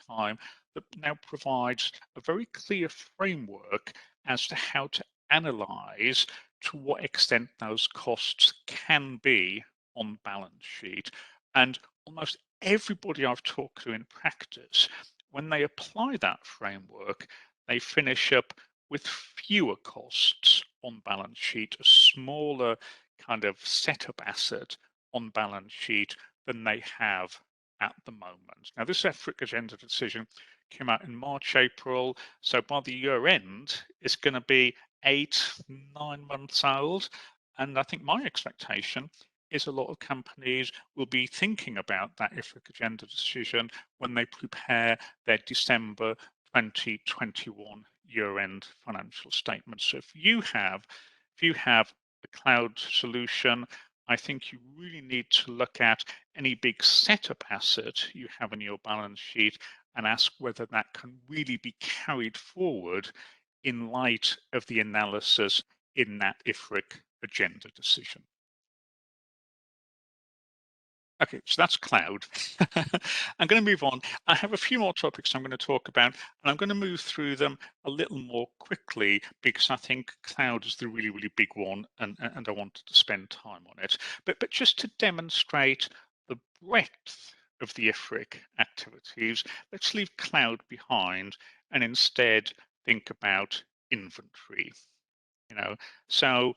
time, that now provides a very clear framework as to how to analyze to what extent those costs can be on balance sheet. And almost everybody I've talked to in practice, when they apply that framework, they finish up with fewer costs on balance sheet, a smaller kind of setup asset on balance sheet than they have at the moment. Now, this IFRIC agenda decision came out in March, April, so by the year end, it's going to be 8-9 months old. And I think my expectation is a lot of companies will be thinking about that IFRIC agenda decision when they prepare their December 2021 year-end financial statements. So if you have a cloud solution, I think you really need to look at any big setup asset you have in your balance sheet and ask whether that can really be carried forward in light of the analysis in that IFRIC agenda decision. Okay, so that's cloud. I'm going to move on. I have a few more topics I'm going to talk about, and I'm going to move through them a little more quickly because I think cloud is the really big one, and I wanted to spend time on it. But just to demonstrate the breadth of the IFRIC activities, let's leave cloud behind and instead think about inventory. So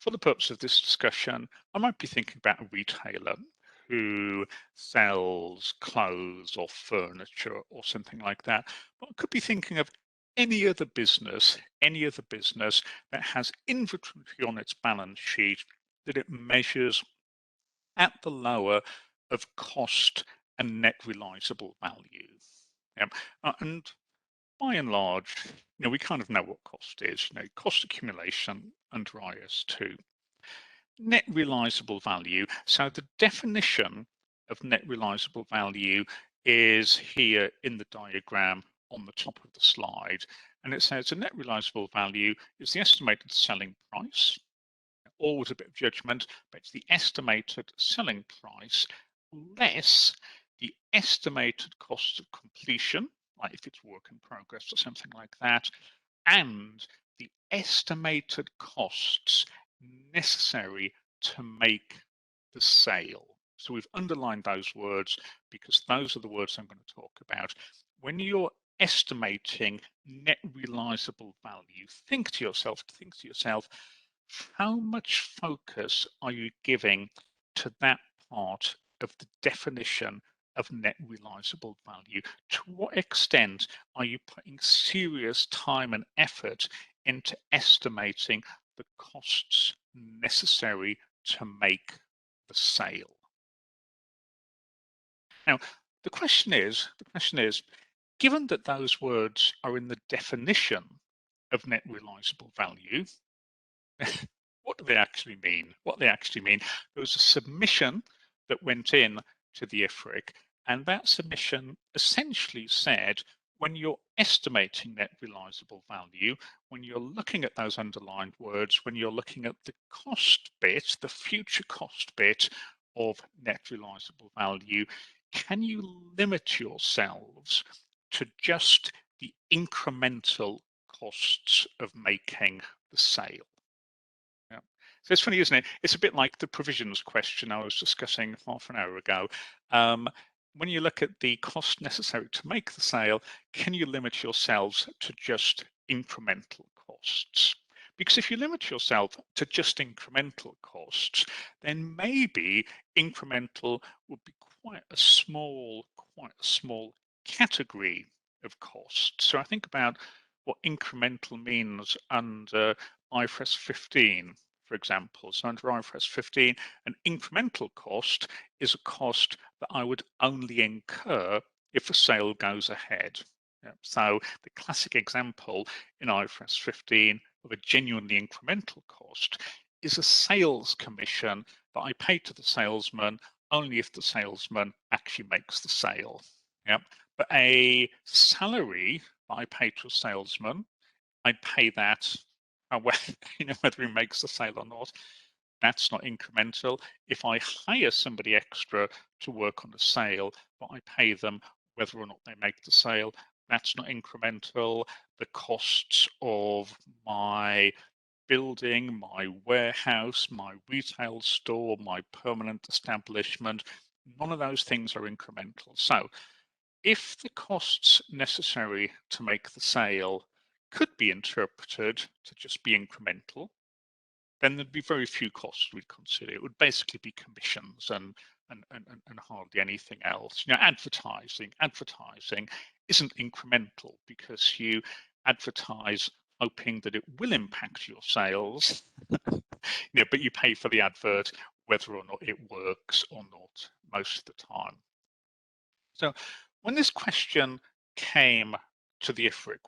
for the purpose of this discussion, I might be thinking about a retailer who sells clothes or furniture or something like that. But I could be thinking of any other business that has inventory on its balance sheet that it measures at the lower of cost and net realizable value. And by and large, we kind of know what cost is, cost accumulation under IS2. Net realizable value. So the definition of net realizable value is here in the diagram on the top of the slide. And it says a net realizable value is the estimated selling price. Always a bit of judgment, but it's the estimated selling price less the estimated cost of completion, like if it's work in progress or something like that, and the estimated costs necessary to make the sale. So we've underlined those words because those are the words I'm going to talk about. When you're estimating net realizable value, think to yourself, how much focus are you giving to that part of the definition of net realizable value? To what extent are you putting serious time and effort into estimating the costs necessary to make the sale? Now, the question is, given that those words are in the definition of net realizable value, what do they actually mean? There was a submission that went in to the IFRIC, and that submission essentially said when you're estimating net realizable value, when you're looking at those underlined words, when you're looking at the cost bit, the future cost bit of net realizable value, can you limit yourselves to just the incremental costs of making the sale? Yeah. So it's funny, isn't it? It's a bit like the provisions question I was discussing half an hour ago. When you look at the cost necessary to make the sale, can you limit yourselves to just incremental costs? Because if you limit yourself to just incremental costs, then maybe incremental would be quite a small category of costs. So I think about what incremental means under Ifrs 15, for example. So under Ifrs 15, an incremental cost is a cost that I would only incur if a sale goes ahead. Yeah. So the classic example in Ifrs 15 of a genuinely incremental cost is a sales commission that I pay to the salesman only if the salesman actually makes the sale. Yeah. But a salary that I pay to a salesman, I pay that whether he makes the sale or not. That's not incremental. If I hire somebody extra to work on a sale, but I pay them whether or not they make the sale, that's not incremental. The costs of my building, my warehouse, my retail store, my permanent establishment, none of those things are incremental. So if the costs necessary to make the sale could be interpreted to just be incremental, then there'd be very few costs we'd consider. It would basically be commissions and hardly anything else. You know, advertising isn't incremental because you advertise hoping that it will impact your sales, but you pay for the advert whether or not it works or not most of the time. So when this question came to the IFRIC,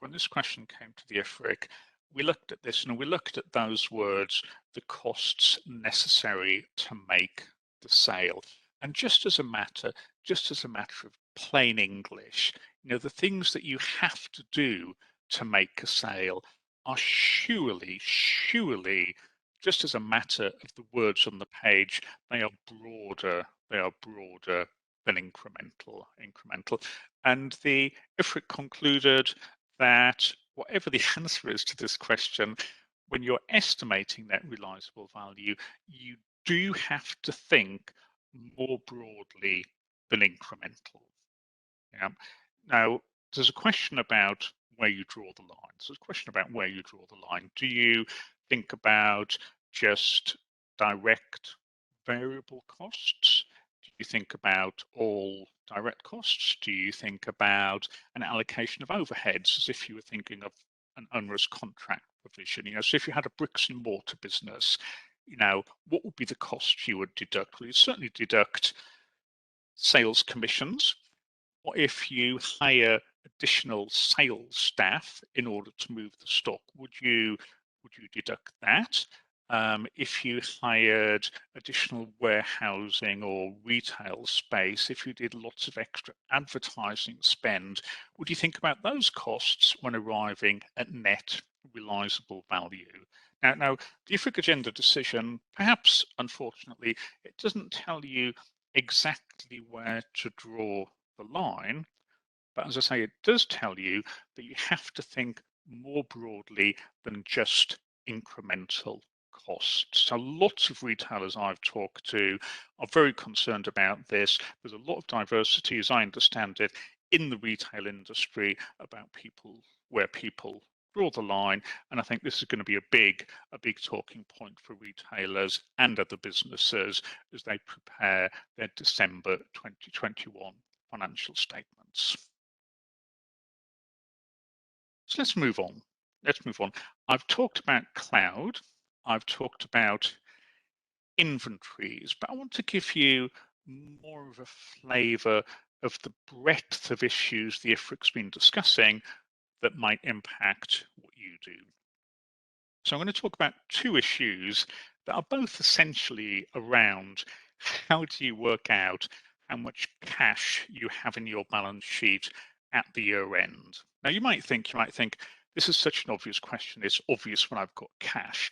we looked at this and we looked at those words, the costs necessary to make the sale. And just as a matter of plain English, the things that you have to do to make a sale are surely, just as a matter of the words on the page, they are broader than incremental. And the IFRIC concluded that whatever the answer is to this question, when you're estimating net realizable value, you do have to think more broadly than incremental. Yeah. Now, there's a question about where you draw the line. So there's a question about where you draw the line. Do you think about just direct variable costs? Do you think about all direct costs? Do you think about an allocation of overheads as if you were thinking of an onerous contract provision? So if you had a bricks and mortar business, what would be the costs you would deduct? Well, you certainly deduct sales commissions. Or if you hire additional sales staff in order to move the stock, would you deduct that? If you hired additional warehousing or retail space, if you did lots of extra advertising spend, would you think about those costs when arriving at net realizable value? Now, the IFRIC agenda decision, perhaps unfortunately, it doesn't tell you exactly where to draw the line, but as I say, it does tell you that you have to think more broadly than just incremental costs. So lots of retailers I've talked to are very concerned about this. There's a lot of diversity, as I understand it, in the retail industry about where people draw the line, and I think this is going to be a big talking point for retailers and other businesses as they prepare their December 2021 financial statements. So let's move on. I've talked about cloud, I've talked about inventories, but I want to give you more of a flavor of the breadth of issues the IFRIC's been discussing that might impact what you do. So I'm going to talk about two issues that are both essentially around how do you work out how much cash you have in your balance sheet at the year end. Now you might think, this is such an obvious question. It's obvious when I've got cash.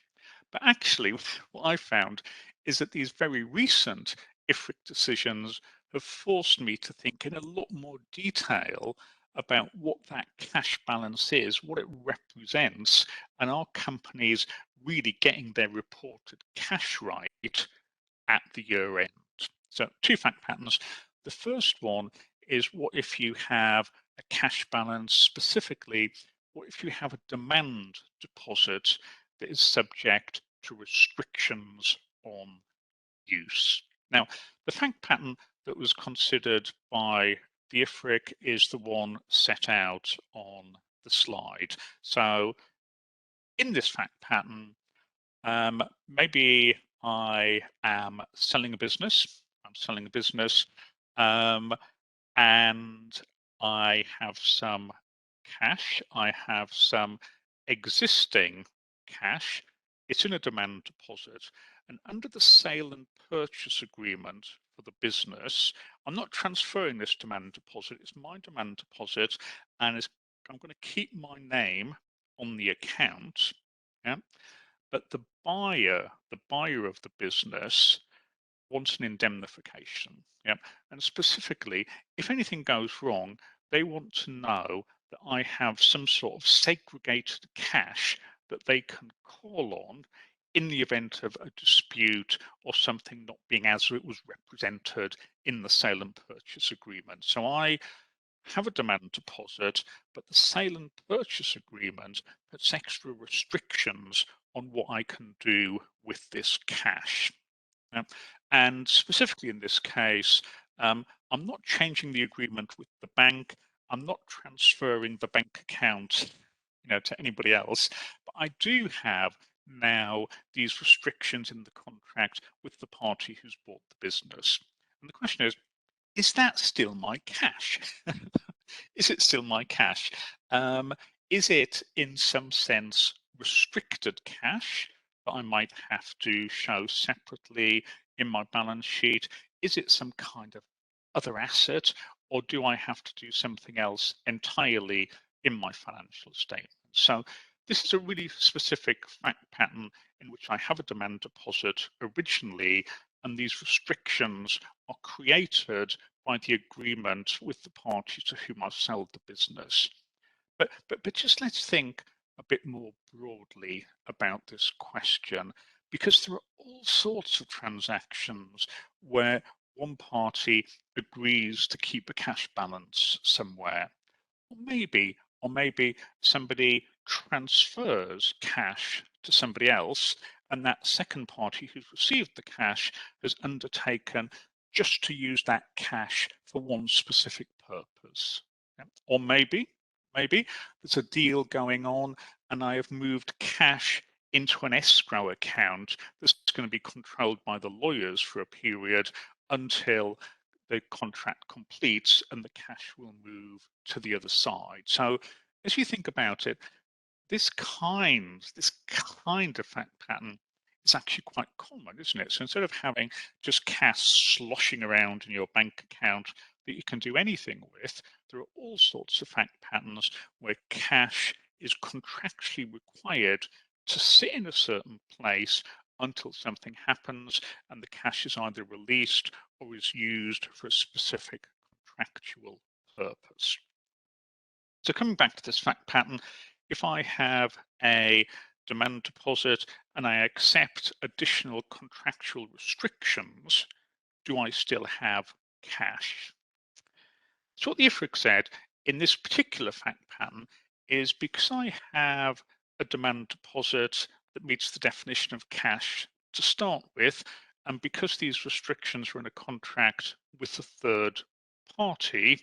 But actually, what I found is that these very recent IFRIC decisions have forced me to think in a lot more detail about what that cash balance is, what it represents, and are companies really getting their reported cash right at the year end? So 2 fact patterns. The first one is, what if you have a cash balance? Specifically, what if you have a demand deposit that is subject to restrictions on use? Now, the fact pattern that was considered by the IFRIC is the one set out on the slide. So in this fact pattern, maybe I am selling a business. And I have some cash. I have some existing cash. It's in a demand deposit. And under the sale and purchase agreement for the business, I'm not transferring this demand deposit. It's my demand deposit, and I'm going to keep my name on the account. Yeah. But the buyer of the business wants an indemnification. Yeah. And specifically, if anything goes wrong, they want to know that I have some sort of segregated cash that they can call on in the event of a dispute or something not being as it was represented in the sale and purchase agreement. So I have a demand deposit, but the sale and purchase agreement puts extra restrictions on what I can do with this cash. And specifically in this case, I'm not changing the agreement with the bank. I'm not transferring the bank account, to anybody else. But I do have now these restrictions in the contract with the party who's bought the business. And the question is that still my cash? Is it still my cash? Is it in some sense restricted cash that I might have to show separately in my balance sheet? Is it some kind of other asset, or do I have to do something else entirely in my financial statement? So this is a really specific fact pattern in which I have a demand deposit originally, and these restrictions are created by the agreement with the party to whom I've sold the business. But just let's think a bit more broadly about this question, because there are all sorts of transactions where one party agrees to keep a cash balance somewhere, or maybe somebody transfers cash to somebody else, and that second party who's received the cash has undertaken just to use that cash for one specific purpose. Or maybe there's a deal going on and I have moved cash into an escrow account that's going to be controlled by the lawyers for a period until the contract completes and the cash will move to the other side. So as you think about it, this kind of fact pattern is actually quite common, isn't it? So instead of having just cash sloshing around in your bank account that you can do anything with, there are all sorts of fact patterns where cash is contractually required to sit in a certain place until something happens and the cash is either released or is used for a specific contractual purpose. So coming back to this fact pattern, if I have a demand deposit and I accept additional contractual restrictions, do I still have cash? So what the IFRIC said in this particular fact pattern is, because I have a demand deposit that meets the definition of cash to start with, and because these restrictions are in a contract with a third party,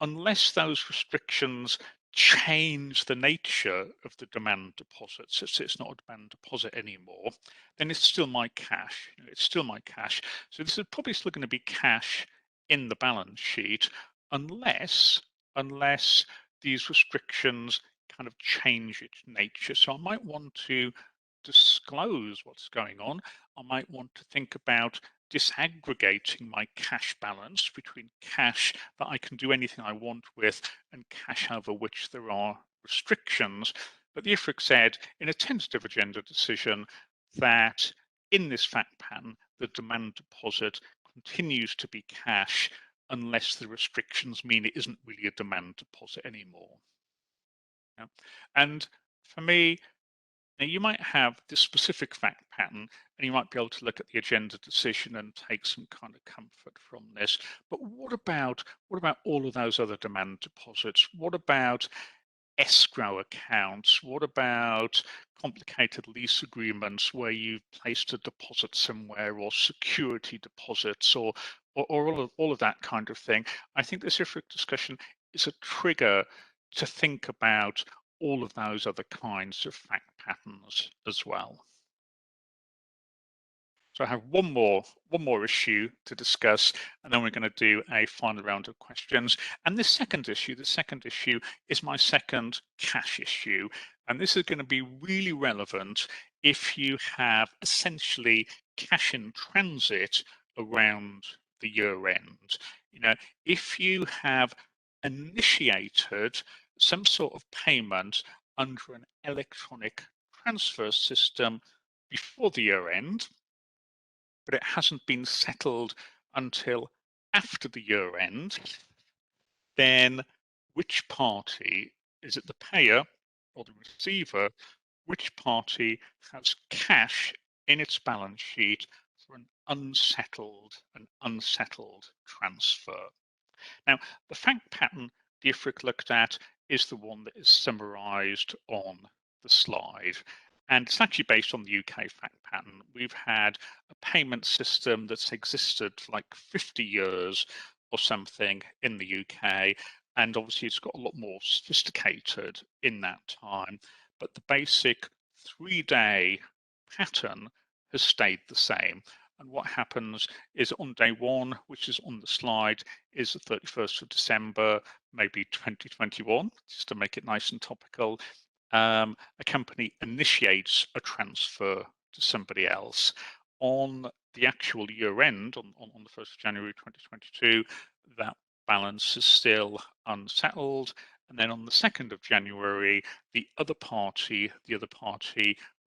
unless those restrictions change the nature of the demand deposit, so it's not a demand deposit anymore, then it's still my cash. It's still my cash. So this is probably still going to be cash in the balance sheet, unless these restrictions kind of change its nature. So I might want to disclose what's going on. I might want to think about disaggregating my cash balance between cash that I can do anything I want with and cash over which there are restrictions. But the IFRIC said in a tentative agenda decision that in this fact pattern, the demand deposit continues to be cash unless the restrictions mean it isn't really a demand deposit anymore. Yeah. And for me, now you might have this specific fact pattern and you might be able to look at the agenda decision and take some kind of comfort from this. But what about all of those other demand deposits? What about escrow accounts? What about complicated lease agreements where you've placed a deposit somewhere, or security deposits, or all of that kind of thing? I think this IFRIC discussion is a trigger to think about all of those other kinds of fact patterns as well. So I have one more issue to discuss, and then we're going to do a final round of questions. And the second issue is my second cash issue. And this is going to be really relevant if you have essentially cash in transit around the year end. You know, if you have initiated some sort of payment under an electronic transfer system before the year end, but it hasn't been settled until after the year end, then which party, is it the payer or the receiver, which party has cash in its balance sheet for an unsettled transfer? Now, the fact pattern the IFRIC looked at is the one that is summarized on the slide. And it's actually based on the UK fact pattern. We've had a payment system that's existed for like 50 years or something in the UK. And obviously it's got a lot more sophisticated in that time. But the basic 3-day pattern has stayed the same. And what happens is on day one, which is on the slide, is the 31st of December, maybe 2021, just to make it nice and topical. A company initiates a transfer to somebody else. On the actual year end, on the 1st of January 2022, that balance is still unsettled. And then on the 2nd of January, the other party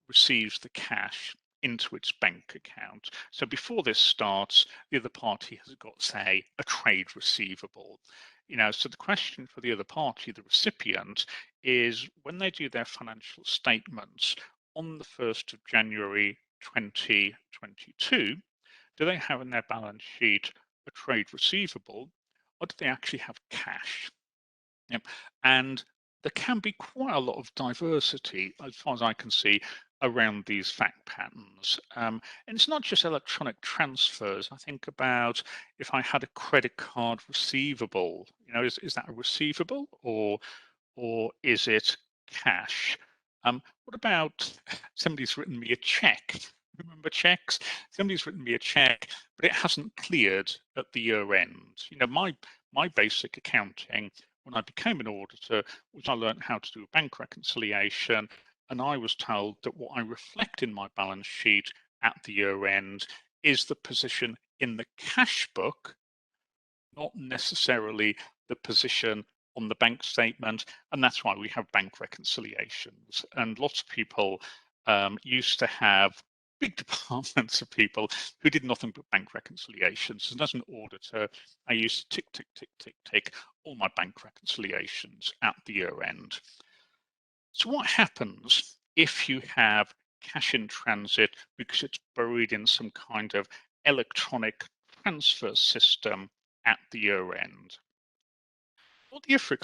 receives the cash into its bank account. So before this starts, the other party has got, say, a trade receivable. You know, so the question for the other party, the recipient, is when they do their financial statements on the 1st of January 2022, do they have in their balance sheet a trade receivable, or do they actually have cash? Yep. And there can be quite a lot of diversity, as far as I can see, around these fact patterns. And it's not just electronic transfers. I think about if I had a credit card receivable, you know, is that a receivable or is it cash? What about somebody's written me a check? Remember checks? Somebody's written me a check, but it hasn't cleared at the year end. You know, my basic accounting when I became an auditor was I learned how to do a bank reconciliation, and I was told that what I reflect in my balance sheet at the year end is the position in the cash book, not necessarily the position on the bank statement. And that's why we have bank reconciliations. And lots of people used to have big departments of people who did nothing but bank reconciliations. And as an auditor, I used to tick all my bank reconciliations at the year end. So what happens if you have cash in transit because it's buried in some kind of electronic transfer system at the year end? What the IFRIC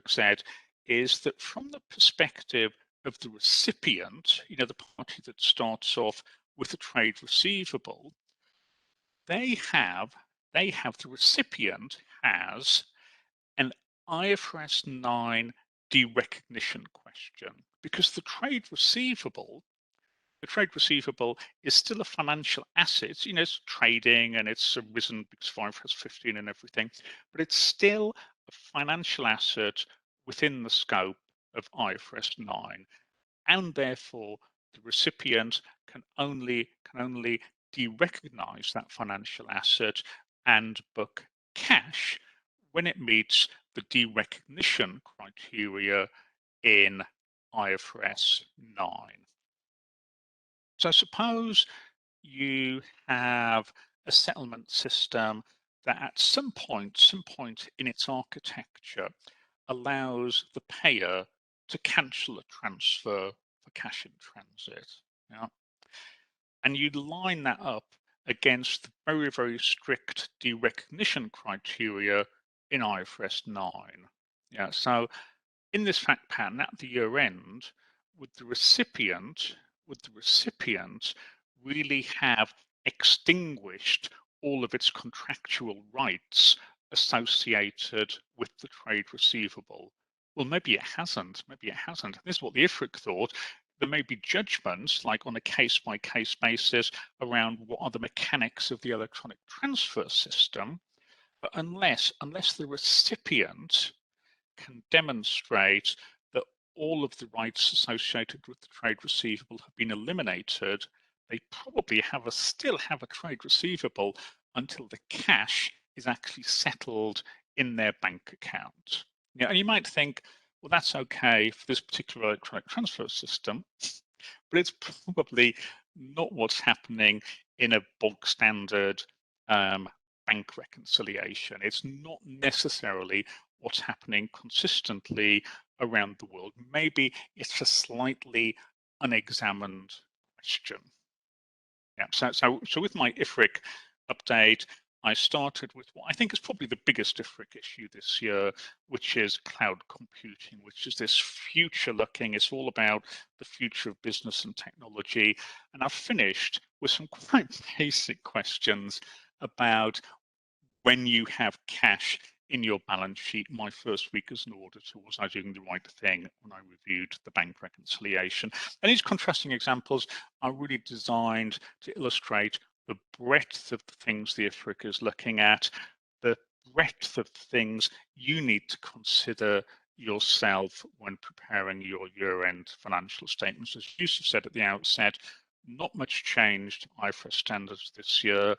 said is that from the perspective of the recipient, you know, the party that starts off with a trade receivable, the recipient has an IFRS 9 derecognition question, because the trade receivable is still a financial asset. You know, it's trading and it's arisen because IFRS 15 and everything, but it's still a financial asset within the scope of IFRS 9, and therefore the recipient can only derecognize that financial asset and book cash when it meets the derecognition criteria in IFRS 9. So suppose you have a settlement system that at some point in its architecture allows the payer to cancel a transfer for cash in transit. Yeah? And you line that up against the very, very strict derecognition criteria in IFRS 9. Yeah, so in this fact pattern at the year end, would the recipient really have extinguished all of its contractual rights associated with the trade receivable? Well, maybe it hasn't. This is what the IFRIC thought. There may be judgments, like on a case-by-case basis, around what are the mechanics of the electronic transfer system, but unless the recipient can demonstrate that all of the rights associated with the trade receivable have been eliminated, they probably still have a trade receivable until the cash is actually settled in their bank account. Yeah, and you might think, well, that's okay for this particular electronic transfer system, but it's probably not what's happening in a bog standard bank reconciliation. It's not necessarily what's happening consistently around the world. Maybe it's a slightly unexamined question. Yeah, so with my IFRIC update, I started with what I think is probably the biggest IFRIC issue this year, which is cloud computing, which is this future looking. It's all about the future of business and technology. And I've finished with some quite basic questions about when you have cash in your balance sheet. My first week as an auditor, was I doing the right thing when I reviewed the bank reconciliation? And these contrasting examples are really designed to illustrate the breadth of the things the IFRIC is looking at, the breadth of things you need to consider yourself when preparing your year-end financial statements. As Yusuf said at the outset, not much changed IFRS standards this year.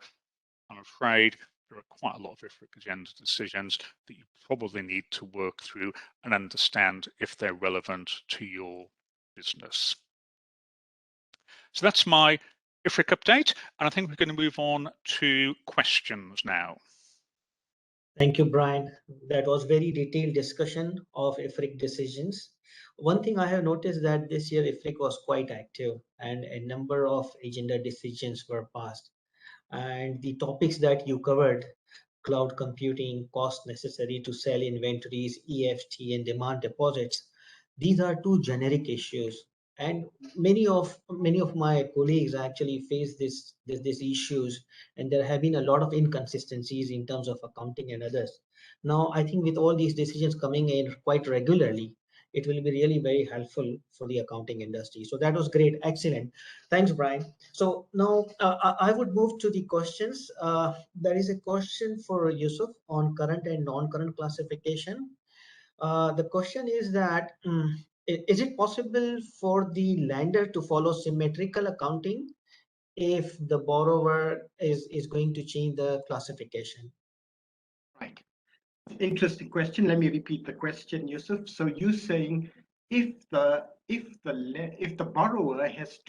I'm afraid there are quite a lot of IFRIC agenda decisions that you probably need to work through and understand if they're relevant to your business. So that's my IFRIC update, and I think we're going to move on to questions now. Thank you, Brian. That was very detailed discussion of IFRIC decisions. One thing I have noticed that this year IFRIC was quite active and a number of agenda decisions were passed. And the topics that you covered, cloud computing, cost necessary to sell inventories, EFT and demand deposits, these are two generic issues. And many of my colleagues actually face these issues, and there have been a lot of inconsistencies in terms of accounting and others. Now, I think with all these decisions coming in quite regularly, it will be really very helpful for the accounting industry. So that was great, excellent. Thanks, Brian. So now I would move to the questions. There is a question for Yusuf on current and non-current classification. The question is that, is it possible for the lender to follow symmetrical accounting if the borrower is going to change the classification? Right. Interesting question. Let me repeat the question, Yusuf. So you're saying if the borrower has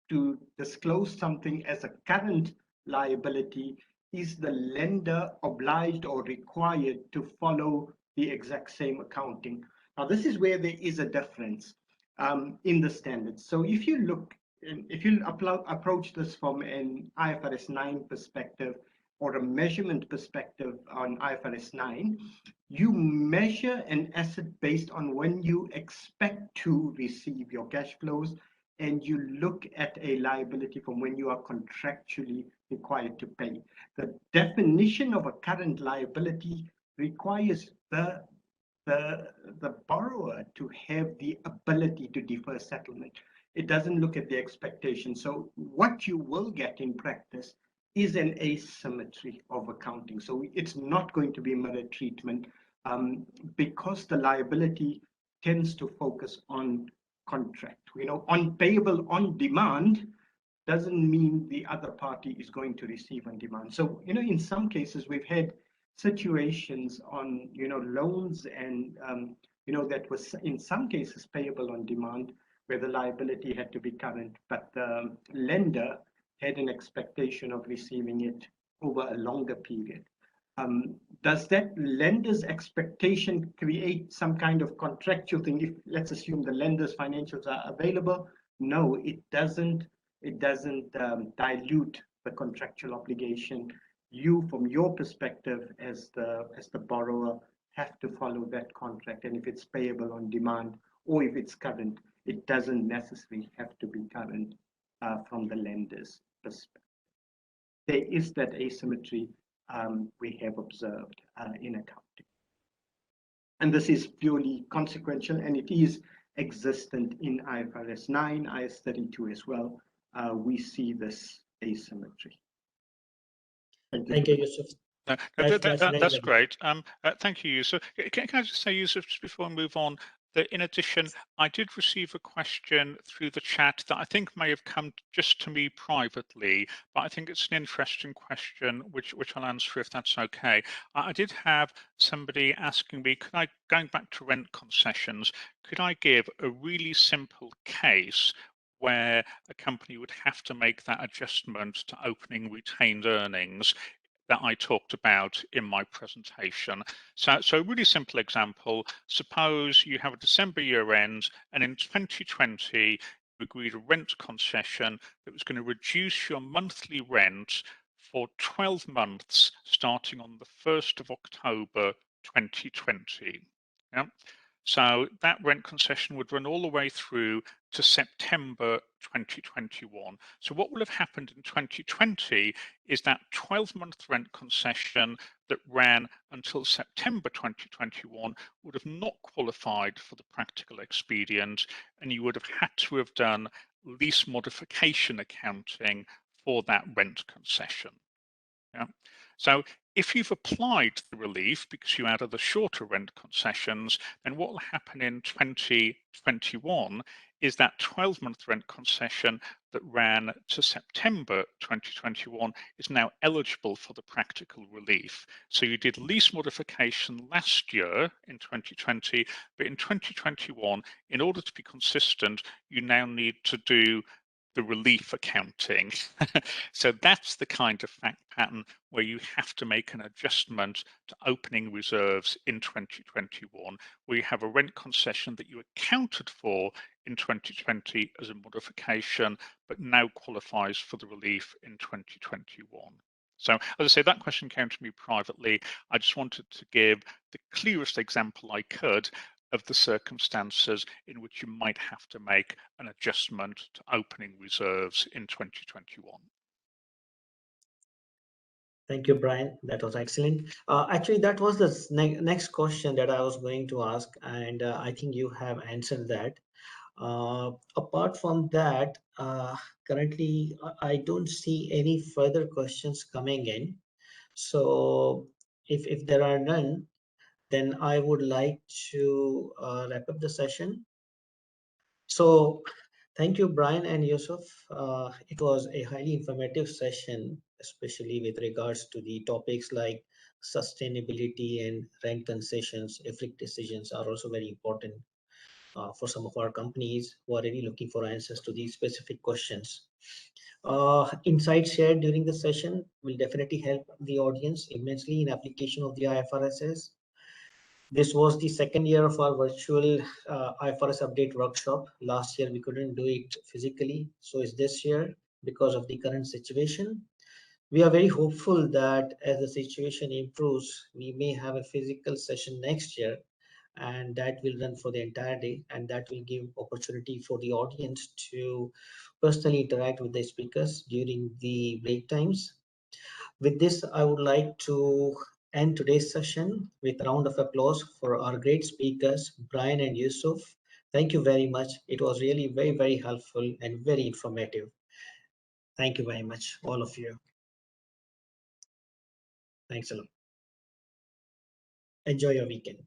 to disclose something as a current liability, is the lender obliged or required to follow the exact same accounting? Now, this is where there is a difference in the standards. So if you approach this from an IFRS 9 perspective or a measurement perspective on IFRS 9, you measure an asset based on when you expect to receive your cash flows, and you look at a liability from when you are contractually required to pay. The definition of a current liability requires the borrower to have the ability to defer settlement. It doesn't look at the expectation. So what you will get in practice is an asymmetry of accounting. So it's not going to be mirror treatment because the liability tends to focus on contract. On payable on demand, doesn't mean the other party is going to receive on demand. So, in some cases, we've had situations on, loans and, that was in some cases payable on demand, where the liability had to be current, but the lender had an expectation of receiving it over a longer period. Does that lender's expectation create some kind of contractual thing? If, let's assume the lender's financials are available, no, it doesn't. It doesn't dilute the contractual obligation. You, from your perspective as the borrower, have to follow that contract. And if it's payable on demand or if it's current, it doesn't necessarily have to be current from the lender's perspective. There is that asymmetry we have observed in accounting. And this is purely consequential, and it is existent in IFRS 9, IAS 32 as well. We see this asymmetry. Thank you, Yusuf. That's great. Thank you, Yusuf. Can I just say, Yusuf, just before we move on, that in addition, I did receive a question through the chat that I think may have come just to me privately, but I think it's an interesting question, which I'll answer if that's okay. I did have somebody asking me, going back to rent concessions, could I give a really simple case where a company would have to make that adjustment to opening retained earnings that I talked about in my presentation. So a really simple example, suppose you have a December year end and in 2020, you agreed a rent concession that was going to reduce your monthly rent for 12 months starting on the 1st of October 2020. Yeah? So that rent concession would run all the way through to September 2021. So what will have happened in 2020 is that 12-month rent concession that ran until September 2021 would have not qualified for the practical expedient, and you would have had to have done lease modification accounting for that rent concession. Yeah. So if you've applied the relief because you added the shorter rent concessions, then what will happen in 2021 is that 12-month rent concession that ran to September 2021 is now eligible for the practical relief. So you did lease modification last year in 2020, but in 2021, in order to be consistent, you now need to do the relief accounting. So that's the kind of fact pattern where you have to make an adjustment to opening reserves in 2021, where you have a rent concession that you accounted for in 2020 as a modification, but now qualifies for the relief in 2021. So as I say, that question came to me privately. I just wanted to give the clearest example I could of the circumstances in which you might have to make an adjustment to opening reserves in 2021. Thank you, Brian. That was excellent. Actually, that was the next question that I was going to ask, and I think you have answered that. Apart from that, currently, I don't see any further questions coming in. So if there are none, then I would like to wrap up the session. So thank you, Brian and Yusuf. It was a highly informative session, especially with regards to the topics like sustainability and rent concessions. IFRIC decisions are also very important for some of our companies who are really looking for answers to these specific questions. Insights shared during the session will definitely help the audience immensely in application of the IFRSs. This was the second year of our virtual IFRS update workshop. Last year we couldn't do it physically, so it's this year because of the current situation. We are very hopeful that as the situation improves, we may have a physical session next year, and that will run for the entire day, and that will give opportunity for the audience to personally interact with the speakers during the break times. With this, I would like to end today's session with a round of applause for our great speakers, Brian and Yusuf. Thank you very much. It was really very, very helpful and very informative. Thank you very much, all of you. Thanks a lot. Enjoy your weekend.